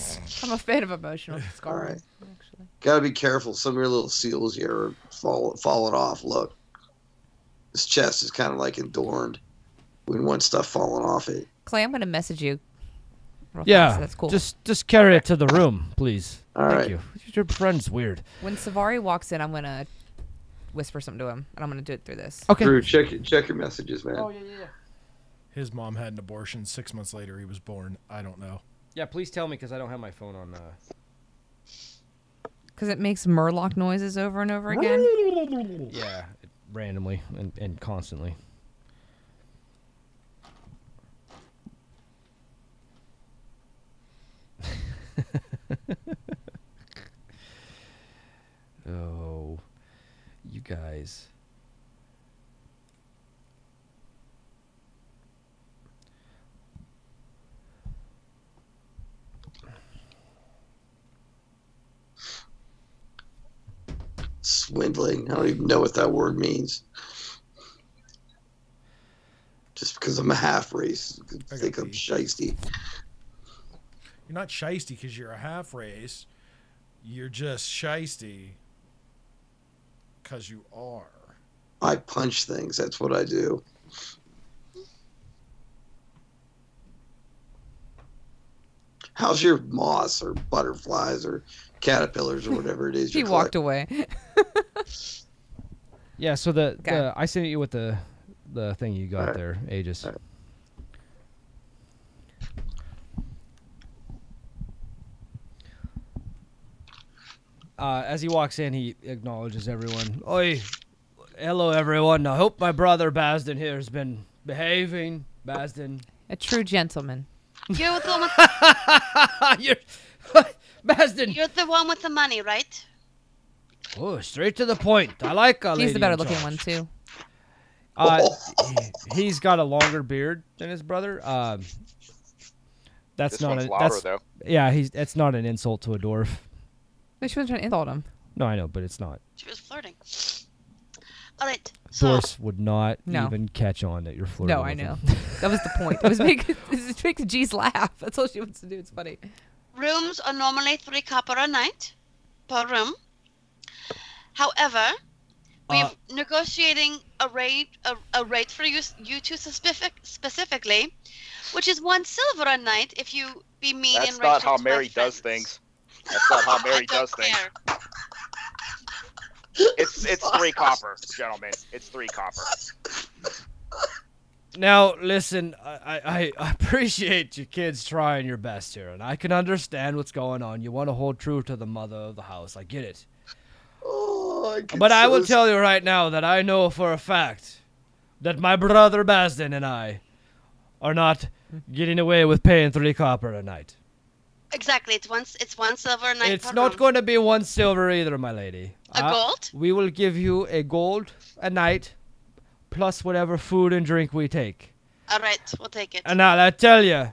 I'm a fan of emotional scarring. All right. Actually. Gotta be careful. Some of your little seals here are falling off. Look. This chest is kind of like adorned. We didn't want stuff falling off it. Clay, I'm going to message you. Real Yeah. fast. That's cool. Just carry it to the room, please. All Thank right. you. Your friend's weird. When Savari walks in, I'm going to whisper something to him, and I'm going to do it through this. Okay. Drew, check your messages, man. yeah. His mom had an abortion. 6 months later, he was born. I don't know. Yeah, please tell me because I don't have my phone on. Because it makes Murloc noises over and over again. Yeah, randomly and constantly. Oh, you guys. Swindling. I don't even know what that word means. Just because I'm a half race, I think I'm shiesty. You're not shiesty because you're a half race. You're just shiesty because you are. I punch things. That's what I do. How's your moths or butterflies or caterpillars or whatever it is? He walked away. Yeah, so the Okay. I sent you with the thing you got Alright. there, Aegis. Alright. As he walks in, he acknowledges everyone. Oi, hello everyone. I hope my brother Basden here has been behaving. Basden. A true gentleman. You're the one with, Basden. you're the one with the money, right? Oh, straight to the point. I like a lady He's the better in looking charge. one, too. He's got a longer beard than his brother. That's This not one's a louder that's, though. yeah. That's not an insult to a dwarf. She wasn't trying to insult him. No, I know, but it's not. She was flirting. All right. So, Dwarfs would not No. even catch on that you're flirting. No, I with know. them. That was the point. It was make the G's laugh. That's all she wants to do. It's funny. rooms are normally 3 copper a night per room. However, we're negotiating a rate for you two specifically, which is 1 silver a night if you be mean That's and not righteous how to Mary my does friends. things. That's not how I Mary don't does things. care. It's 3 copper, gentlemen. It's 3 copper. Now, listen, I appreciate you kids trying your best here, and I can understand what's going on. You want to hold true to the mother of the house. I get it. Oh, But I will tell you right now that I know for a fact that my brother Basden and I are not getting away with paying 3 copper a night. Exactly. It's 1 silver a night It's per not room. going to be 1 silver either, my lady. A gold? We will give you a gold a night, plus whatever food and drink we take. All right, we'll take it. And now I tell you,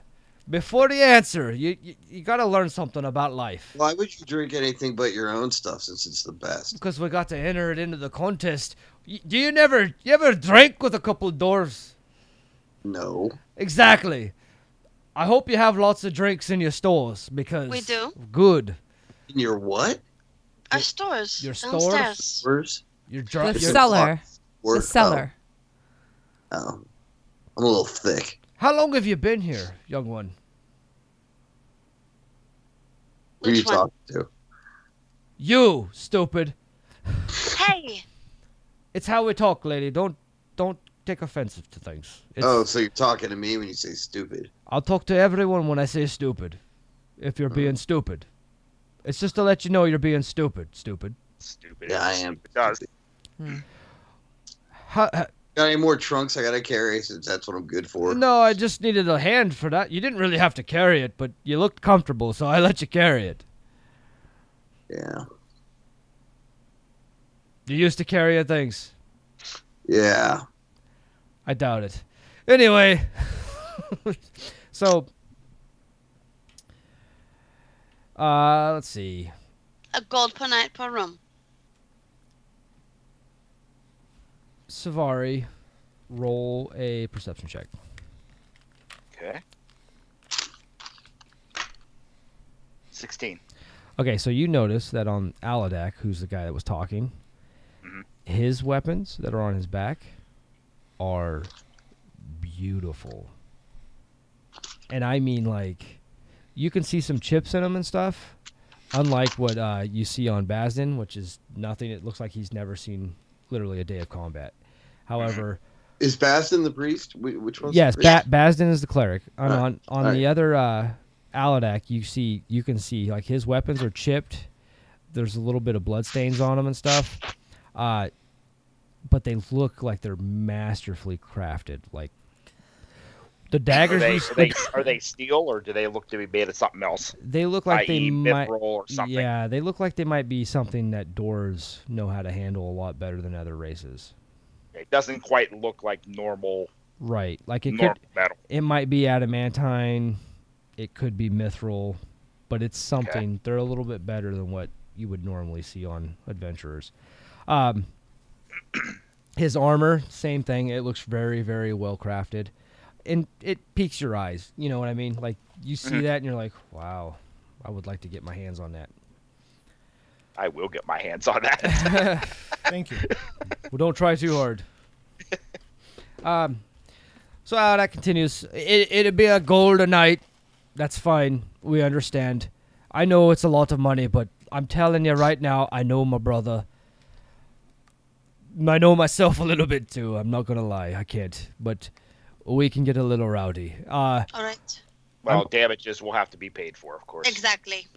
before the answer, you got to learn something about life. Why would you drink anything but your own stuff since it's the best? Because we got to enter it into the contest. You ever drink with a couple of dwarves? No. Exactly. I hope you have lots of drinks in your stores because We do. Good. In your what? Our stores. Your stores? downstairs. Where's? You're The drunk. cellar. Where- The cellar. Oh. I'm a little thick. How long have you been here, young one? Who are you Which one? talking to? You, stupid. Hey. It's how we talk, lady. Don't take offensive to things. So you're talking to me when you say stupid. I'll talk to everyone when I say stupid. If you're being stupid. It's just to let you know you're being stupid. Stupid. Yeah, I am. It does. Got any more trunks I gotta carry since that's what I'm good for? No, I just needed a hand for that. You didn't really have to carry it, but you looked comfortable, so I let you carry it. Yeah. You used to carry things. Yeah. I doubt it. Anyway, so let's see. A gold per night per room. Savari, roll a perception check. Okay. 16. Okay, so you notice that on Aladak, who's the guy that was talking, his weapons that are on his back are beautiful. And I mean, like, you can see some chips in them and stuff, unlike what you see on Bazden, which is nothing. It looks like he's never seen literally a day of combat. However... Is Bastin the priest? Which one's Yes, the priest? Bazden is the cleric. Alright, On the other Aladak, you can see like his weapons are chipped. There's a little bit of blood stains on them and stuff, but they look like they're masterfully crafted. Like the daggers, Are they steel or do they look to be made of something else? they look like they i.e. might. mithril or something. Yeah, they look like they might be something that doors know how to handle a lot better than other races. It doesn't quite look like normal Right, like it metal. It might be adamantine. It could be mithril, but it's something. They're a little bit better than what you would normally see on adventurers. His armor, same thing. It looks very, very well crafted, and it piques your eyes. You know what I mean? Like you see that, and you're like, "Wow, I would like to get my hands on that." I will get my hands on that. Thank you. Well, don't try too hard. So that continues. It'd be a gold a night. That's fine. We understand. I know it's a lot of money, but I'm telling you right now, I know my brother. I know myself a little bit too. I'm not gonna lie. I can't. But we can get a little rowdy. All right. Well, damages will have to be paid for, of course. Exactly.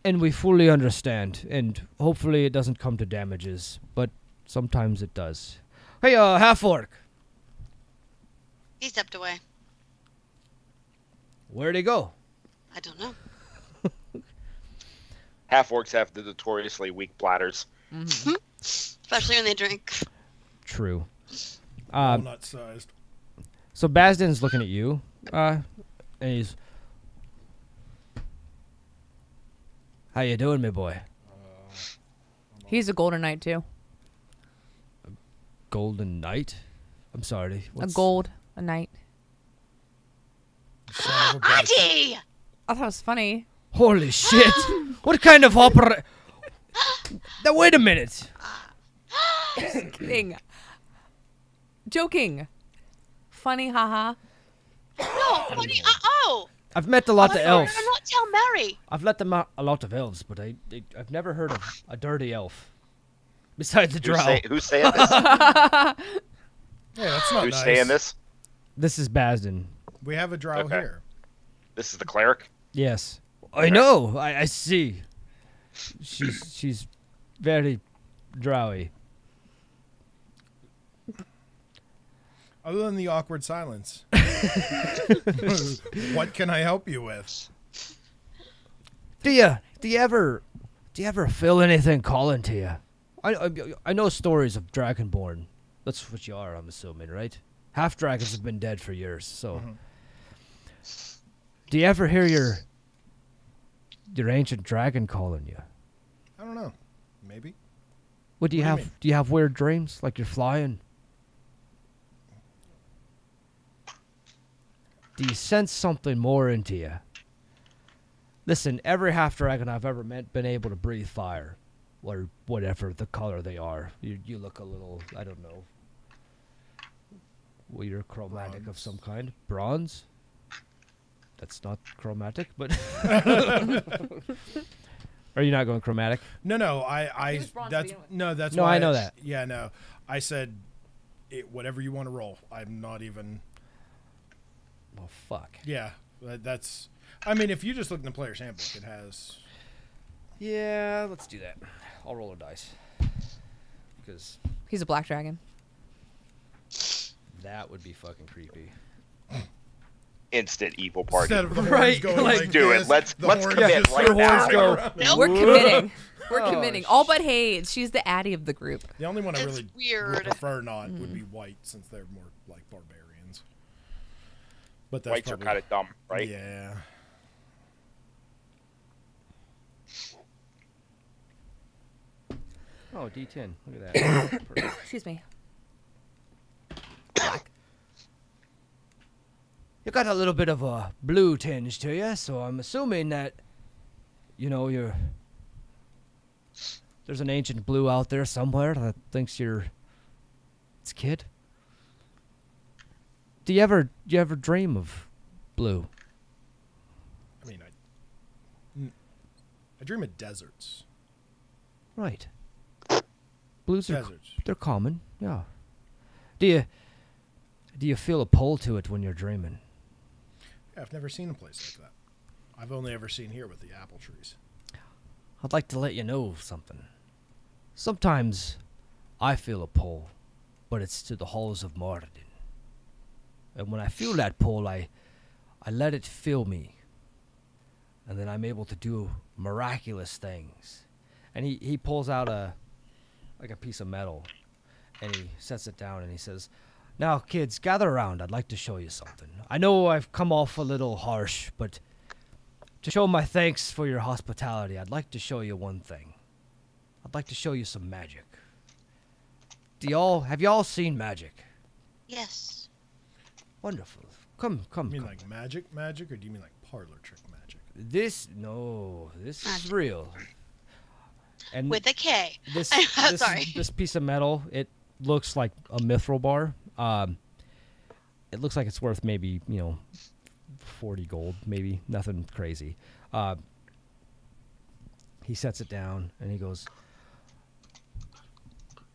And we fully understand. And hopefully it doesn't come to damages. But sometimes it does. Hey, half-orc. He stepped away. Where'd he go? I don't know. Half-orcs have the notoriously weak bladders. Especially when they drink. True. Walnut sized. So Bazden's looking at you, and he's, "How you doing, me boy?" He's a golden knight too. Golden Knight? I'm sorry. A knight. Son of a bitch. Auntie! I thought it was funny. Holy shit! What kind of opera? Now wait a minute. Kidding. Joking. Funny, haha. No, funny. I've met a lot of elves. I'm not tell Mary. I've met them a lot of elves, but I've never heard of a dirty elf. Besides the drow. Who's saying this? Yeah, that's not Who's nice. saying this? This is Bazden. We have a drow Okay. here. This is the cleric? Yes. I know. I see. She's very drowy. Other than the awkward silence. What can I help you with? Do you ever feel anything calling to you? I know stories of Dragonborn. That's what you are, I'm assuming, right? Half dragons have been dead for years, so. Do you ever hear your ancient dragon calling you? I don't know. Maybe. What do you What do you have? mean? Do you have weird dreams, like you're flying? Do you sense something more into you? Listen, every half dragon I've ever met been able to breathe fire, or whatever the color they are. You look a little, I don't know. Well, you're chromatic of some kind. Bronze? That's not chromatic, but are you not going chromatic? No. He was bronze to That's begin with. no. That's No, why I know that. Yeah, no. I said, whatever you want to roll. I'm not even. Oh fuck. Yeah, that's. I mean, if you just look in the player's handbook, it has. Yeah, let's do that. I'll roll a dice because He's a black dragon. that would be fucking creepy. Instant evil party. Instead of the horns Right, going like, like do it. this, Let's the horns commit just right circle now. around. Nope. We're committing. We're Oh, committing. All but Hayes. She's the Addie of the group. The only one I It's really weird. would prefer not would be white, since they're more like barbarians. But that's Whites are probably, kind of dumb, right? Yeah. Oh, D10. Look at that. Perfect. Excuse me. You got a little bit of a blue tinge to you, so I'm assuming that, there's an ancient blue out there somewhere that thinks you're its kid. Do you ever dream of blue? I mean, I dream of deserts. Right. Blues are Deserts. they're common, yeah. Do you feel a pull to it when you're dreaming? Yeah, I've never seen a place like that. I've only ever seen here with the apple trees. I'd like to let you know something. Sometimes I feel a pull, but it's to the halls of Morden. And when I feel that pull, I let it fill me. And then I'm able to do miraculous things. And he pulls out a piece of metal, and he sets it down, and he says, "Now, kids, gather around. I'd like to show you something. I know I've come off a little harsh, but to show my thanks for your hospitality, I'd like to show you one thing. I'd like to show you some magic. Have y'all seen magic? Yes. Wonderful. Come. You mean like magic, or do you mean like parlor trick magic? This is real. And With a K. this Sorry. this piece of metal, it looks like a mithril bar. It looks like it's worth maybe 40 gold, maybe nothing crazy. He sets it down and he goes,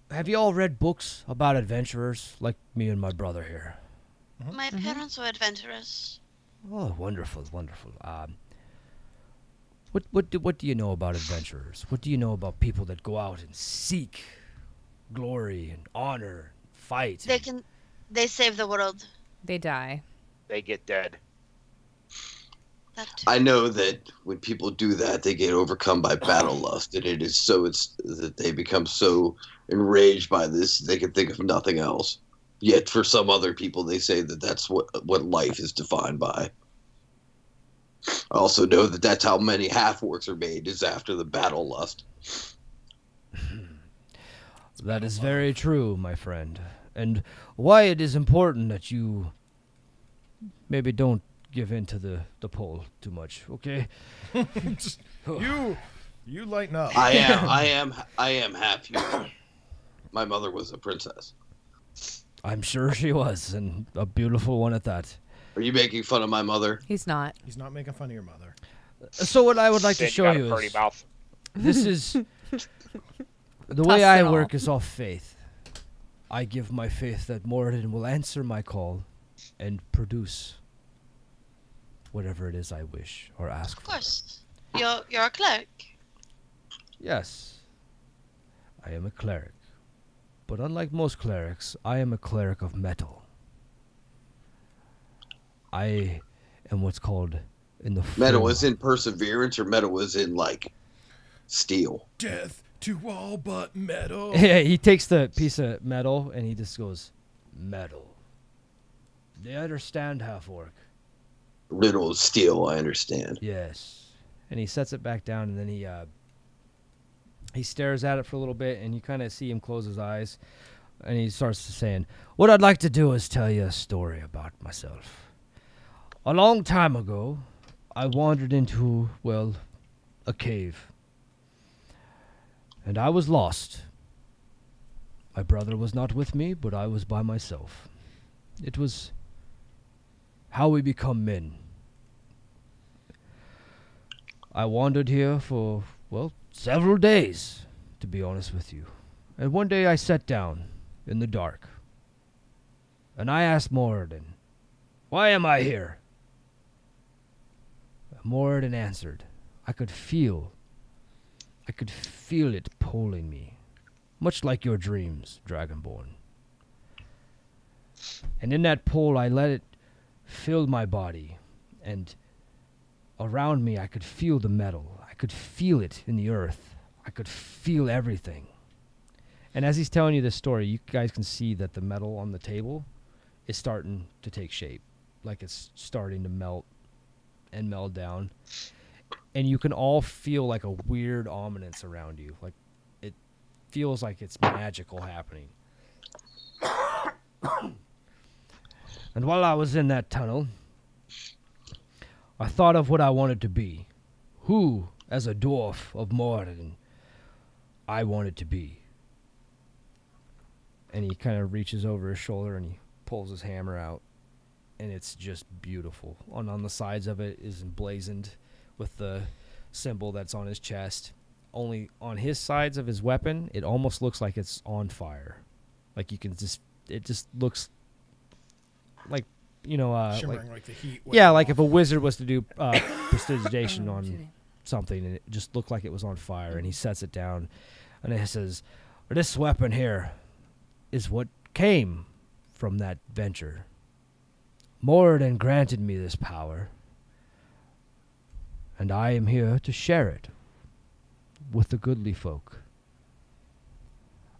"Have you all read books about adventurers like me and my brother here?" My parents were adventurous. Oh, wonderful, wonderful. What do you know about adventurers? What do you know about people that go out and seek glory and honor, fight? They save the world. They die. They get dead. That too. I know that when people do that, they get overcome by battle lust, and it's that they become so enraged by this they can think of nothing else. Yet for some other people, they say that that's what life is defined by. I also know that that's how many half-orcs are made, is after the battle lust. That is very true, my friend. And why it is important that you maybe don't give in to the pull too much, okay? You lighten up. I am half human. My mother was a princess. I'm sure she was, and a beautiful one at that. Are you making fun of my mother? He's not. He's not making fun of your mother. So what I would like to Then show got a you pretty is mouth. this is the way Tusk I and all. work is off faith. I give my faith that Moradin will answer my call and produce whatever it is I wish or ask Of for. course. You're a cleric. Yes, I am a cleric. But unlike most clerics, I am a cleric of metal. I am what's called in the Metal form- is in perseverance, or metal is in like steel. Death to all but metal. Yeah, he takes the piece of metal and he just goes, metal. They understand half-orc. Riddle is steel. I understand. Yes. And he sets it back down, and then he stares at it for a little bit, and you kind of see him close his eyes, and he starts saying, "What I'd like to do is tell you a story about myself. A long time ago, I wandered into, well, a cave. And I was lost. My brother was not with me, but I was by myself. It was how we become men. I wandered here for, well, several days, to be honest with you. And one day I sat down in the dark. And I asked Moradin, why am I here? Moradin answered, I could feel it pulling me, much like your dreams, Dragonborn. And in that pull, I let it fill my body, and around me I could feel the metal. I could feel it in the earth. I could feel everything. And as he's telling you this story, you guys can see that the metal on the table is starting to take shape, like it's starting to melt and meld down. And you can all feel like a weird ominous around you. Like it feels like it's magical happening. And while I was in that tunnel, I thought of what I wanted to be. Who, as a dwarf of Moradin, I wanted to be. And he kind of reaches over his shoulder and he pulls his hammer out. And it's just beautiful. On the sides of it is emblazoned with the symbol that's on his chest. Only on his sides of his weapon, it almost looks like it's on fire. Like you can it just looks like, shimmering like the heat. Yeah, like if a wizard was to do prestidigitation on something and it just looked like it was on fire. And he sets it down and he says, this weapon here is what came from that venture. Moradin granted me this power, and I am here to share it with the goodly folk.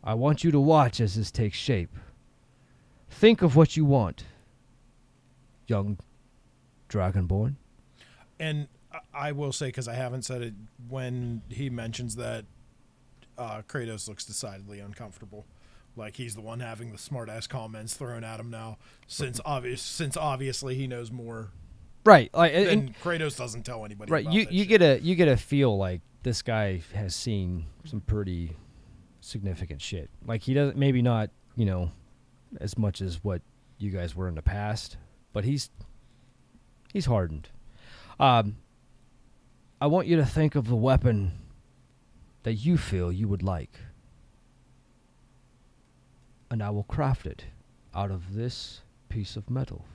I want you to watch as this takes shape. Think of what you want, young Dragonborn. And I will say, because I haven't said it, when he mentions that, Kratos looks decidedly uncomfortable. Like he's the one having the smart-ass comments thrown at him now, since obviously he knows more. Right, like and Kratos doesn't tell anybody. Right, about you get a feel like this guy has seen some pretty significant shit. Like he doesn't, maybe not, as much as what you guys were in the past, but he's hardened. I want you to think of the weapon that you feel you would like. And I will craft it out of this piece of metal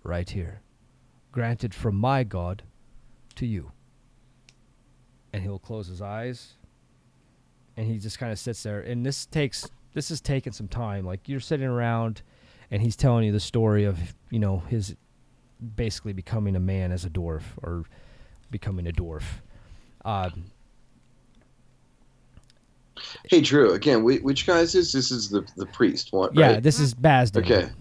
right here, granted from my god to you. And he'll close his eyes, and he just kind of sits there. And this is taking some time. Like you're sitting around, and he's telling you the story of his basically becoming a man as a dwarf, or becoming a dwarf. Hey, Drew, again, which guy is this? This is the priest one, right? Yeah, this is Bazden.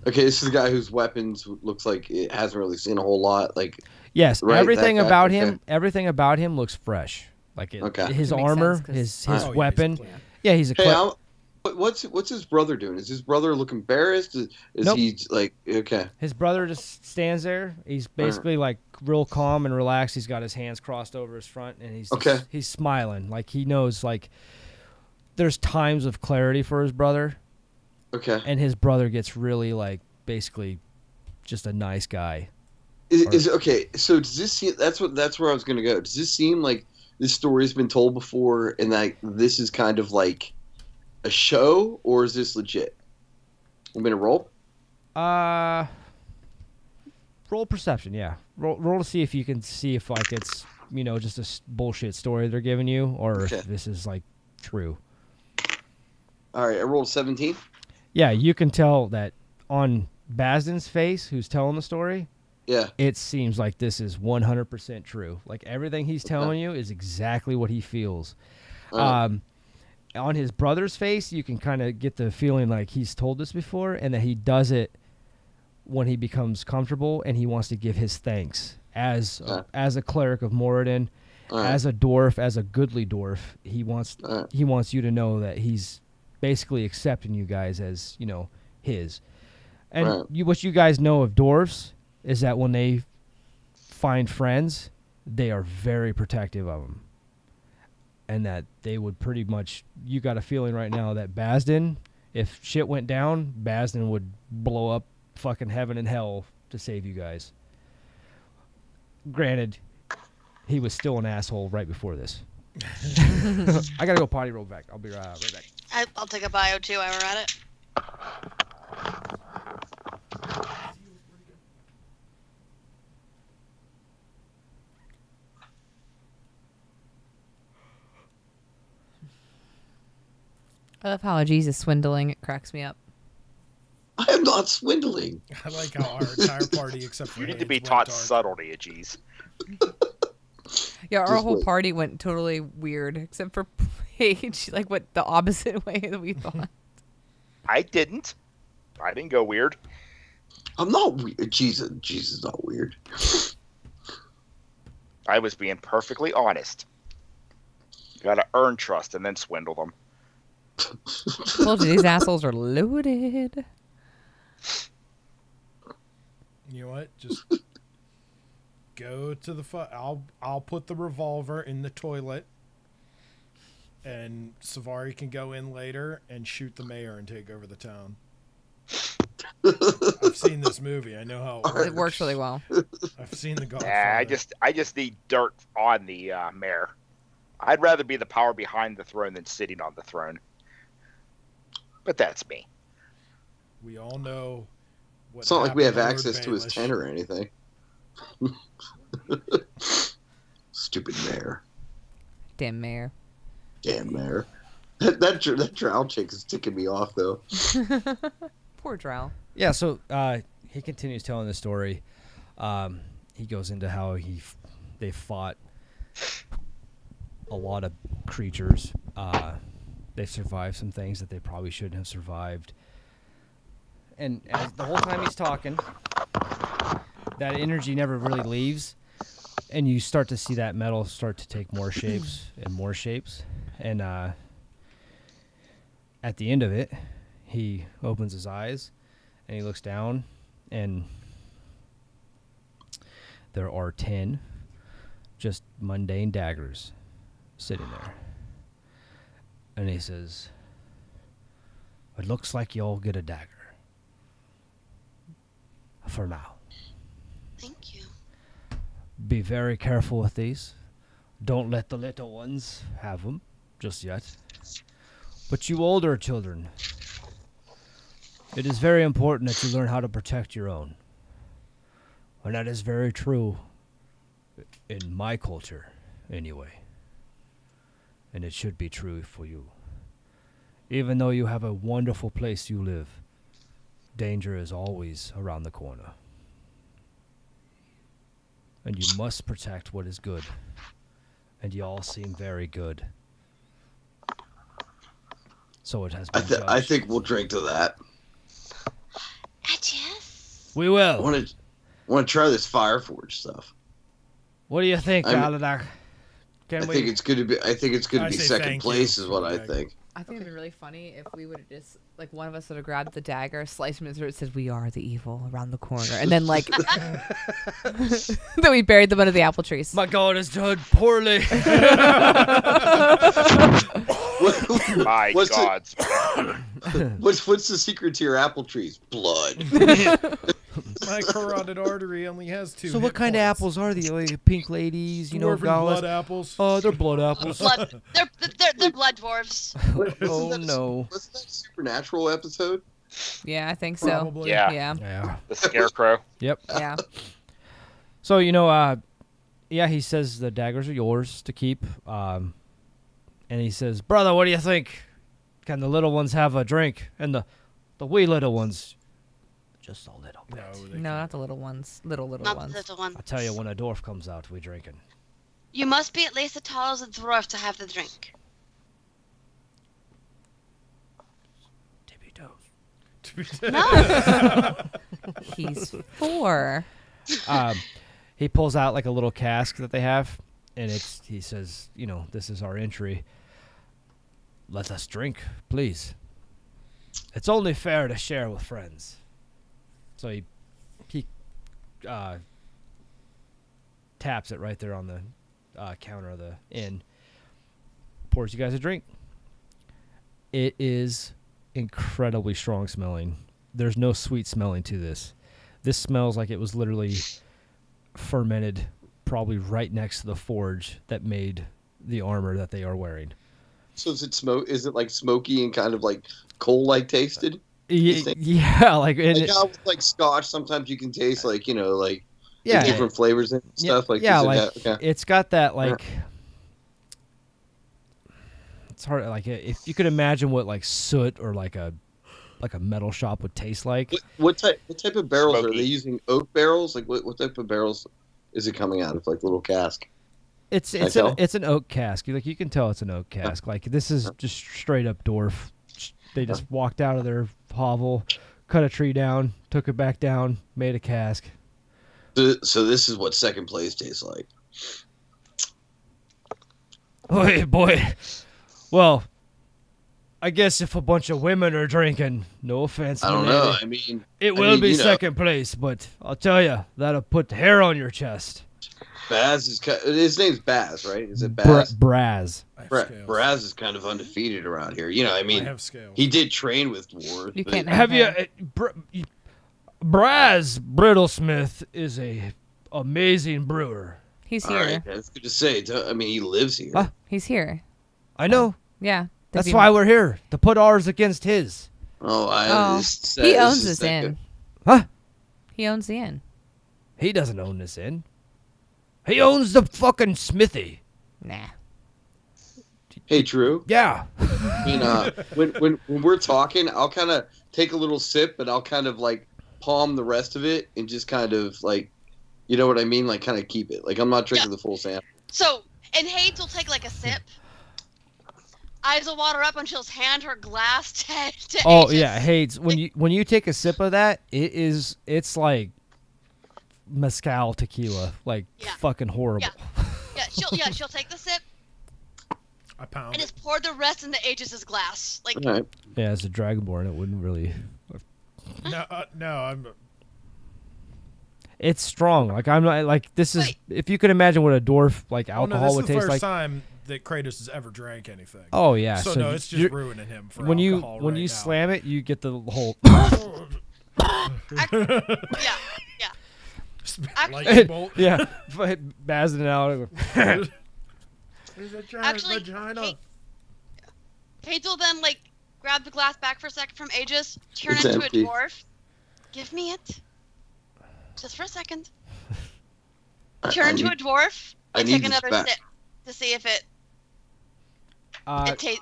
Okay, this is the guy whose weapons looks like it hasn't really seen a whole lot. Like, yes, right, everything about him looks fresh. Like his armor, his weapon. He's a what's his brother doing? Is his brother looking embarrassed? Is nope. he like okay? His brother just stands there. He's basically like real calm and relaxed. He's got his hands crossed over his front, and he's smiling. Like he knows like there's times of clarity for his brother. Okay. And his brother gets really like basically just a nice guy. Is okay? So does this seem? That's where I was going to go. Does this seem like this story's been told before, and that this is kind of like a show, or is this legit? Want me to roll? Roll perception. Yeah. Roll to see if you can see if like it's just a bullshit story they're giving you, or if this is like true. All right, I rolled 17. Yeah, you can tell that on Bazden's face, who's telling the story. Yeah. It seems like this is 100% true. Like everything he's telling you is exactly what he feels. On his brother's face, you can kind of get the feeling like he's told this before, and that he does it when he becomes comfortable and he wants to give his thanks as a cleric of Moradin, as a dwarf, as a goodly dwarf. He wants you to know that he's basically accepting you guys as his. And what you guys know of dwarves is that when they find friends, they are very protective of them. And that they would pretty much, you got a feeling right now that Bazden, if shit went down, Bazden would blow up fucking heaven and hell to save you guys. Granted, he was still an asshole right before this. I gotta go potty real back. I'll be right back. I'll take a bio too while we're at it. I love how Jesus swindling. It cracks me up. I am not swindling. I like how our entire party, except for You need to Haynes, be went taught dark. subtlety, Ajeez. Yeah, our Just whole wait. party went totally weird, except for Paige. Like, what the opposite way that we thought. I didn't go weird. I'm not weird. Jesus is not weird. I was being perfectly honest. You gotta earn trust and then swindle them. Told you these assholes are loaded. You know what? Just go to the I'll put the revolver in the toilet, and Savari can go in later and shoot the mayor and take over the town. I've seen this movie. I know how it works. It works really well. I've seen the Godfather. Yeah, I just need dirt on the mayor. I'd rather be the power behind the throne than sitting on the throne. But that's me. We all know. What It's not like we have happened to access Lord to his Baelish. tent or anything. Stupid mayor. Damn mayor. Damn mayor. That drow chick is ticking me off, though. Poor Drow. Yeah, so he continues telling the story. He goes into how they fought a lot of creatures. They've survived some things that they probably shouldn't have survived. And as the whole time he's talking, that energy never really leaves. And you start to see that metal start to take more shapes and more shapes. And at the end of it, he opens his eyes and he looks down, and there are 10 just mundane daggers sitting there. And he says, "It looks like you all get a dagger. For now. Thank you. Be very careful with these. Don't let the little ones have them just yet. But you older children, it is very important that you learn how to protect your own. And that is very true in my culture, anyway. And it should be true for you. Even though you have a wonderful place you live, danger is always around the corner. And you must protect what is good. And you all seem very good. So it has been judged. I think we'll drink to that. Yes. We I will. want to try this Fireforge stuff. What do you think, Aladak? I think it's good to be. I think it's good to I be say second thank place, you is for what the I dagger. think. I think it'd be really funny if we would have just, like, one of us would have grabbed the dagger, sliced him, and it said, "We are the evil around the corner," and then, like, then we buried them under the apple trees. My God has done poorly. My What's the- gods. What's the secret to your apple trees? Blood. My carotid artery only has 2. So what hit kind of points. apples are they? Like pink ladies, you know, Dwarven galas? blood apples. Oh, they're blood apples. Blood. They're blood dwarves. Oh, no. Wasn't that a Supernatural episode? Yeah, I think so. Probably. Yeah. Yeah, Yeah. The scarecrow. Yep. yeah. So, you know, yeah, he says the daggers are yours to keep. And he says, "Brother, what do you think? Can the little ones have a drink? And the wee little ones, just a little bit. No, they No, can't. not the little ones. Little Not the ones. little one. I tell you, when a dwarf comes out, we drinking." You must be at least as tall as a dwarf to have the drink. Tippy toes. No. He's 4. He pulls out like a little cask that they have, and he says, "You know, this is our entry. Let us drink, please. It's only fair to share with friends." So he taps it right there on the counter of the inn. Pours you guys a drink. It is incredibly strong smelling. There's no sweet smelling to this. This smells like it was literally fermented probably right next to the forge that made the armor that they are wearing. So is it Is it like smoky and kind of like coal-like tasted? Yeah, like Like how with like Scotch, sometimes you can taste like like yeah, different flavors and stuff. Like yeah, does it like have- okay. it's got that like. It's hard, like if you could imagine what like soot or like a metal shop would taste like. What type of barrels Smoky. are they using? Oak barrels? Like what type of barrels is it coming out of? Like little cask? It's an oak cask. Like you can tell it's an oak cask. Like this is just straight up dwarf. They just walked out of their hovel, cut a tree down, took it back down, made a cask. So this is what second place tastes like. Oh boy. Well, I guess if a bunch of women are drinking, no offense, I don't lady, know. I mean, it will be second place. But I'll tell you, that'll put the hair on your chest. Baz is his name's Baz, right? Is it Baz? Braz. I have scales. Braz is kind of undefeated around here. I I mean, have scales. he did train with dwarves. You but- can't Have you, hair. Braz Brittlesmith is a amazing brewer. He's All here. right, that's good to say. I mean, he lives here. Huh? He's here. I know. Yeah. That's why we're here to put ours against his. Oh, He owns this inn. Huh? He owns the inn. He doesn't own this inn. He owns the fucking smithy. Nah. Hey, Drew. Yeah. I mean, when we're talking, I'll kind of take a little sip, but I'll kind of like palm the rest of it and just kind of like, you know what I mean? Like kind of keep it. Like I'm not drinking the full sample. So, and Hades will take like a sip. Eyes will water up and she'll hand her glass to Oh Aegis. yeah, Hades. When you take a sip of that, it's like mezcal tequila, like Yeah. fucking horrible. She'll take the sip I pound and it. just pour the rest into Aegis's glass. Like, All right. Yeah, as a dragonborn, it wouldn't really. No, I'm. It's strong. Like I'm not like this is. Wait. If you could imagine what a dwarf like Oh, no, alcohol this would is the taste first like. time that Kratos has ever drank anything. Oh yeah. So no, it's just you're- ruining him for when you alcohol when right you now. slam it, you get the whole. yeah. Lightning bolt. Yeah, bazzing it out. There's a giant Actually, vagina. Hades will then like grab the glass back for a second from Aegis, turn It's it into empty. a dwarf. Give me it. Just for a second. Turn into a dwarf I and need take this another back. sip to see if it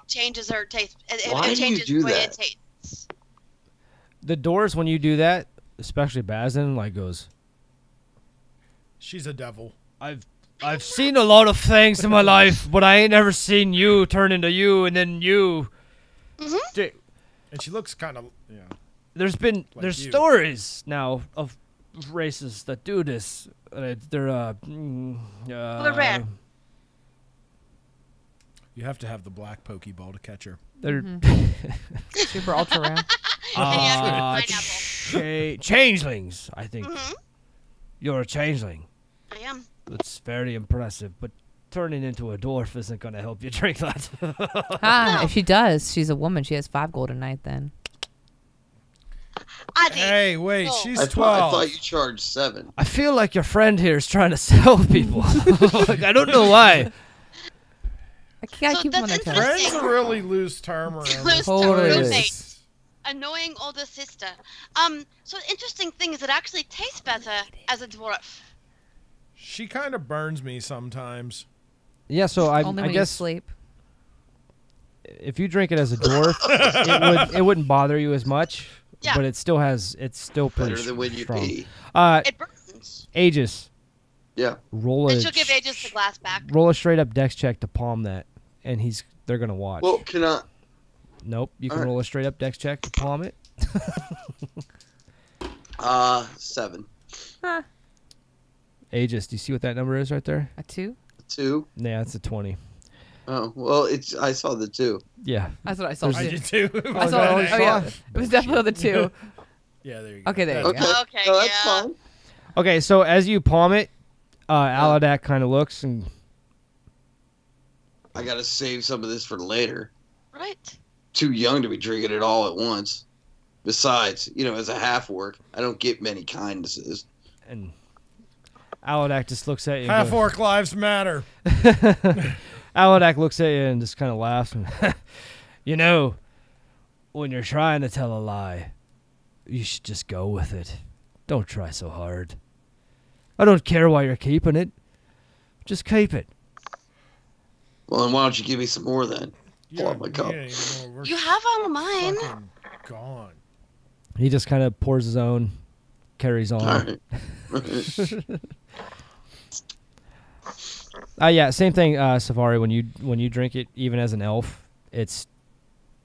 changes her taste. Why It do you changes do the way that? it tastes. The doors when you do that, especially Bazin, like goes. She's a devil. I've seen a lot of things in my life, but I ain't never seen you turn into you and then you. Mhm. And she looks kind of, There's you. stories now of races that do this. They're They're rare. You have to have the black Pokeball to catch her. They're Super ultra rare. And you have to uh, pineapple. changelings. I think Mhm. you're a changeling. I am. It's very impressive, but turning into a dwarf isn't going to help you drink that. Ah, if she does, she's a woman. She has 5 gold a night then. I think. Hey, wait, No. she's I 12. thought you charged 7. I feel like your friend here is trying to sell people. Like, I don't know why. I can't So keep them on their that's toes. interesting. Friends a really loose term around Loose this. Totally term, is. roommate. Annoying older sister. So the interesting thing is it actually tastes better as a dwarf. She kind of burns me sometimes. Yeah, so Only I when you guess sleep. if you drink it as a dwarf, it wouldn't bother you as much. Yeah. But it's still pretty Better than when you strong. pee. It burns. Aegis, Yeah. roll And a she'll give Aegis the glass back. roll a straight up dex check to palm that, and they're gonna watch. Well, can I? Nope, you can Alright. roll a straight up dex check to palm it. 7. Huh. Aegis, do you see what that number is right there? A 2? 2. Yeah, it's a 20. Oh well, I saw the 2. Yeah. That's what I saw. I too. did too. I saw. Oh, Okay. yeah. It was definitely the 2. Yeah, there you go. Okay, there you Okay. go. Okay, No, that's yeah. fine. Okay, so as you palm it, Aladak kind of looks and I gotta save some of this for later. Right. Too young to be drinking it all at once. Besides, as a half orc, I don't get many kindnesses. and Aladak just looks at you. And Half goes, orc lives matter. Aladak looks at you and just kind of laughs. And you know, when you're trying to tell a lie, you should just go with it. Don't try so hard. I don't care why you're keeping it. Just keep it. Well, then why don't you give me some more then? Pull out my cup. You have all of mine. Fucking gone. He just kind of pours his own, carries on. All right. Yeah, same thing, Safari. When you drink it, even as an elf, it's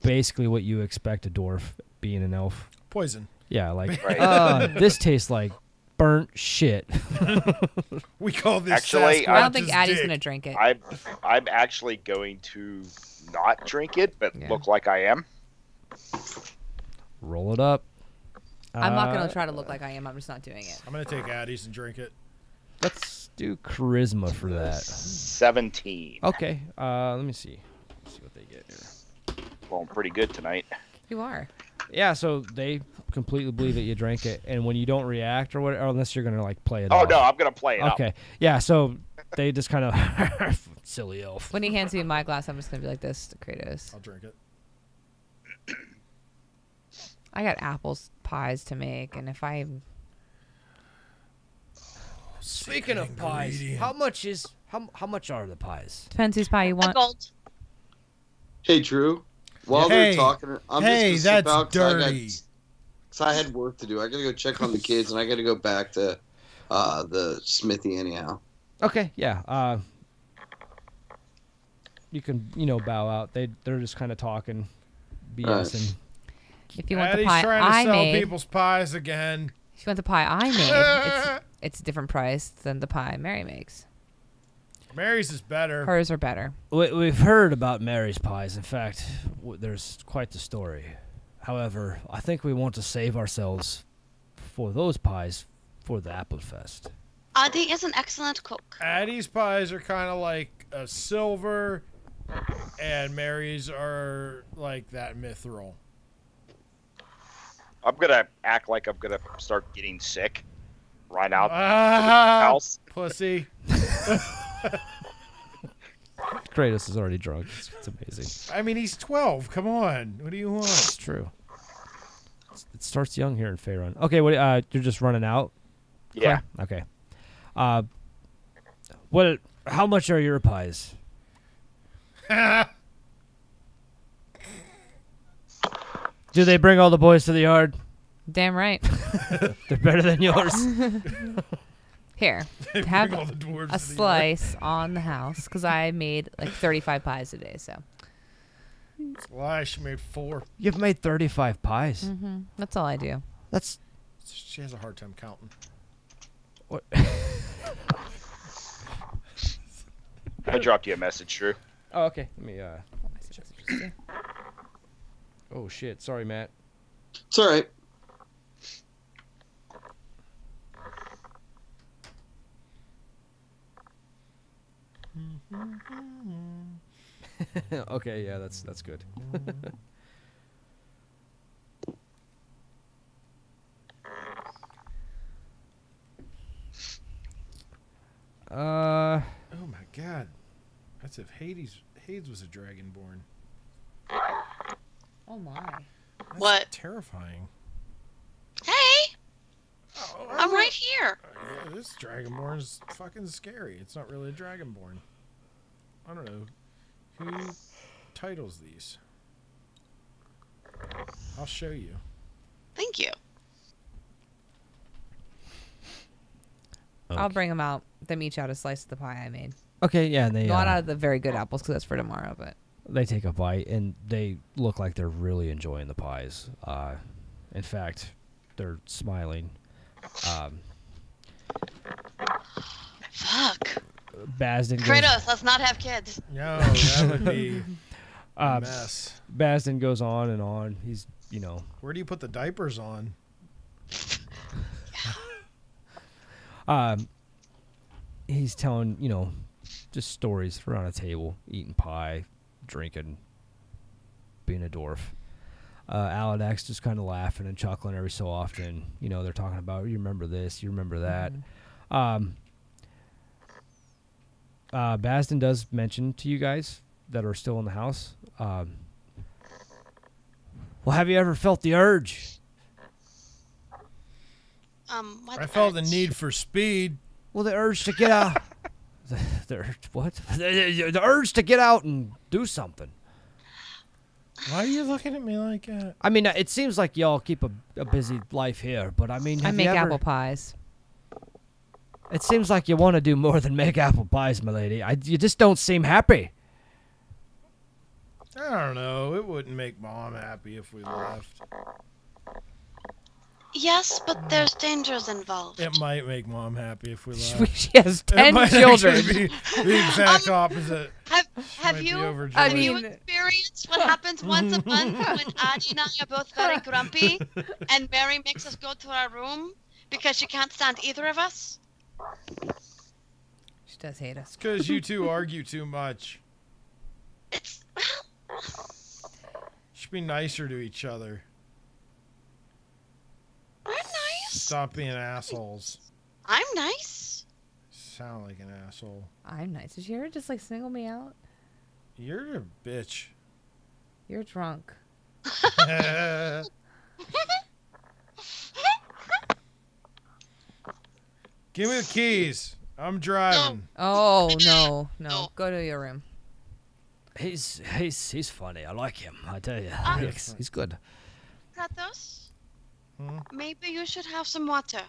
basically what you expect a dwarf being an elf. Poison. Yeah, like Right. this tastes like burnt shit. We call this Actually, I don't think Sasquatch's Addie's dick. gonna drink it. I'm actually going to not drink it, but Yeah. look like I am. Roll it up. I'm not gonna try to look like I am. I'm just not doing it. I'm gonna take Addie's and drink it. Let's do charisma for that. 17. Okay. Let me see. Let's see what they get here. Going pretty good tonight. You are. Yeah, so they completely believe that you drank it, and when you don't react or whatever, unless you're gonna like play it Oh off. no, I'm gonna play it up. Okay. Yeah, so they just kind of silly elf. When he hands me my glass, I'm just gonna be like this to Kratos. I'll drink it. I got apples pies to make, and if I Speaking of pies, ingredient. how much are the pies? depends whose pie you A want. gold. Hey, Drew. While Hey, they're talking, I'm hey, just gonna that's slip out dirty. because I had work to do. I gotta go check on the kids, and I gotta go back to the smithy anyhow. Okay, yeah. You can bow out. They're just kind of talking, BSing. If you want Addie's the pie trying to I sell made, people's pies again. if you want the pie I made, it's a different price than the pie Mary makes. Mary's is better. Hers are better. We've heard about Mary's pies. In fact, there's quite the story. However, I think we want to save ourselves for those pies for the Apple Fest. Addie is an excellent cook. Addie's pies are kind of like a silver, and Mary's are like that mithril. I'm gonna act like I'm gonna start getting sick right out the Ah, house. pussy. Kratos is already drunk. It's amazing. I mean, he's 12. Come on. What do you want? It's true. It starts young here in Faerun. Okay, what? You're just running out. Yeah. Okay. What? How much are your pies? Do they bring all the boys to the yard? Damn right. They're better than yours. Here, Bring have all the dwarves a to the yard. slice on the house because I made like 35 pies today. So Lie, she made 4. You've made 35 pies. that's all I do. That's She has a hard time counting. what? I dropped you a message, Drew. Oh, okay. Let me. Oh shit. Sorry, Matt. It's all right. Okay. Yeah. That's good. Oh my god. That's if Hades was a dragonborn. Oh my. That's What? terrifying. Hey, Oh, I'm right here. Yeah, this dragonborn is fucking scary. It's not really a dragonborn. I don't know. Who titles these? I'll show you. Thank you. I'll bring them out. Them each out a slice of the pie I made. Okay. Yeah. And they Not out of the very good apples because that's for tomorrow. But they take a bite and they look like they're really enjoying the pies. In fact, they're smiling. Fuck. Bazden goes, Kratos, let's not have kids. No, that would be a uh, mess. Bazden goes on and on. He's Where do you put the diapers on? he's telling just stories around a table, eating pie, drinking, being a dwarf. Aladak's just kind of laughing and chuckling every so often. They're talking about, you remember this, you remember that. Basden does mention to you guys that are still in the house. Well, have you ever felt the urge? What I felt the urge? need for speed. Well, the urge to get out. the urge, what? The urge to get out and do something. Why are you looking at me like that? I mean, it seems like y'all keep a busy life here, but I mean, I have make you ever, apple pies. It seems like you want to do more than make apple pies, milady. You just don't seem happy. I don't know. It wouldn't make Mom happy if we left. Yes, but there's dangers involved. It might make Mom happy if we left. She has It 10 might children. actually be the exact opposite. Have Might be you overjoyed. I have you mean- experienced what happens once a month when Addie and I are both very grumpy and Mary makes us go to our room because she can't stand either of us? She does hate us. Because you two argue too much. It's Should be nicer to each other. we're nice. Stop being assholes. I'm nice. Sound like an asshole. I'm nice. Did you ever just like single me out? You're a bitch. You're drunk. Give me the keys. I'm driving. Oh no, no. No. Go to your room. He's funny. I like him. I tell you, he's good. Kratos, Hmm? maybe you should have some water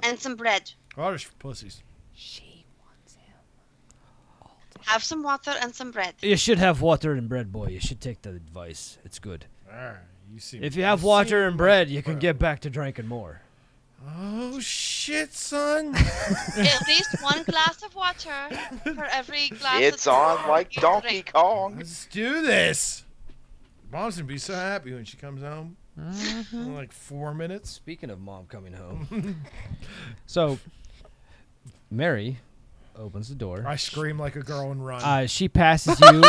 and some bread. Water's for pussies. She wants him. Have some water and some bread. You should have water and bread, boy. You should take the advice. It's good. Alright, you see. If you have water and bread, you can get back to drinking more. Oh shit, son! At least one glass of water for every glass. It's of on like you Donkey drink. Kong. Let's do this. Mom's gonna be so happy when she comes home. Mm-hmm. In like 4 minutes. Speaking of Mom coming home, so Mary opens the door. I scream like a girl and run. She passes you.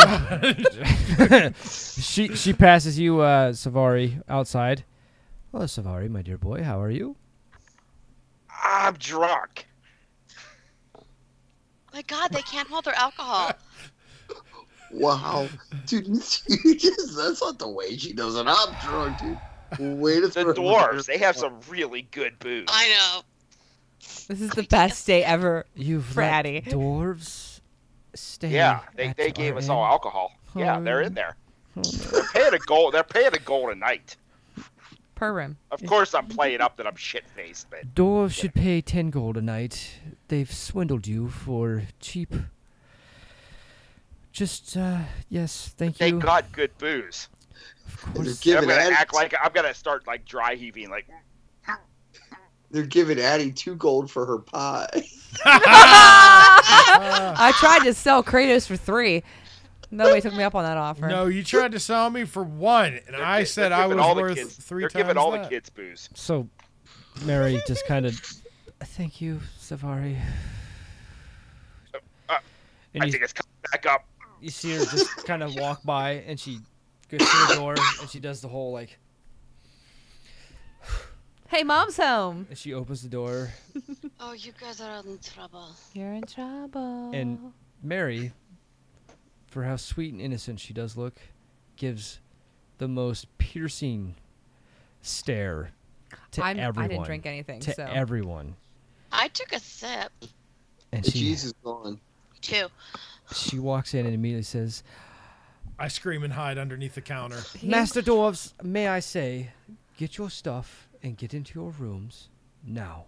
she passes you, Savari, outside. Oh, Savari, my dear boy, how are you? I'm drunk. My God, they can't hold their alcohol. Wow, dude, you just, that's not the way she does it. I'm drunk, dude. Wait a The minute. dwarves, they have some really good booze. I know. This is the best day ever. You've For let Addie. dwarves stay. Yeah, at they gave our us all inn? alcohol. Yeah, they're in there. Oh. They're paying a gold a night. Per room. Of course, I'm playing up that I'm shit faced, but Dwarves should pay 10 gold a night. They've swindled you for cheap. Just, yes, thank they you. got good booze. Of They're course. I'm giving gonna Addie, act like I'm gonna start like dry heaving, like they're giving Addie 2 gold for her pie. I tried to sell Kratos for 3. Nobody took me up on that offer. No, you tried to sell me for 1, and I said I was worth 3 They're times giving all that. the kids booze. So, Mary just kind of, thank you, Savari. And I you, think it's coming back up. you see her just kind of walk by, and she goes to the door, and she does the whole, like, Hey, Mom's home. and she opens the door, Oh, you guys are in trouble. You're in trouble. and Mary, for how sweet and innocent she does look, gives the most piercing stare to everyone. I didn't drink anything, to so. everyone. I took a sip. And The she cheese is gone. Too. she walks in and immediately says, I scream and hide underneath the counter. Master Dwarves, may I say, get your stuff and get into your rooms now.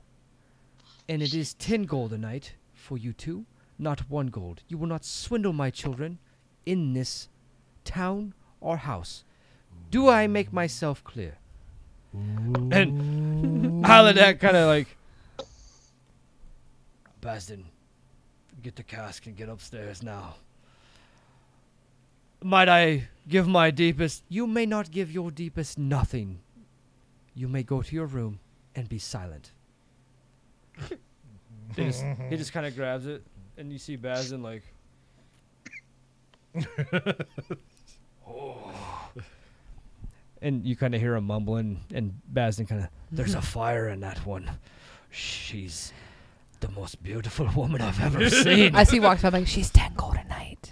And it is 10 gold a night for you two, not 1 gold. You will not swindle my children in this town or house. Do I make myself clear? And Haladak kind of like, Basden, get the cask and get upstairs now. Might I give my deepest? You may not give your deepest nothing. You may go to your room and be silent. He just kind of grabs it, and you see Basden like, and you kind of hear him mumbling, and Basden kind of, there's a fire in that one. She's the most beautiful woman I've ever seen. As he walks up, like, she's 10 gold a night.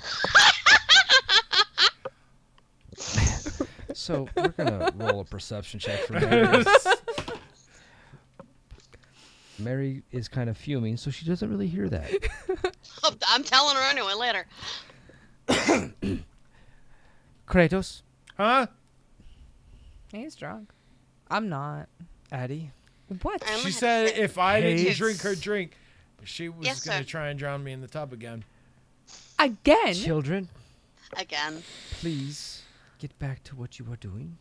So we're gonna roll a perception check for Mary. Mary is kind of fuming, so she doesn't really hear that. I'm telling her anyway later. Kratos, Huh? He's drunk. I'm not. Addie, What? I only She had said six. if I didn't Hates- drink her drink, she was Yes, going to sir. try and drown me in the tub again. Again? children, Again. please get back to what you are doing.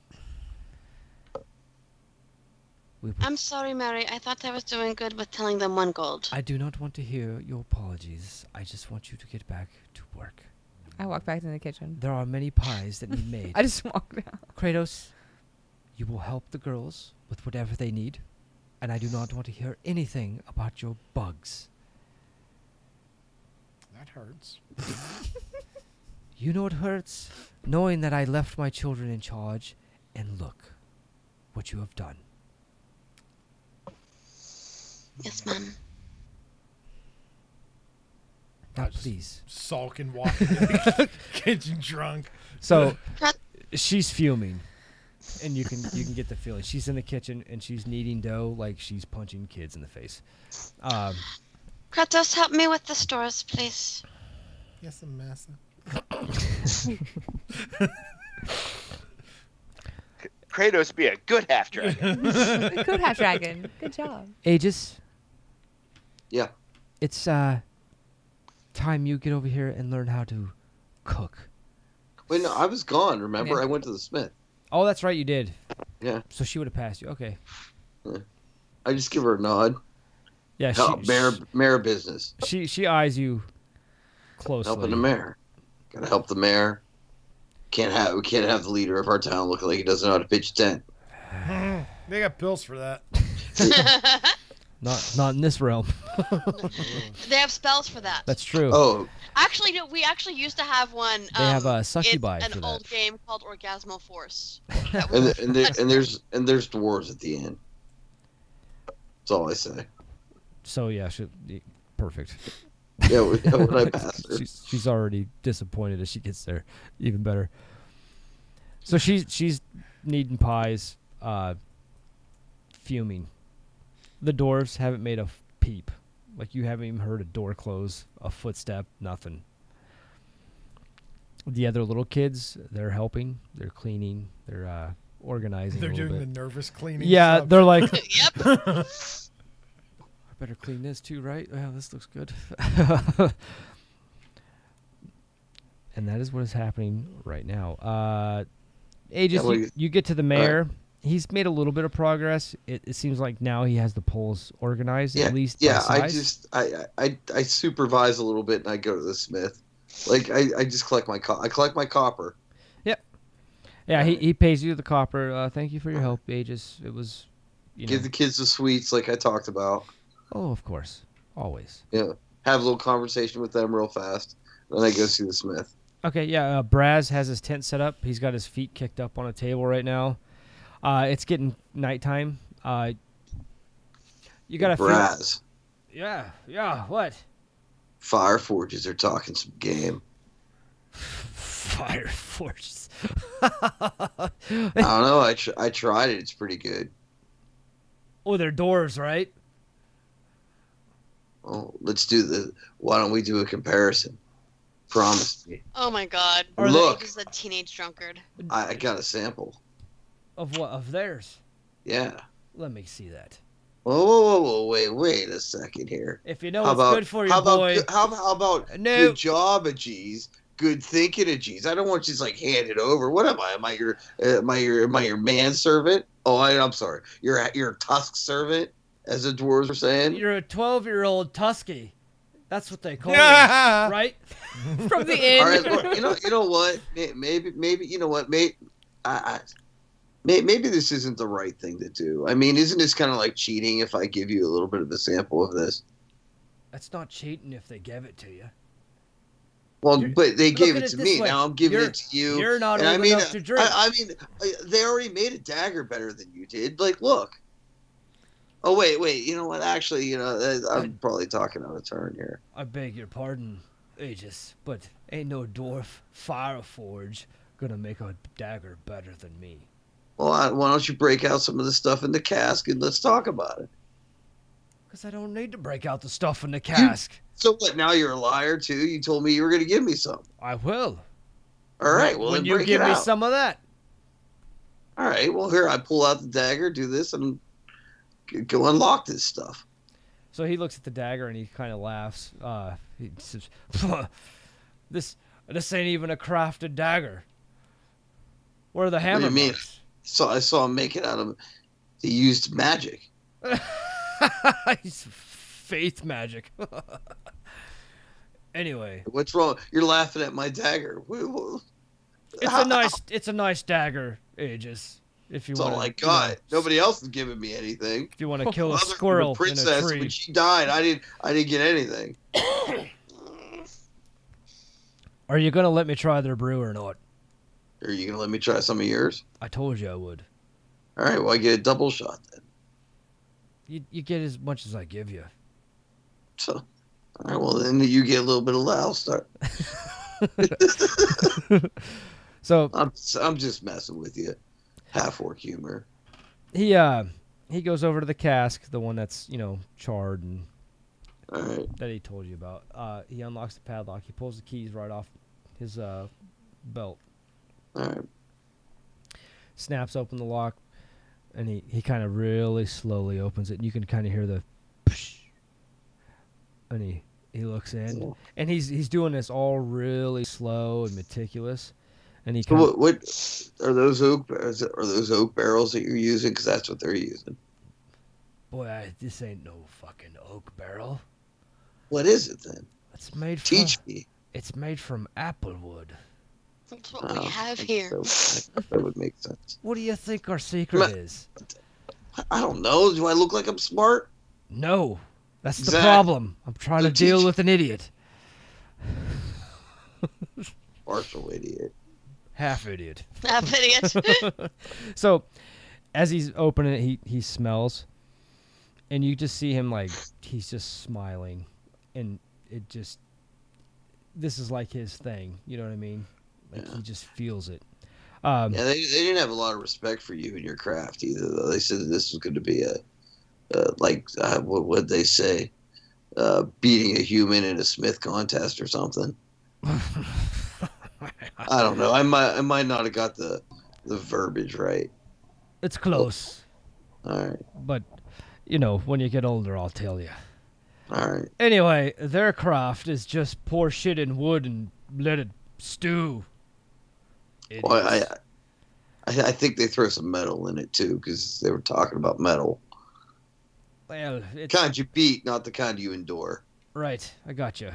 We will- I'm sorry, Mary. I thought I was doing good with telling them 1 gold. I do not want to hear your apologies. I just want you to get back to work. I walk back to the kitchen. There are many pies that need made. I just walk down. Kratos, you will help the girls with whatever they need, and I do not want to hear anything about your bugs. That hurts. You know what hurts? Knowing that I left my children in charge, and look what you have done. Yes, ma'am. Now, I just- please. Sulk and walk into the kitchen drunk. So, Krat- she's fuming, and you can get the feeling. She's in the kitchen, and she's kneading dough like she's punching kids in the face. Kratos, help me with the stores, please. Yes, massa. Kratos be a good half dragon. Good half dragon. Good job. Aegis, Yeah. it's time you get over here and learn how to cook. Wait, no, I was gone. Remember, Yeah. I went to the smith. Oh, that's right, you did. Yeah. So she would have passed you. Okay. I just give her a nod. Yeah, Help, mayor business. she eyes you closely. Helping the mayor. Gotta help the mayor. We can't have the leader of our town looking like he doesn't know how to pitch a tent. They got pills for that. Not in this realm. They have spells for that. That's true. Oh, Actually, no, we actually used to have one. They have a in succubi an for that. old game called Orgasmal Force. and there's dwarves at the end. That's all I say. So yeah, perfect. Yeah, when I pass her. She's already disappointed as she gets there. Even better. So she's kneading pies, fuming. The dwarves haven't made a peep. Like, you haven't even heard a door close, a footstep, nothing. The other little kids, they're helping, they're cleaning, they're organizing. They're a little doing bit. the nervous cleaning. Yeah, stuff. they're like, Yep. I better clean this too, right? Well, this looks good. And that is what is happening right now. Aegis, Yeah, well, you get to the mayor. He's made a little bit of progress. It seems like now he has the polls organized, Yeah, at least yeah. by I size. just I supervise a little bit and I go to the smith. Like I just collect my copper. Yeah, he pays you the copper. Thank you for your help, Aegis. It was, Give the kids the sweets like I talked about. Oh, of course. Always. Yeah. Have a little conversation with them real fast. Then I go see the smith. Okay, yeah, Braz has his tent set up. He's got his feet kicked up on a table right now. It's getting nighttime. You got to Braz. Yeah, what? Fire Forges are talking some game. Fire Forges. I don't know. I tried it. It's pretty good. Oh, they're doors, right? Well, why don't we do a comparison? Promise me. Oh my God. Are Look. This is a teenage drunkard. I got a sample. Of what? Of theirs? Yeah. Let me see that. Whoa, wait a second here. If you know How what's about, good for how your about, boy. how about No. good job of G's, good thinking of G's? I don't want you to just hand it over. What am I? Am I your manservant? Oh, I'm sorry. You're a tusk servant, as the dwarves were saying. You're a 12-year-old Tusky. That's what they call you, Yeah. right? From the inn. All right, look, you know what? Maybe you know what? Maybe this isn't the right thing to do. I mean, isn't this kind of like cheating if I give you a little bit of a sample of this? That's not cheating if they give it to you. Well, but they look gave at it it to this me. way. Now I'm giving You're- it to you. You're not And old I mean, enough to drink. I mean, they already made a dagger better than you did. Like, look. Oh wait. You know what? Actually, I'm probably talking out of turn here. I beg your pardon, Aegis, but ain't no dwarf Fireforge gonna make a dagger better than me. Well, why don't you break out some of the stuff in the cask and let's talk about it? Because I don't need to break out the stuff in the cask. So what? Now you're a liar too. You told me you were going to give me some. I will. All right. Well, when then you break give it me out. some of that. All right. Well, here I pull out the dagger, do this, and go unlock this stuff. So he looks at the dagger and he kind of laughs. He says, "This ain't even a crafted dagger. Where are the hammer What do you mean? marks?" So I saw him make it out of. He used magic. He's faith magic. Anyway, What's wrong? You're laughing at my dagger. it's a nice dagger, Aegis. If you That's want, all I got. Nobody else has given me anything. If you want to kill a Other than squirrel the in a princess, tree, when she died, I didn't get anything. are you gonna let me try their brew or not? Are you gonna let me try some of yours? I told you I would. All right. Well, I get a double shot then. You get as much as I give you. So, all right. Well, then you get a little bit of loud start. So I'm just messing with you. Half orc humor. he goes over to the cask, the one that's charred and All right. that he told you about. He unlocks the padlock. He pulls the keys right off his belt. All right. Snaps open the lock, and he kind of really slowly opens it. And you can kind of hear the psh, and he looks in, and he's doing this all really slow and meticulous. And he So kind of, what are those oak? Are those oak barrels that you're using? Because that's what they're using. boy, this ain't no fucking oak barrel. What is it then? It's made from, Teach me. It's made from applewood. That's what we Oh, have here. That would make sense. What do you think our secret is? I don't know. Do I look like I'm smart? No, that's the Exactly. problem. I'm trying to So deal teach- with an idiot, Partial idiot. half idiot. Ah, idiot. So, as he's opening it, he smells, and you just see him like he's just smiling, and this is like his thing. You know what I mean? Like Yeah. he just feels it. Yeah, they didn't have a lot of respect for you and your craft either. Though they said this was going to be what would they say? Beating a human in a Smith contest or something. I don't know. I might not have got the verbiage right. It's close, All right. but when you get older, I'll tell you. All right. Anyway, their craft is just pour shit in wood and let it stew. Well, Idiots. I think they throw some metal in it too because they were talking about metal. Well, it's Kind you beat, not the kind you endure. right. I got you.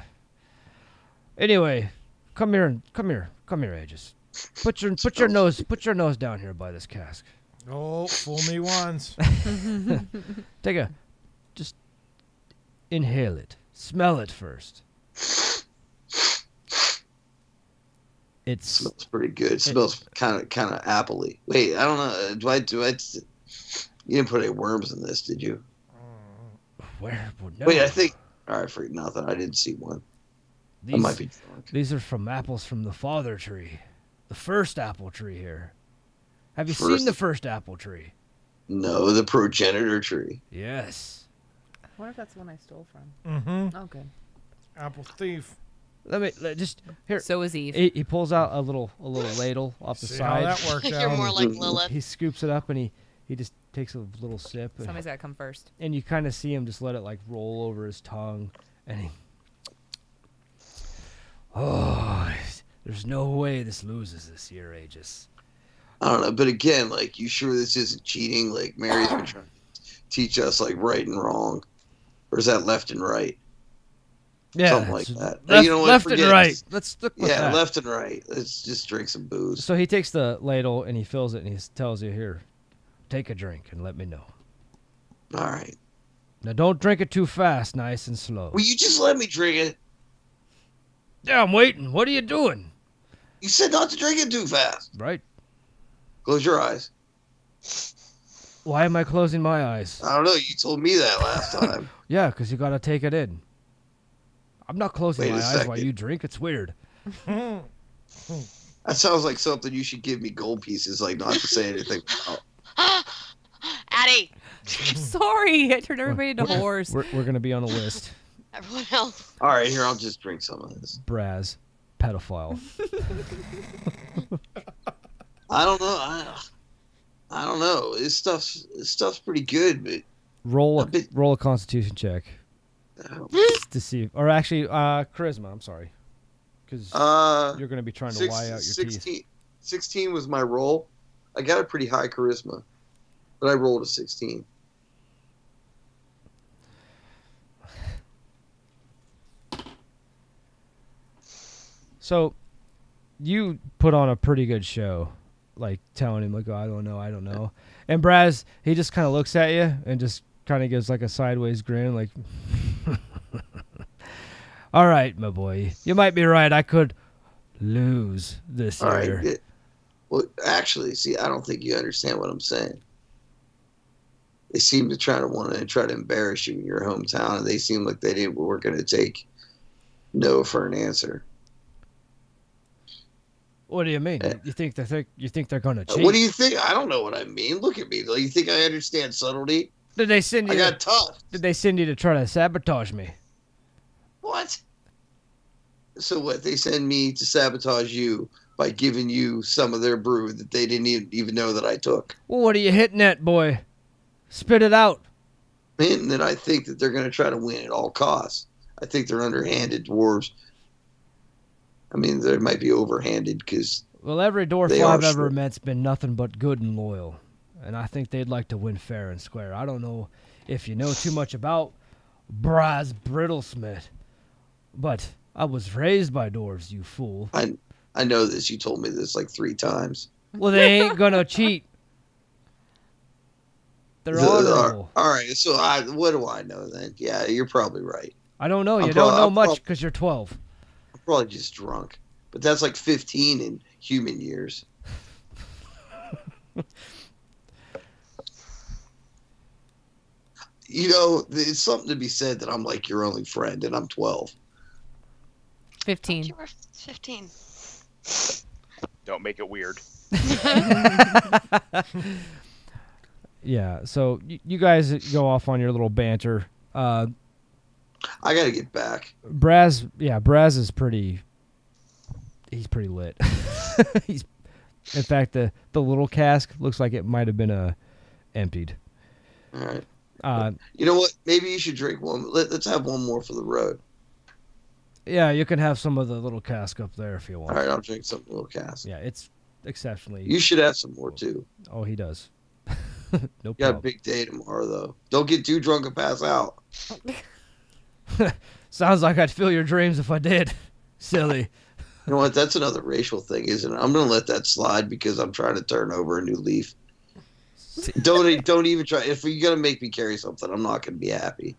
Anyway, come here, Aegis. Put your nose down here by this cask. Oh, fool me once. Just inhale it. Smell it first. It's Smells pretty good. Smells kind of appley. Wait, I don't know. Do I? You didn't put any worms in this, did you? where? No. Wait, I think. All right, for nothing. I didn't see one. I might be drunk. These are from apples from the father tree, the first apple tree here. Have you First- seen the first apple tree? No, the progenitor tree. Yes. I wonder if that's the one I stole from. Mm-hmm. Oh, good. Apple thief. Just here. So is Eve. He pulls out a little ladle off the See side. how that worked You're out. more like Lilith. He scoops it up and he just takes a little sip. Somebody's got to come first. And you kind of see him just let it like roll over his tongue, and he. Oh, there's no way this loses this year, Aegis. I don't know, but again, like, you sure this isn't cheating? Like, Mary's been trying to teach us like right and wrong, or is that left and right? Yeah, Something like it's that. Left, You know what, left forget and it. right. Let's stick with Yeah, that. left and right. Let's just drink some booze. So he takes the ladle and he fills it and he tells you, "Here, take a drink and let me know. All right. Now don't drink it too fast, nice and slow." Will you just let me drink it? Yeah, I'm waiting. What are you doing? You said not to drink it too fast. Right. Close your eyes. Why am I closing my eyes? I don't know. You told me that last time. Yeah, because you got to take it in. I'm not closing Wait my a eyes while second. you drink. It's weird. That sounds like something you should give me gold pieces, like not to say anything about. Addie, Sorry, I turned everybody into whores. We're going to be on the list. everyone else. All right, here, I'll just drink some of this. Braz, pedophile. I don't know. I don't know. This stuff's pretty good, but Roll A bit- a Constitution check to see, or actually, charisma. I'm sorry, because you're going to be trying to lie out your teeth. 16 was my roll. I got a pretty high charisma, but I rolled a 16. So, you put on a pretty good show, like telling him like, oh, I don't know. And Braz, he just kind of looks at you and just kind of gives like a sideways grin, like, all right, my boy, you might be right. I could lose this All year. right. Well, actually, see, I don't think you understand what I'm saying. They seem to want to try to embarrass you in your hometown, and they seem like they were going to take no for an answer. What do you mean? Yeah. You think they're gonna cheat? What do you think? I don't know what I mean. Look at me. You think I understand subtlety? Did they send you? I got tough. Did they send you to try to sabotage me? What? So what? They send me to sabotage you by giving you some of their brew that they didn't even know that I took. Well, what are you hitting at, boy? Spit it out. And then I think that they're going to try to win at all costs. I think they're underhanded dwarves. I mean, they might be overhanded because Well, every dwarf They are I've ever sure. met's been nothing but good and loyal, and I think they'd like to win fair and square. I don't know if you know too much about Braz Brittlesmith, but I was raised by dwarves, you fool. I know this. You told me this like 3 times. Well, they ain't gonna cheat. They're honorable. All right. So what do I know then? Yeah, you're probably right. I don't know. You I'm don't prob- know I'm much prob- because you're 12. I'm probably just drunk. But that's like 15 in human years. You know, it's something to be said that I'm like your only friend and I'm 12. 15. You were 15. Don't make it weird. Yeah, so you guys go off on your little banter. I got to get back. Braz is pretty. He's pretty lit. He's, in fact, the little cask looks like it might have been emptied. All right. You know what? Maybe you should drink one. Let's have one more for the road. Yeah, you can have some of the little cask up there if you want. All right, I'll drink some little cask. Yeah, it's exceptionally. You should have some more too. Oh, he does. No You got a problem. big day tomorrow, though. Don't get too drunk and pass out. Sounds like I'd fill your dreams if I did. Silly. You know what? That's another racial thing, isn't it? I'm going to let that slide because I'm trying to turn over a new leaf. Don't even try. If you're going to make me carry something, I'm not going to be happy.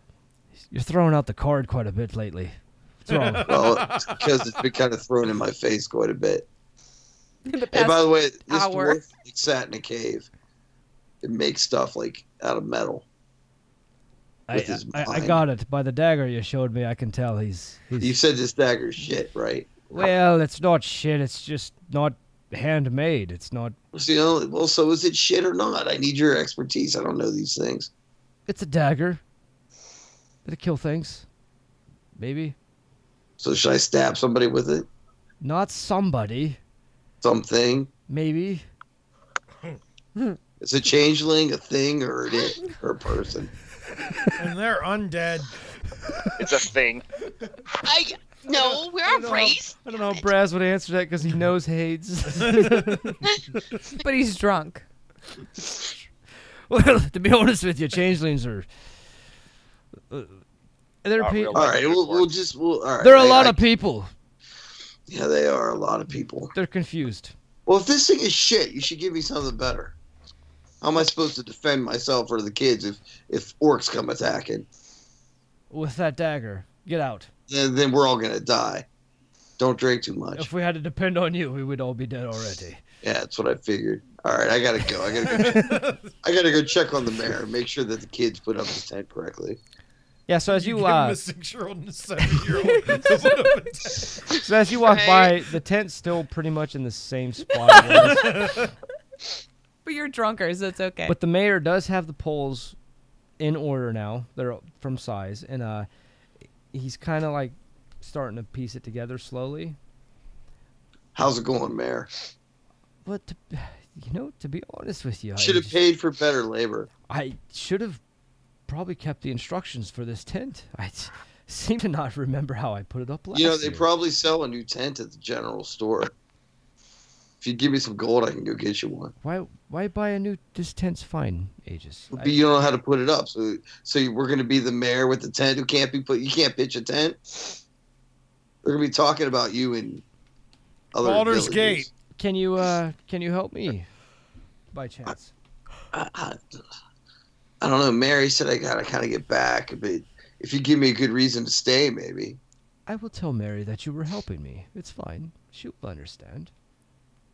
You're throwing out the card quite a bit lately. What's wrong? Well, it's because it's been kind of thrown in my face quite a bit. In the Hey, past by the way, this hour. dwarf sat in a cave. It makes stuff like out of metal. I with his mind. got it. By the dagger you showed me, I can tell he's You said this dagger's shit, right? well, it's not shit. It's just not handmade. It's not. So, well, so is it shit or not? I need your expertise. I don't know these things. It's a dagger. It'll kill things. Maybe. So should I stab somebody with it? Not somebody. Something? Maybe. Is a changeling a thing or a person? And they're undead. It's a thing. No, we aren't raised. I don't know how Braz would answer that because he knows Hades. But he's drunk. Well, to be honest with you, changelings are. They're Not real. All right, we'll all right. They're a lot of people. Yeah, they are a lot of people. They're confused. Well, if this thing is shit, you should give me something better. How am I supposed to defend myself or the kids if orcs come attacking? With that dagger, get out. Then we're all gonna die. Don't drink too much. If we had to depend on you, we would all be dead already. Yeah, that's what I figured. All right, I gotta go. I gotta go check on the mayor. Make sure that the kids put up his tent correctly. Yeah, so as you give him a 6-year-old and a 7-year-old. to put up a tent. so as you walk by, the tent's still pretty much in the same spot it was. But you're drunker, so it's okay. But the mayor does have the poles in order now. They're from size, and he's kind of like starting to piece it together slowly. How's it going, Mayor? But to be honest with you, Should have paid for better labor. I should have probably kept the instructions for this tent. I seem to not remember how I put it up last You know, they year. probably sell a new tent at the general store. If you give me some gold, I can go get you one. Why buy a new? This tent's fine, Aegis. But you don't know how to put it up, so we're gonna be the mayor with the tent who can't be put. You can't pitch a tent. They're gonna be talking about you in other Baldur's villages. Gate. Can you help me? By chance. I don't know. Mary said I gotta kind of get back, but if you give me a good reason to stay, maybe. I will tell Mary that you were helping me. It's fine. She will understand.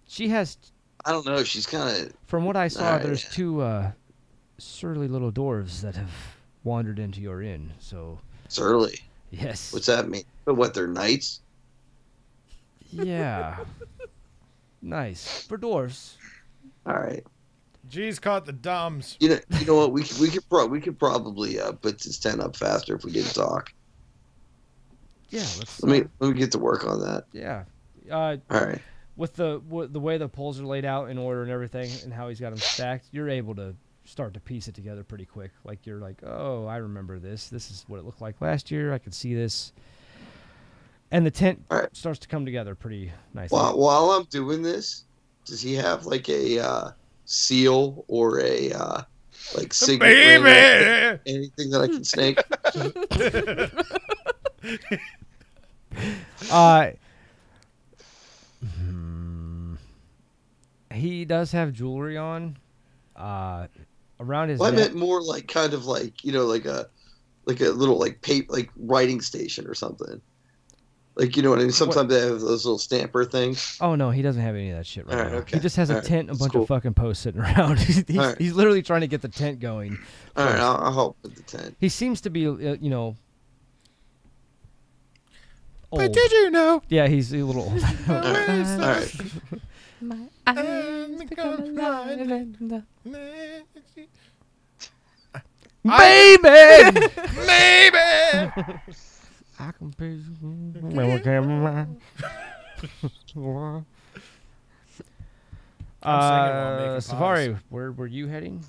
She has. I don't know. She's kind of. From what I saw, Alright. there's two surly little dwarves that have wandered into your inn. So It's early. yes. What's that mean? But what? They're knights? Yeah. Nice for dwarves. All right. G's caught the dumbs. You know what? We could probably put this tent up faster if we didn't talk. Yeah. Let's. Let me get to work on that. Yeah. All right. With the way the poles are laid out in order and everything, and how he's got them stacked, you're able to start to piece it together pretty quick. Like you're like, oh, I remember this. This is what it looked like last year. I could see this. And the tent All right. starts to come together pretty nicely. While I'm doing this, does he have like a seal or a like signet ring? Baby! Anything that I can snake? He does have jewelry on. Around his Well, I neck. meant more like kind of like like a little like paper like writing station or something. Like what I mean. Sometimes they have those little stamper things. Oh no, he doesn't have any of that shit right All right, now. okay. He just has a All right, tent and a that's bunch cool. of fucking posts sitting around. He's All right. he's literally trying to get the tent going. All right, first. I'll help with the tent. He seems to be, old. But did you know? Yeah, he's a little old. All right. My I'm eyes become alive and the- Baby! Maybe. I can be. while making Safari, where were you heading?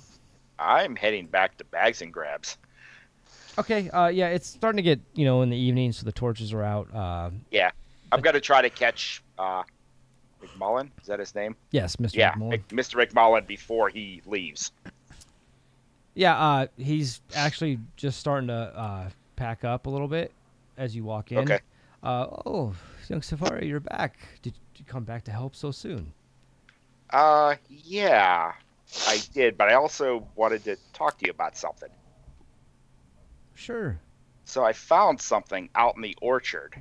I'm heading back to Bags and Grabs. Okay, yeah, it's starting to get, in the evening, so the torches are out. Yeah, I'm gonna try to catch McMullen. Is that his name? Yes, Mr. Yeah, McMullen. Mr. McMullen before he leaves. Yeah, he's actually just starting to pack up a little bit as you walk in. Okay. Oh, young Safari, you're back. Did you come back to help so soon? Yeah, I did, but I also wanted to talk to you about something. Sure. So I found something out in the orchard,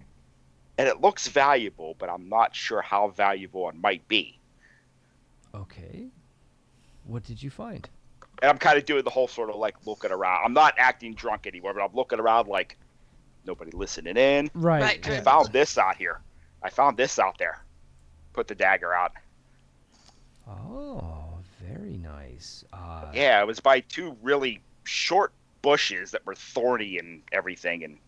and it looks valuable, but I'm not sure how valuable it might be. Okay. What did you find? And I'm kind of doing the whole sort of like looking around. I'm not acting drunk anymore, but I'm looking around like nobody listening in. Right. Right. I found this out here. I found this out there. Put the dagger out. Oh, very nice. Yeah, it was by two really short bushes that were thorny and everything, and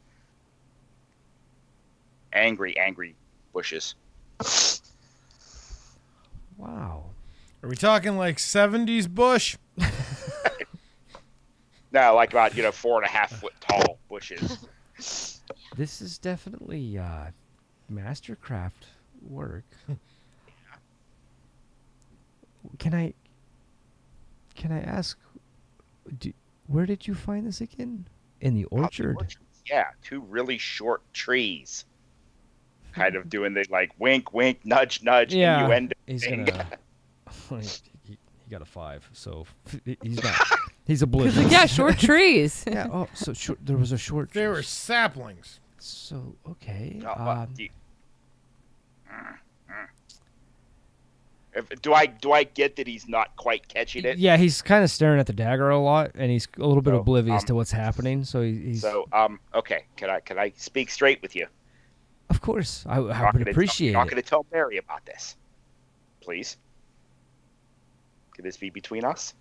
angry bushes. Wow. Are we talking like 70s bush? No, like about 4.5 foot tall bushes. This is definitely mastercraft work. Can I ask, where did you find this again? In the orchard? Yeah, two really short trees. Kind of doing the like wink, wink, nudge, nudge, Yeah. innuendo He's thing. gonna. he got a 5, so he's not. He's oblivious. Like, yeah, short trees. Yeah. Oh, so there was a short. They were saplings. So okay. Oh, well, do you- Do I get that he's not quite catching it? Yeah, he's kind of staring at the dagger a lot, and he's a little bit So, oblivious to what's happening. So he's. So okay, can I speak straight with you? Of course, I Not would gonna appreciate Not it. going to tell Mary about this, please. Can this be between us?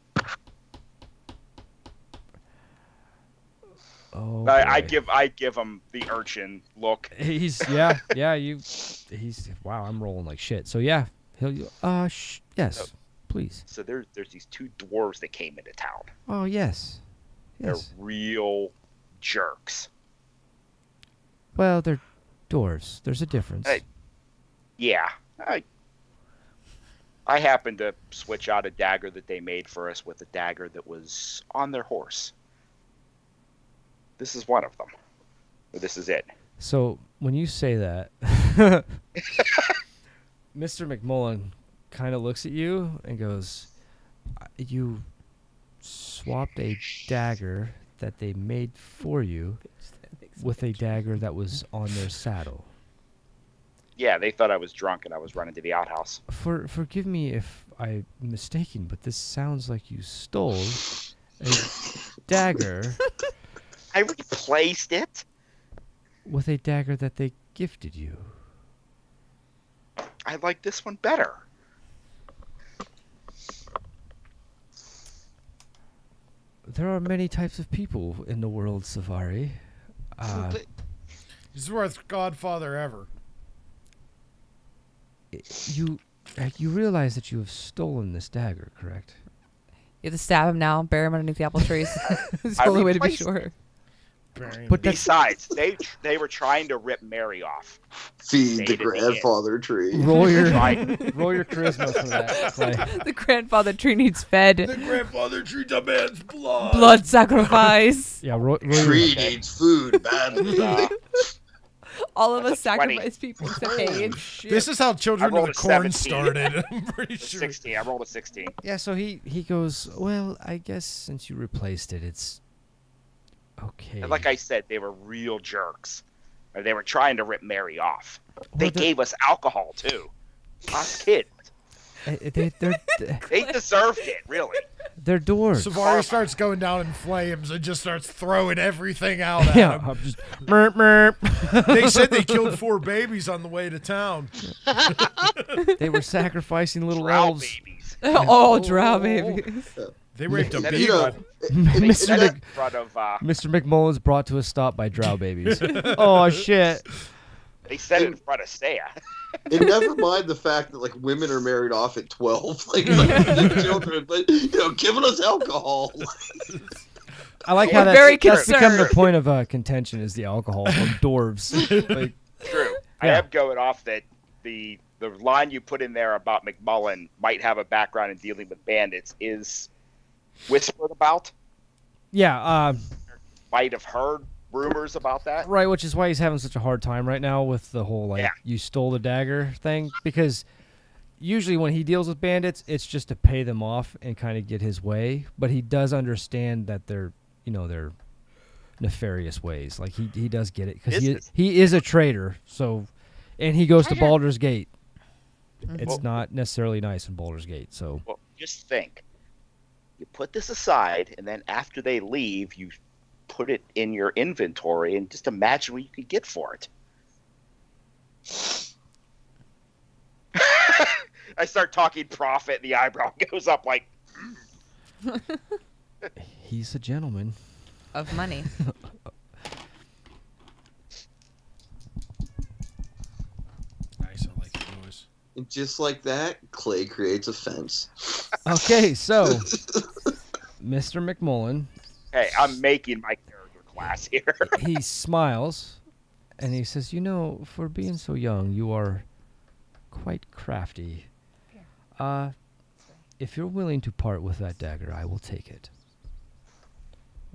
Oh, I boy. give him the urchin look. He's he's wow. I'm rolling like shit. So yeah, yes, please. So there's these two dwarves that came into town. Oh yes, They're yes. real jerks. Well, they're dwarves. There's a difference. Hey. Yeah, I happened to switch out a dagger that they made for us with a dagger that was on their horse. This is one of them. This is it. So when you say that, Mr. McMullen kind of looks at you and goes, "You swapped a dagger that they made for you with a dagger that was on their saddle." Yeah, they thought I was drunk and I was running to the outhouse. Forgive me if I'm mistaken, but this sounds like you stole a dagger I replaced it. with a dagger that they gifted you. I like this one better. There are many types of people in the world, Savari. He's the worst godfather ever. You realize that you have stolen this dagger, correct? You have to stab him now, bury him underneath the apple trees. It's the I only way to be replaced sure. But that's Besides, they were trying to rip Mary off. Feed the Faded me in. grandfather tree. roll your Right. roll your charisma for that. Clay. The grandfather tree needs fed. The grandfather tree demands blood. Blood sacrifice. Yeah, roll your, Tree needs food badly. All of us That's a 20. sacrifice people except Paige. This is how Children I of rolled the a Corn 17. started. I'm pretty sure. 16. I rolled a 16. Yeah, so he goes, "Well, I guess since you replaced it, it's okay." And like I said, they were real jerks. Or they were trying to rip Mary off. They Well, gave us alcohol too. Us kids. they're They deserved it, really. they're dwarves. Savari starts going down in flames and just starts throwing everything out at Yeah, him. I'm just merp merp. They said they killed 4 babies on the way to town. They were sacrificing little Drow elves. babies. Oh, drow babies. They raped a That You beaver. know, They Mr. said it Mc, in front of. Mr. McMullen's brought to a stop by drow babies. Oh shit! They said it in front of Saya. and never mind the fact that like women are married off at 12, like the children, but giving us alcohol. I like We're how very that's become the concerned. point of contention is the alcohol from dwarves. Like, True. I Yeah. am going off that the line you put in there about McMullen might have a background in dealing with bandits is whispered about. yeah, Might have heard rumors about that. right. Which is why he's having such a hard time right now with the whole like Yeah. you stole the dagger thing because usually when he deals with bandits, it's just to pay them off and kind of get his way. But he does understand that they're they're nefarious ways. Like he does get it because Business. he is a traitor. So, and he goes to Traitor. Baldur's Gate. It's Well- not necessarily nice in Baldur's Gate. So Well, just think. You put this aside, and then after they leave, you put it in your inventory, and just imagine what you could get for it. I start talking profit, and the eyebrow goes up like, he's a gentleman. Of money. Nice, I like the noise. And just like that, Clay creates a fence. Okay, so Mr. McMullen, hey, I'm making my character class here. he smiles and he says, for being so young, you are quite crafty. If you're willing to part with that dagger, I will take it.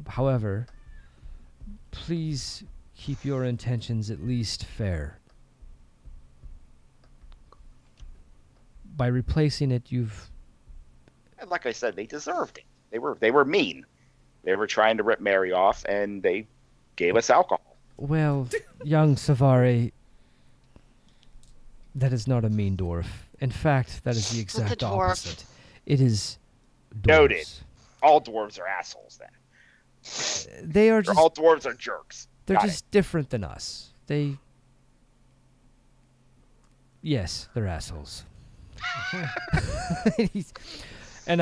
However, please keep your intentions at least fair. By replacing it, you've And like I said, they deserved it. They were mean. They were trying to rip Mary off, and they gave us alcohol. Well, young Savari, that is not a mean dwarf. In fact, that is the exact dwarf. opposite. It is dwarves. Noted. All dwarves are assholes then. They are Or just all dwarves are jerks. they're Got just different than us. Yes, they're assholes. And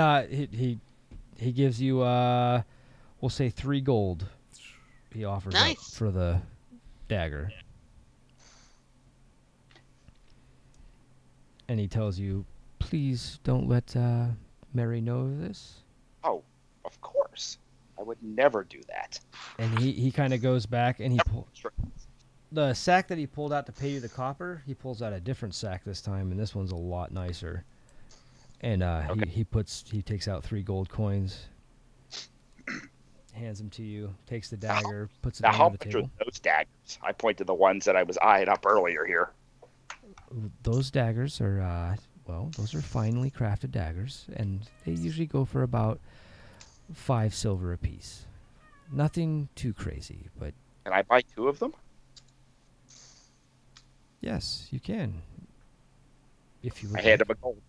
he gives you we'll say 3 gold. He offers up Nice. for the dagger. And he tells you, please don't let Mary know of this. Oh, of course. I would never do that. And he kind of goes back and the sack that he pulled out to pay you the copper, he pulls out a different sack this time, and this one's a lot nicer. And Okay. he takes out 3 gold coins, hands them to you, takes the dagger, puts it Now, how on the much are table. those daggers? I point to the ones that I was eyeing up earlier here. Those daggers are those are finely crafted daggers, and they usually go for about 5 silver apiece. Nothing too crazy, but Can I buy 2 of them? yes, you can. If you would I hand like. him a gold.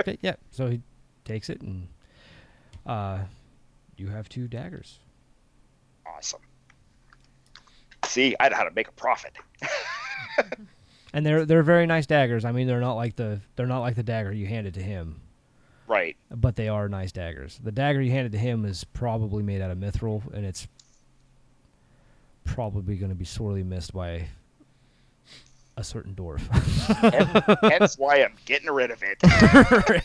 Okay, yeah. So he takes it, and you have 2 daggers. Awesome. See, I know how to make a profit. And they're very nice daggers. I mean, they're not like the dagger you handed to him, Right. but they are nice daggers. The dagger you handed to him is probably made out of mithril, and it's probably going to be sorely missed by a certain dwarf. Hence why I'm getting rid of it.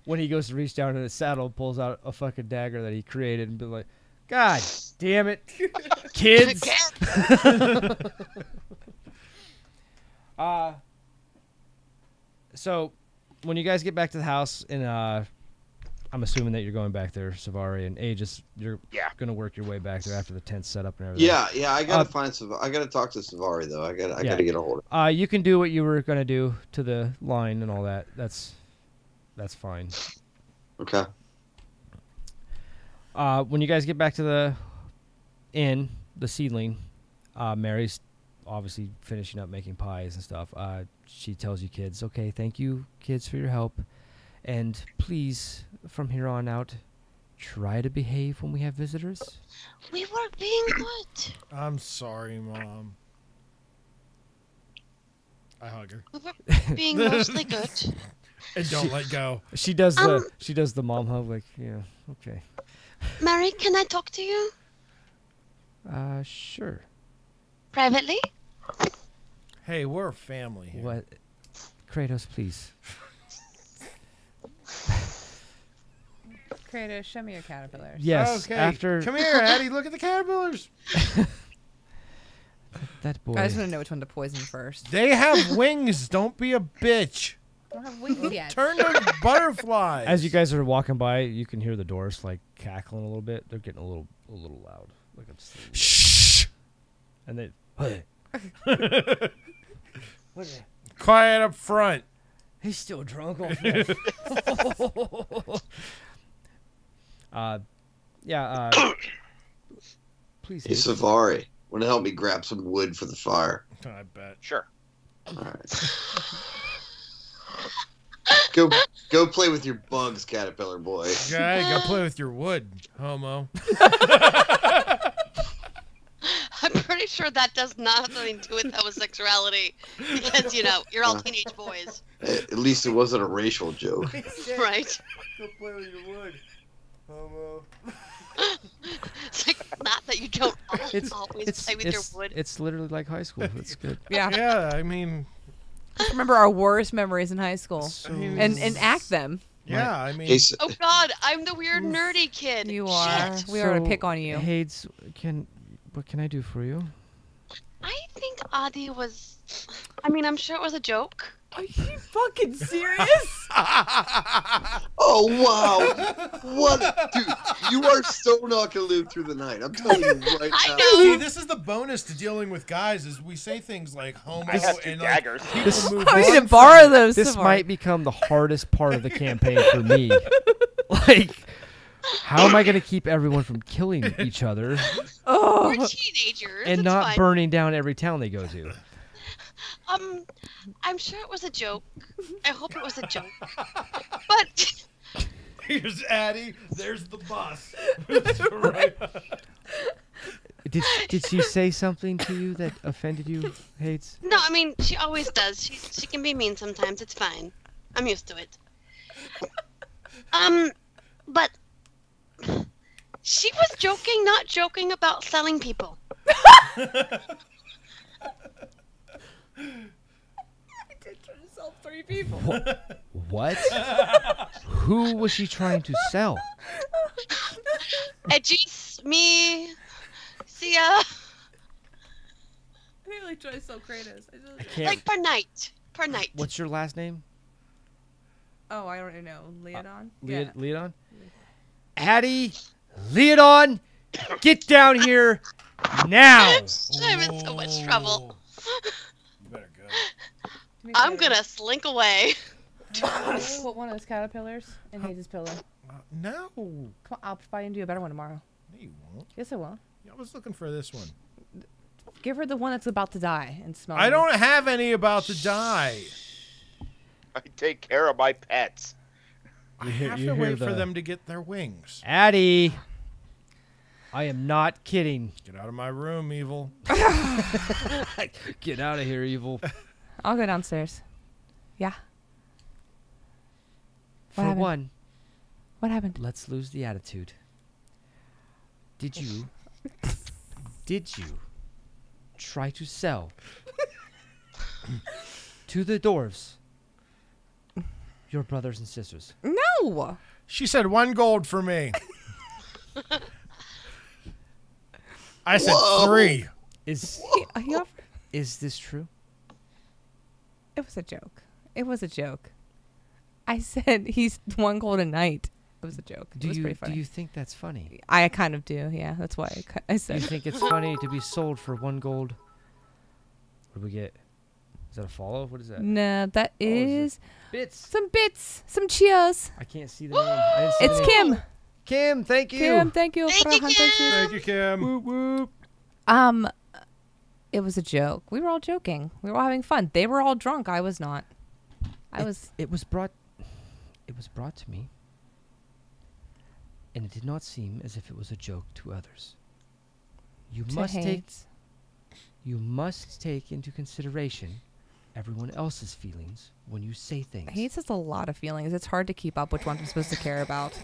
When he goes to reach down in his saddle, pulls out a fucking dagger that he created, and be like, "God damn it, kids!" So when you guys get back to the house, and I'm assuming that you're going back there, Savari, and Aegis, you're Yeah. gonna work your way back there after the tent's set up and everything. Yeah. I gotta I gotta talk to Savari though. I gotta get a hold of him. You can do what you were gonna do to the line and all that. That's fine. Okay. When you guys get back to the inn, the seedling, Mary's obviously finishing up making pies and stuff. She tells you kids, okay, thank you kids for your help, and please from here on out try to behave when we have visitors. We were being good. I'm sorry, Mom. I hug her. We were being mostly good. And don't let go. She does the mom hug, like, yeah, okay. Mary, can I talk to you Sure. privately? Hey, we're a family here. What? Kratos, please. Kratos, show me your caterpillars. Yes, Okay. after Come here, Addie. Look at the caterpillars. that boy. I just want to know which one to poison first. They have wings. Don't be a bitch. I don't have wings yet. Turn to butterflies. As you guys are walking by, you can hear the doors like cackling a little bit. They're getting a little loud. Like I'm just, Shh. and they. Quiet up front. He's still drunk. Please. Hey, Hayes. Savari, want to help me grab some wood for the fire? I bet. Sure. All right. Go play with your bugs, caterpillar boy. Okay, go play with your wood, homo. I'm pretty sure that does not have anything to do with homosexuality. Because, you're all teenage boys. At least it wasn't a racial joke. Right? Go play with your wood, homo. It's like, not that you don't always play with your wood. It's literally like high school. It's good. Yeah. Yeah, I mean, Let's remember our worst memories in high school and act them. yeah, I mean. Hey, Oh God, I'm the weird nerdy kid. You are. Shit. We are to pick on you. Hades, what can I do for you? I think Adi was. I mean, I'm sure it was a joke. Are you fucking serious? oh wow! What, dude? You are so not gonna live through the night. I'm telling you right I now. know. See, this is the bonus to dealing with guys is we say things like homo I have 2 and daggers. like people move I on need to from borrow it. those. This Savar. might become the hardest part of the campaign for me. Like, how am I going to keep everyone from killing each other Oh. We're teenagers. and it's not fine. burning down every town they go to? I'm sure it was a joke. I hope it was a joke. But Here's Addie. There's the bus. Did she say something to you that offended you, Hades? no, I mean she always does. She can be mean sometimes. It's fine. I'm used to it. But she was joking, not joking about selling people. I did try to sell 3 people. What? Who was she trying to sell? Edgis, me, Sia, I really try to sell Kratos. I can't. like per night. Per night. What's your last name? Oh, I don't know. Leodon? Leodon? Addie, Leodon, get down here now. I'm in so much trouble. You better go. I'm gonna slink away. Put one of those caterpillars in Hayes' pillow. No. Come on, I'll probably do a better one tomorrow. No, you won't. Yes, I will. I was looking for this one. Give her the one that's about to die and smell I it. don't have any about to die. I take care of my pets. I have you to hear wait for the- them to get their wings. Addie, I am not kidding. Get out of my room, evil. Get out of here, evil. I'll go downstairs. Yeah. For happened? one, What happened? let's lose the attitude. Did you try to sell to the dwarves your brothers and sisters? No! She said 1 gold for me. I said Whoa. 3. Is He offered. is this true? It was a joke. It was a joke. I said he's 1 gold a night. It was a joke. It was pretty funny. Do you think that's funny? I kind of do, yeah. That's why I Do said you think it's funny to be sold for 1 gold? What do we get? Is that a follow? What is that? No, that Oh, is is Bits. some bits, some cheers. I can't see the name. I didn't see It's the name. Kim. Kim, thank you. Kim, thank you. Thank for you, 100 Kim. cheers. Thank you, Kim. Whoop, whoop. It was a joke. We were all joking. We were all having fun. They were all drunk. I was not. It was brought to me, and it did not seem as if it was a joke to others. You to must Hayes. take into consideration everyone else's feelings when you say things. Hayes has a lot of feelings. It's hard to keep up which ones I'm supposed to care about.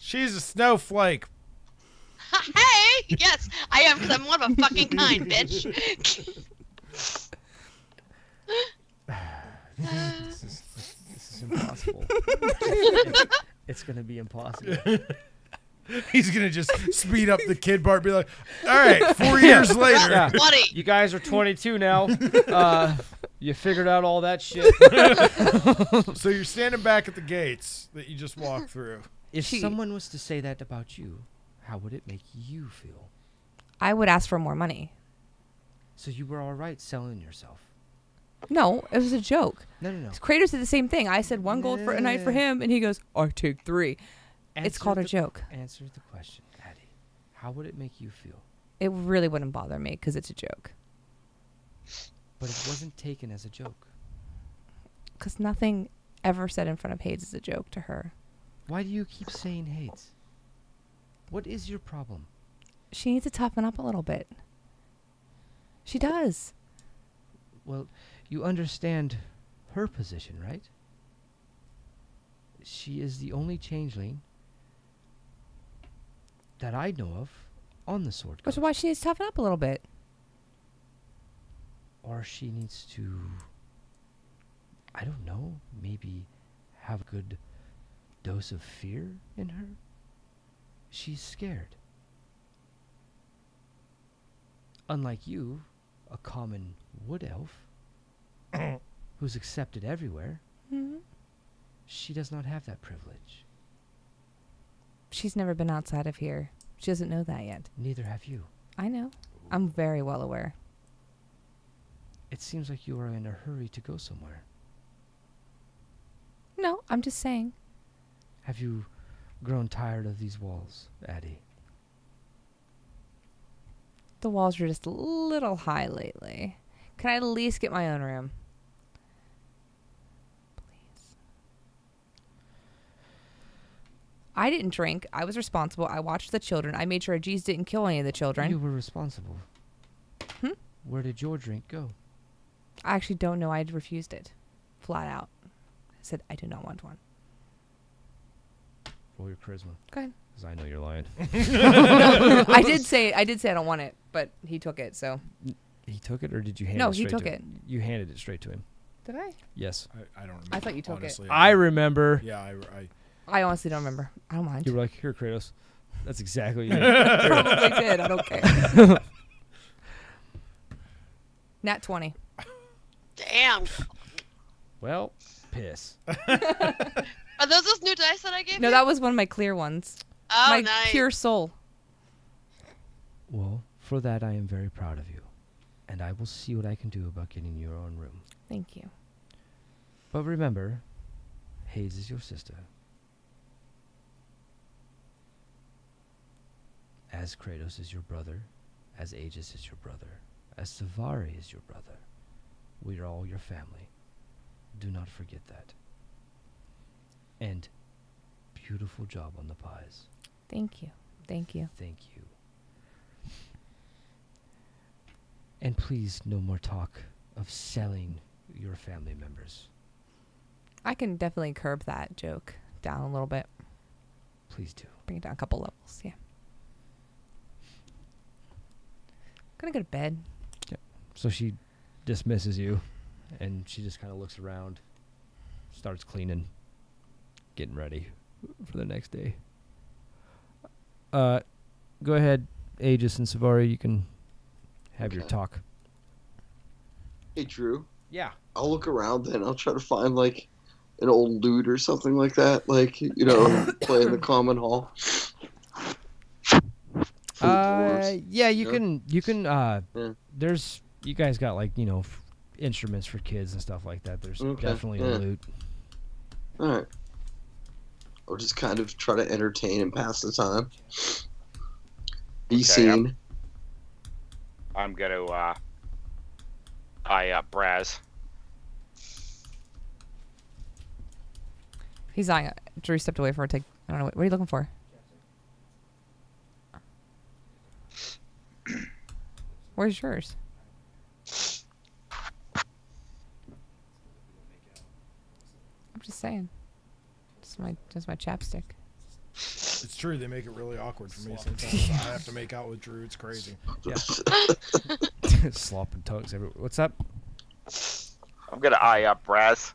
She's a snowflake. Hey! Yes, I am, because I'm one of a fucking kind, bitch. This is impossible. It's gonna be impossible. He's going to just speed up the kid part, be like, all right, 4 years later. Yeah. Buddy. You guys are 22 now. You figured out all that shit. So you're standing back at the gates that you just walked through. If She- someone was to say that about you, how would it make you feel? I would ask for more money. So you were all right selling yourself. No, it was a joke. No, no, no. Kratos did the same thing. I said 1 gold for a night for him, and he goes, I take 3. It's Answer called a the- joke. Answer the question, Addie. How would it make you feel? It really wouldn't bother me because it's a joke. But it wasn't taken as a joke. Because nothing ever said in front of Hayes is a joke to her. Why do you keep saying hates? What is your problem? She needs to toughen up a little bit. She does. Well, you understand her position, right? She is the only changeling that I know of on the Sword Which is Coast. why she needs to toughen up a little bit. Or she needs to, I don't know, maybe have a good dose of fear in her. She's scared. Unlike you, a common wood elf, who's accepted everywhere, Mm-hmm. she does not have that privilege. She's never been outside of here. She doesn't know that yet. Neither have you. I know. I'm very well aware. It seems like you are in a hurry to go somewhere. No, I'm just saying. Have you grown tired of these walls, Addie? The walls are just a little high lately. Can I at least get my own room? Please. I didn't drink. I was responsible. I watched the children. I made sure G's didn't kill any of the children. You were responsible. Hmm? Where did your drink go? I actually don't know. I refused it. Flat out. I said, I do not want one. Roll your charisma. Go ahead. Because I know you're lying. I did say I don't want it, but he took it, so. He took it, or did you hand it No, straight he took to it. him? You handed it straight to him. Did I? Yes. I don't remember. I thought you took it. honestly. I remember. Yeah, I honestly don't remember. I don't mind. You were like, here, Kratos. That's exactly what you did. Probably did. I don't care. Nat 20. Damn. Well, piss. Are those new dice that I gave you? No, that was one of my clear ones. Oh, my nice. pure soul. Well, for that, I am very proud of you. And I will see what I can do about getting your own room. Thank you. But remember, Hayes is your sister. As Kratos is your brother, as Aegis is your brother, as Savari is your brother. We are all your family. Do not forget that. And beautiful job on the pies. Thank you. Thank you. Thank you. And please, no more talk of selling your family members. I can definitely curb that joke down a little bit. Please do. Bring it down a couple levels. Yeah. Gonna go to bed. So she dismisses you, and she just kind of looks around, starts cleaning, getting ready for the next day. Go ahead, Aegis and Savari. You can have your talk. Hey, Drew. Yeah. I'll look around then. I'll try to find like an old loot or something like that. Like, you know, play in the common hall. For the dwarves. Yeah, you Yeah. can, Yeah. there's, you guys got like, you know, instruments for kids and stuff like that. There's Okay, definitely yeah. a loot. All right. Or just kind of try to entertain and pass the time. Be Okay, seen. I'm gonna eye up Braz. He's eyeing it. Drew stepped away for a take. I don't know. What are you looking for? Where's yours? I'm just saying. Just my chapstick. It's true. They make it really awkward for me sometimes. I have to make out with Drew. It's crazy. Slopping tongues everywhere. What's up? I'm gonna eye up Braz.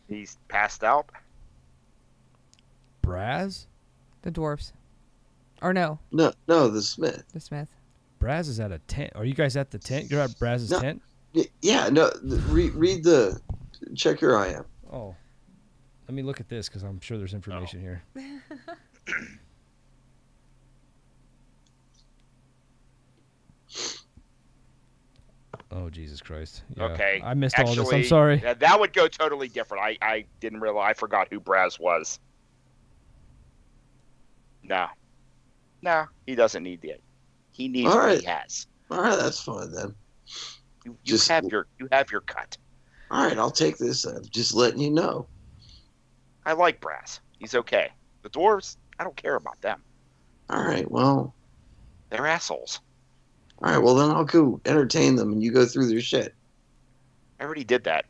He's passed out. Braz? The dwarves. Or no, No, the Smith. the smith. Braz is at a tent. Are you guys at the tent? You're at Braz's No. tent? Yeah, no. Read the. Check your IM. Oh. Let me look at this because I'm sure there's information here. Oh, Jesus Christ. Yeah, Okay. I missed all this. I'm Actually, sorry. That would go totally different. I didn't realize. I forgot who Braz was. No, he doesn't need it. He needs All what right. he has. All right, that's fine then. You Just- have your cut. All right, I'll take this. Just letting you know. I like Braz. He's okay. The dwarves, I don't care about them. All right, well. They're assholes. All right, well then I'll go entertain them, and you go through their shit. I already did that.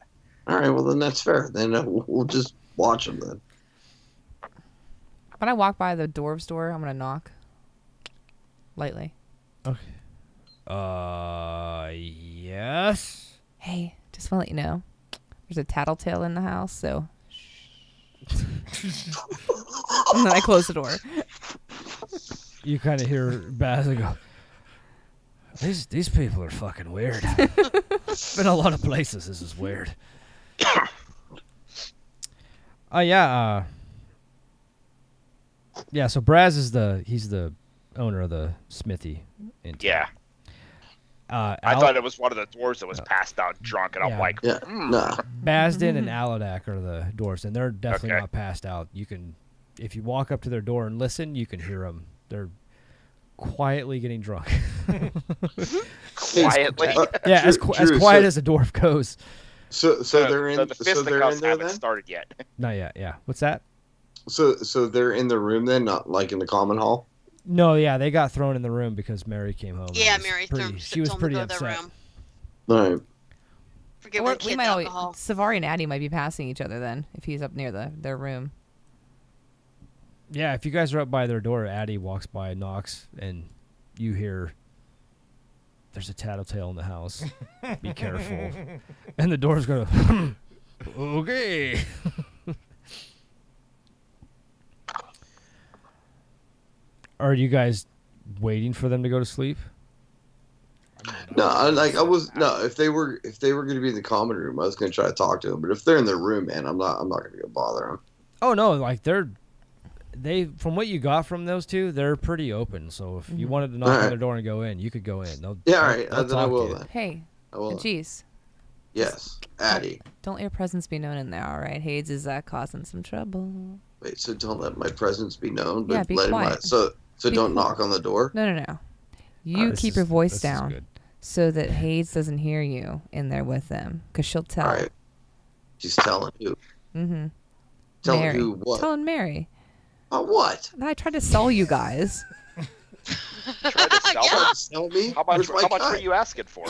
All right, well then that's fair. Then we'll just watch them then. When I walk by the dwarves door, I'm gonna knock. Lightly. Yes. Hey, just wanna let you know. There's a tattletale in the house, so and then I close the door. You kind of hear Baz go, these people are fucking weird. Been a lot of places. This is weird. Yeah. Yeah, so Braz is he's the owner of the smithy. Yeah. I Al- thought it was one of the dwarves that was passed out drunk, and Yeah. I'm like, Yeah, nah. Bazden and Aladak are the dwarves, and they're definitely Okay. not passed out. You can, if you walk up to their door and listen, you can hear them. They're quietly getting drunk. Quietly. Yeah, as quiet as a dwarf goes. So they're in. The So they're in fisticuffs there haven't then. started yet. Not yet. Yeah. What's that? So they're in the room then, not like in the common hall. No, yeah, they got thrown in the room because Mary came home. and Yeah, was Mary she was told pretty them to go to their upset. room. All right. For giving the We kids might always, alcohol. Savari and Addie might be passing each other then if he's up near their room. Yeah, if you guys are up by their door, Addie walks by, knocks, and you hear, "There's a tattletale in the house. Be careful." And the door's gonna. Okay. Are you guys waiting for them to go to sleep? No, if they were going to be in the common room, I was going to try to talk to them. But if they're in their room, man, I'm not going to go bother them. Oh no, like they from what you got from those two, they're pretty open. So if you wanted to knock on their door and go in, you could go in. Yeah, all right, then I will then. Hey, I will. jeez. Yes, Addie. Don't let your presence be known in there, all right? Hades is causing some trouble. Wait, so don't let my presence be known, but Yeah, be let quiet. so Be don't quiet. knock on the door. No. You This keep is- your voice this is down good. so that Hades doesn't hear you in there with them, because she'll tell. All right. She's telling who? Mm-hmm. Telling Mary. who what? Telling Mary. What? I tried to sell you guys. Tried to sell Yeah. them? Tell me. How much Where's my were cut? you asking for?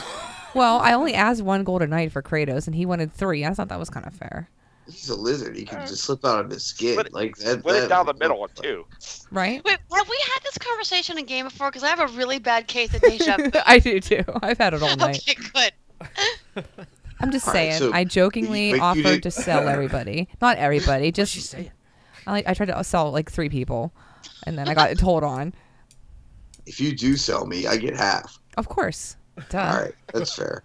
Well, I only asked one gold a night for Kratos, and he wanted 3. I thought that was kind of fair. He's a lizard. He can just slip out of his skin Split it- like that. Split it down the that- middle in two. Right? Wait, have we had this conversation in game before? Because I have a really bad case of deja vu. I do too. I've had it all night. Okay, good. I'm just All right, saying. so I jokingly wait, you offered did- to sell everybody. Not everybody. Just She say? I tried to sell like 3 people, and then I got told on. If you do sell me, I get half. Of course. Duh. All right, that's fair.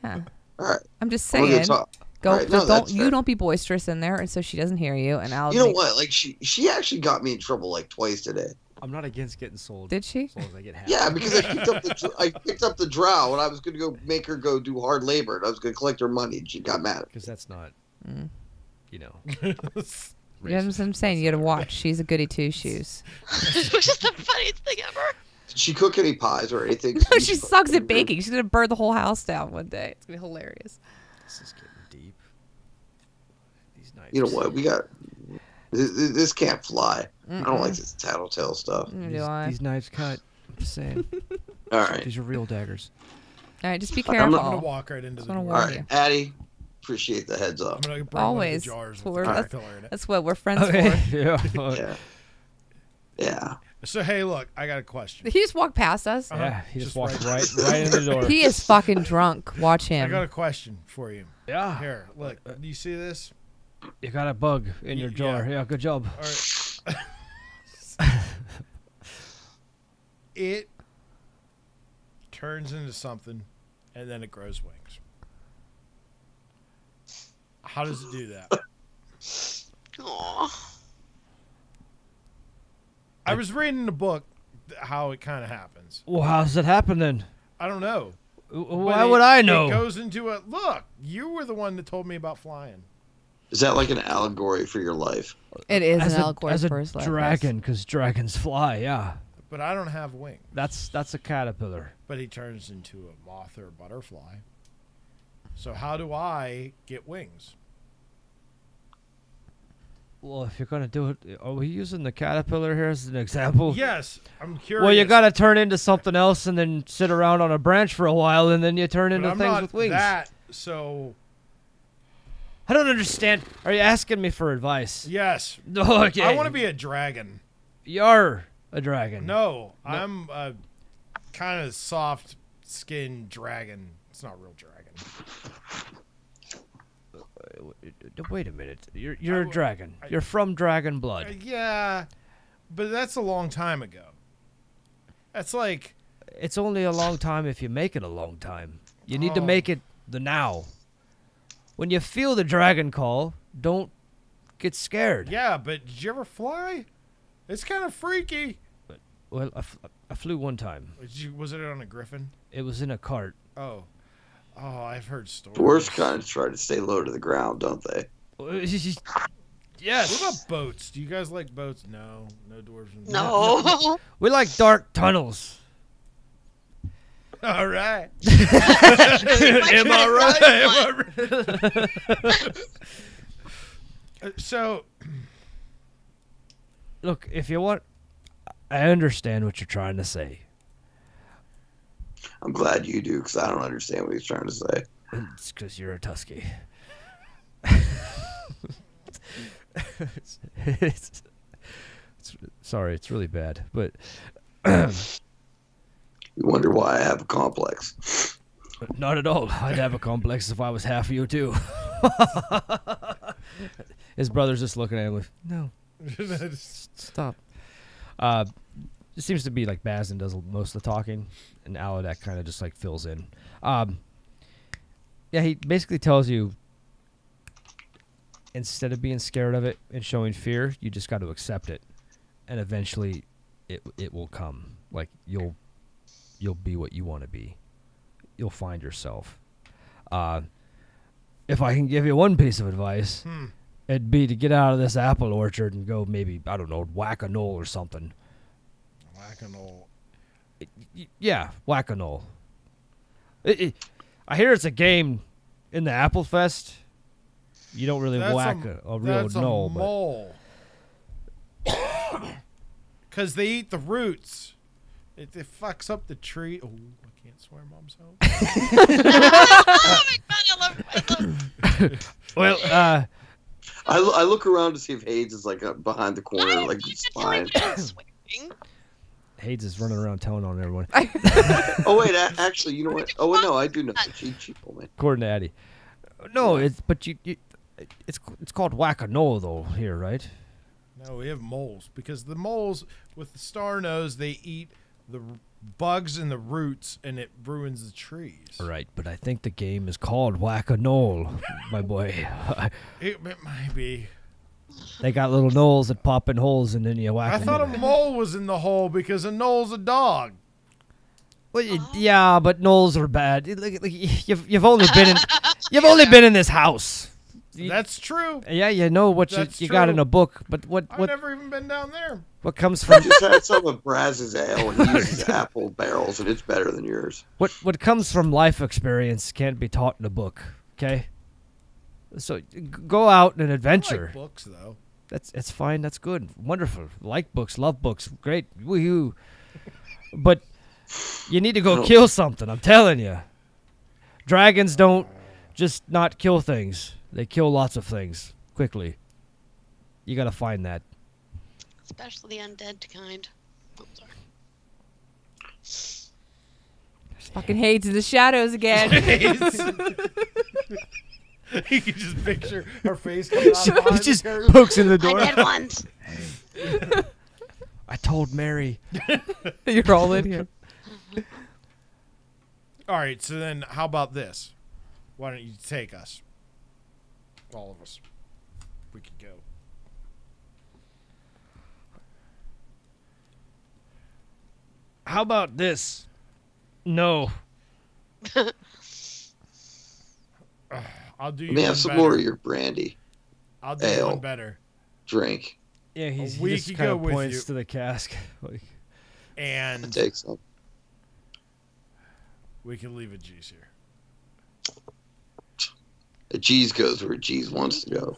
Yeah. All right. I'm just I'm gonna saying. talk. Go. All right, no, don't that's you fair. don't be boisterous in there, and so she doesn't hear you. And I'll. You know make- what? Like she actually got me in trouble like twice today. I'm not against getting sold. Did she? As long as I get half. Yeah, because I picked up the drow and I was gonna go make her go do hard labor and I was gonna collect her money and she got mad. Because that's not, Mm. you know. You know what I'm saying? You gotta watch. She's a goody two shoes. Which is the funniest thing ever. Did she cook any pies or anything? No, she sucks at baking. She's gonna burn the whole house down one day. It's gonna be hilarious. This is getting deep. These knives. You know what? We got this can't fly. I don't like Mm-mm. this tattletale stuff. Neither do I. These knives cut. I'm just saying. All right, These are real daggers. All right, just be I'm careful. not I'm gonna walk right into Just the wanna door. all warn right, you. Addie. Appreciate the heads I'm up. gonna bring Always. one of the jars Well, with the that's- caterpillar in it. That's what we're friends Okay. for. yeah. Yeah, yeah. So hey, look, I got a question. Did he just walk past us? Yeah, he just walked right- right in the door. He is fucking drunk. Watch I him. got a question for you. Yeah. Here, look. Do you see this? You got a bug in your jar. Yeah. Yeah, good job. All right. It turns into something, and then it grows wings. How does it do that? Aw. I was reading in the book how it kind of happens. Well, how does it happen then? I don't know. Why But would I It know? goes into a look. You were the one that told me about flying. Is that like an allegory for your life? It is as an a, allegory as a for his life, yes. dragon, because dragons fly. Yeah, But I don't have wings. that's a caterpillar. But he turns into a moth or a butterfly. So how do I get wings? Well, if you're gonna do it, are we using the caterpillar here as an example? Yes, I'm curious. Well, you gotta turn into something else and then sit around on a branch for a while, and then you turn But into I'm things not with wings. that, so I don't understand. Are you asking me for advice? yes. Okay. I want to be a dragon. You're a dragon. No, I'm a kind of soft-skinned dragon. It's not a real dragon. Wait a minute. You're a I- dragon. You're from dragon blood. Yeah, but that's a long time ago. That's like It's only a long time if you make it a long time. You need to Oh. make it the now. When you feel the dragon call, don't get scared. yeah, but did you ever fly? It's kind of freaky. Well, I flew one time. Was it on a griffin? It was in a cart. Oh, I've heard stories. Dwarves kind of try to stay low to the ground, don't they? Yes. What about boats? Do you guys like boats? No dwarves. No. We like dark tunnels. All right. Am Am I right? So, Look, if you want, I understand what you're trying to say. I'm glad you do, because I don't understand what he's trying to say. It's because you're a Tusky. Sorry, it's really bad, but You wonder why I have a complex. not at all. I'd have a complex if I was half of you too. His brother's just looking at him with, no, stop. It seems to be like Bazin does most of the talking, and Aladak kind of just like fills in. Yeah, he basically tells you, instead of being scared of it and showing fear, you just got to accept it, and eventually, it will come. Like you'll be what you want to be. You'll find yourself. If I can give you one piece of advice, it'd be to get out of this apple orchard and go maybe, I don't know, whack a knoll or something. Whack-a-knoll. Yeah, whack a knoll. I hear it's a game in the Apple Fest. You don't really whack a real that's knoll, a mole. Because they eat the roots. It fucks up the tree. Oh, I can't swear, Mom's home. Oh my god, I love it. Well, I look around to see if Hades is like behind the corner, like he's fine. Swearing. Hades is running around telling on everyone. Oh wait, actually, you know what? Oh no, I do know the cheat sheet, man. According to Addy. No, it's called whack a knoll though here, right? No, we have moles. Because the moles with the star nose, they eat the bugs and the roots, and it ruins the trees. Right, but I think the game is called whack a knoll, my boy. It might be. They got little knolls that pop in holes, and then you whack I them. thought a mole was in the hole because a knoll's a dog. Well, yeah, but knolls are bad. You've only been in this house. That's true. Yeah, you know what That's you got true. in a book, but I've never even been down there. what comes I from just had some of Braz's ale and he uses apple barrels, and it's better than yours. what comes from life experience can't be taught in a book. Okay, so go out on an I adventure. like books, though. It's fine. That's good. Wonderful. Like books. Love books. Great. Woohoo. But you need to go kill something. I'm telling you. Dragons don't just not kill things. They kill lots of things quickly. You got to find that. Especially the undead kind. Oh, sorry. Fucking Hades in the shadows again. You can just picture her face coming out He behind just the curtain. pokes in the door. Undead ones. I told Mary. You're all in here. All right, so then how about this? Why don't you take us? All of us. We could go. How about this? No. I'll do you Let me one have some better. more of your brandy. I'll do you ale. one better. Drink. Yeah, he we just could kind go of with points you. to the cask. Like, And Take some. we can leave a G's here. A G's goes where a G's wants to go.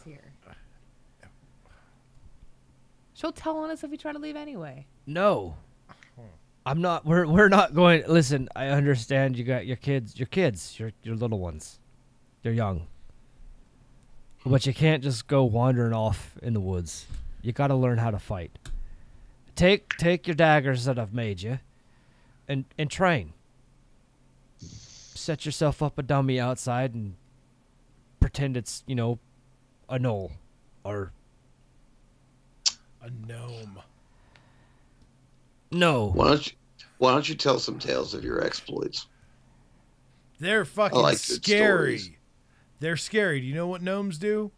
She'll tell on us if we try to leave anyway. no. I'm not. We're not going. Listen, I understand you got your kids, your little ones. They're young. But you can't just go wandering off in the woods. You got to learn how to fight. Take your daggers that I've made you, and train. Set yourself up a dummy outside and pretend it's a knoll, or A gnome. no. Why don't you tell some tales of your exploits? They're fucking like good scary. stories. They're scary. Do you know what gnomes do?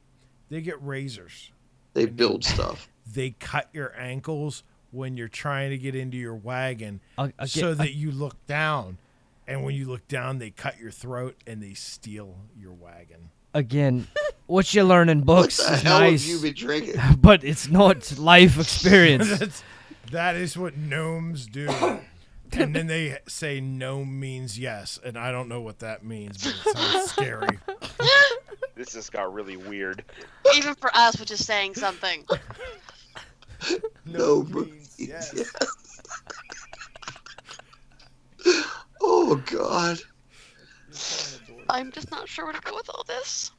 They get razors. They build stuff. They cut your ankles when you're trying to get into your wagon Again, that you look down. And when you look down, they cut your throat and they steal your wagon. again, what you learn in books What the is hell nice, have you been drinking? but it's not life experience. That is what gnomes do. And then they say gnome means yes, and I don't know what that means, but it sounds scary. This just got really weird. Even for us, which is saying something. No, means yes. Oh God. I'm just not sure where to go with all this.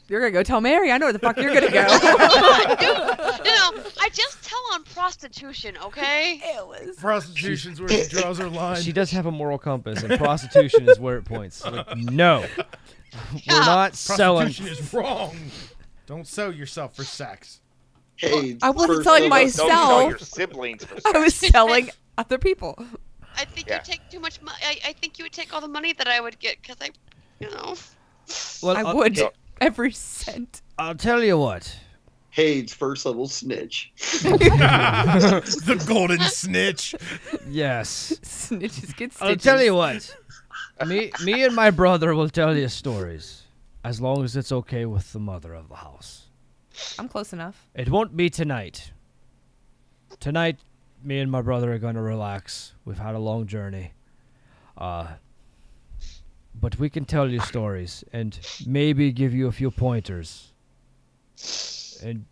You're gonna go tell Mary. I know where the fuck you're gonna go. I just tell on prostitution, okay? It was. Prostitution's where she draws her line. She does have a moral compass, and prostitution is where it points. Like, no, we're not selling. Prostitution is wrong. Don't sell yourself for sex. Hey, I wasn't first selling of all, Don't sell myself. your siblings for I was selling other people. I think Yeah. you take too much money. I think you would take all the money that I would get because Well, I would yeah. every cent. I'll tell you what. Hade's first level snitch. The golden snitch. Yes, Snitches get stitches. I'll tell you what. Me and my brother will tell you stories, as long as it's okay with the mother of the house. I'm close enough. It won't be tonight. Tonight, me and my brother are going to relax. We've had a long journey. But we can tell you stories and maybe give you a few pointers. And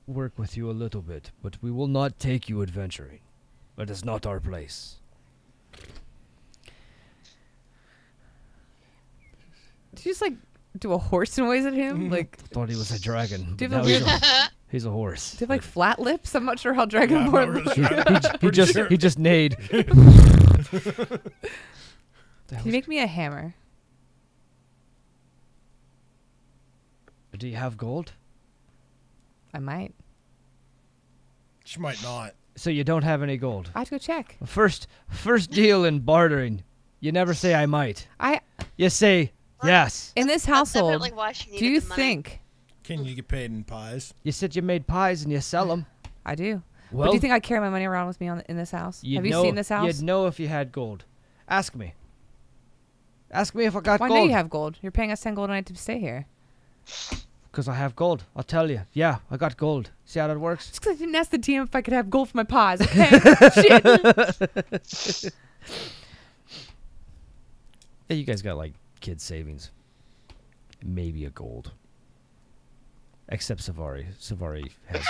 work with you a little bit. But we will not take you adventuring. That is not our place. Did you just like do a horse noise at him? Like, Thought he was a dragon. Do you But have now a he's, weird- he's a horse. do you have like flat lips? I'm not sure how Yeah, I'm dragonborn not really look. sure. He Pretty just sure. he just neighed. Can you make me a hammer? Do you have gold? I might. She might not. So you don't have any gold. I have to go check. First deal in bartering. You never say I might. You say yes. In this That's household, definitely why she needed do you the money. think Can you get paid in pies? You said you made pies and you sell them. I do? But Well, do you think I carry my money around with me in this house? Have you seen this house? You'd know if you had gold. Ask me. Ask me if I got Well, I gold. know you have gold. You're paying us 10 gold a night to stay here. Because I have gold. I'll tell you. Yeah, I got gold. See how that works? Just 'cause I didn't ask the DM if I could have gold for my pies, okay? Shit. Yeah, you guys got like kid savings. Maybe a gold. Except Savari. Savari has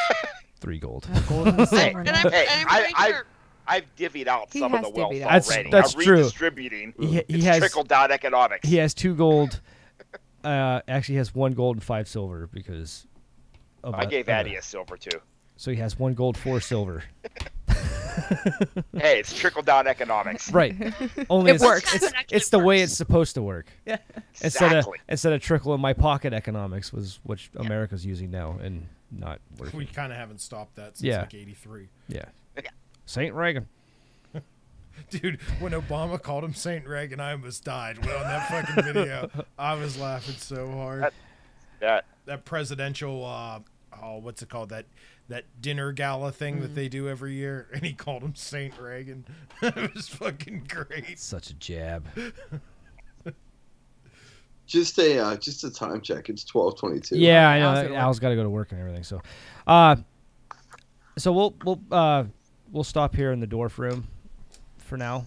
3 gold. Gold and silver And now. I'm, Hey, and I'm pretty sure. I've divvied out He some of has the wealth divvied already. out. That's I'm true. redistributing. He It's has trickle down economics. he has 2 gold. Actually, he has 1 gold and 5 silver because. Of I a- gave of a- Addie a silver too. So he has 1 gold, 4 silver. Hey, it's trickle down economics. Right. Only It it's, works. It's, It actually it's the way works. it's supposed to work. Exactly. Instead of trickle in my pocket economics was which America's using now and not working. We kind of haven't stopped that since Yeah. like 83. Yeah. Saint Reagan. Dude, when Obama called him Saint Reagan, I almost died. When on that fucking video, I was laughing so hard. That Presidential, what's it called? That dinner gala thing that they do every year, and he called him Saint Reagan. It was fucking great. Such a jab. Just a time check. It's 12:22. Yeah, I Al's know. gotta work. Al's got to go to work and everything. So, we'll stop here in the dwarf room for now.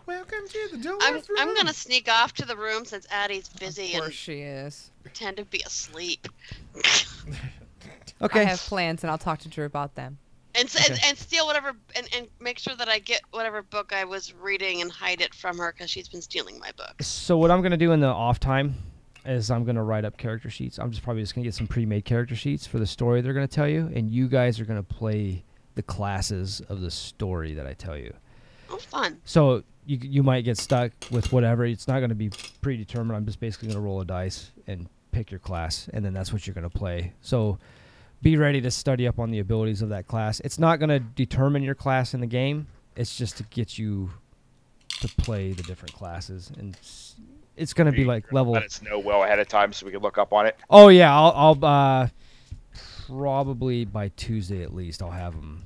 Welcome to the door. I'm gonna sneak off to the room since Addie's busy Of and course she is. pretend to be asleep. Okay. I have plans, and I'll talk to Drew about them. And steal whatever and make sure that I get whatever book I was reading and hide it from her because she's been stealing my books. So what I'm gonna do in the off time is I'm gonna write up character sheets. I'm probably just gonna get some pre-made character sheets for the story they're gonna tell you, and you guys are gonna play the classes of the story that I tell you. Oh, fun! So you might get stuck with whatever. It's not gonna be predetermined. I'm just basically gonna roll a dice and pick your class, and then that's what you're gonna play. So be ready to study up on the abilities of that class. It's not gonna determine your class in the game. It's just to get you to play the different classes, and it's gonna be like level. Let us know well ahead of time so we can look up on it. Oh yeah, I'll probably by Tuesday at least I'll have them,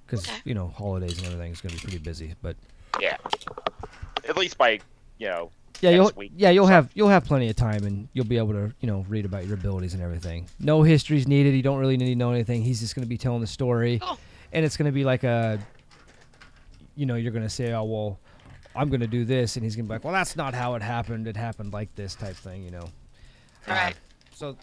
because Okay. holidays and everything is gonna be pretty busy. But Yeah. At least by next week. you'll have plenty of time, and you'll be able to read about your abilities and everything. No history's needed. You don't really need to know anything. He's just going to be telling the story, and it's going to be like you're going to say, oh well, I'm going to do this, and he's going to be like, well, that's not how it happened. It happened like this type thing, All right. So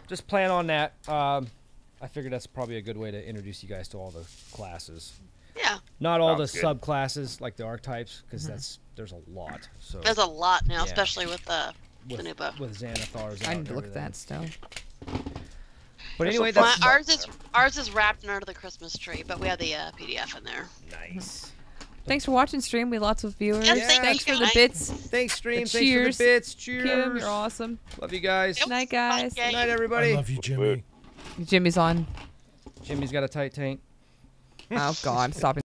just plan on that. I figured that's probably a good way to introduce you guys to all the classes. Yeah. Not all Sounds the good. subclasses like the archetypes, because there's a lot. So There's a lot now, Yeah. especially with the new book. with Xanathars. I out need and to look at everything. that still. But anyway, Well, that's ours is wrapped under the Christmas tree, but we have the PDF in there. nice. Thanks for watching, stream. We lots of viewers. Yes, Thanks for the guys. bits. Thanks, stream. Thanks Cheers. for the bits. Cheers. Kim, you're awesome. Love you guys. Yep. Night, guys. Bye, Good night, I everybody. love you, Jimmy. Jimmy's on. Jimmy's got a tight tank. Oh God, stop it.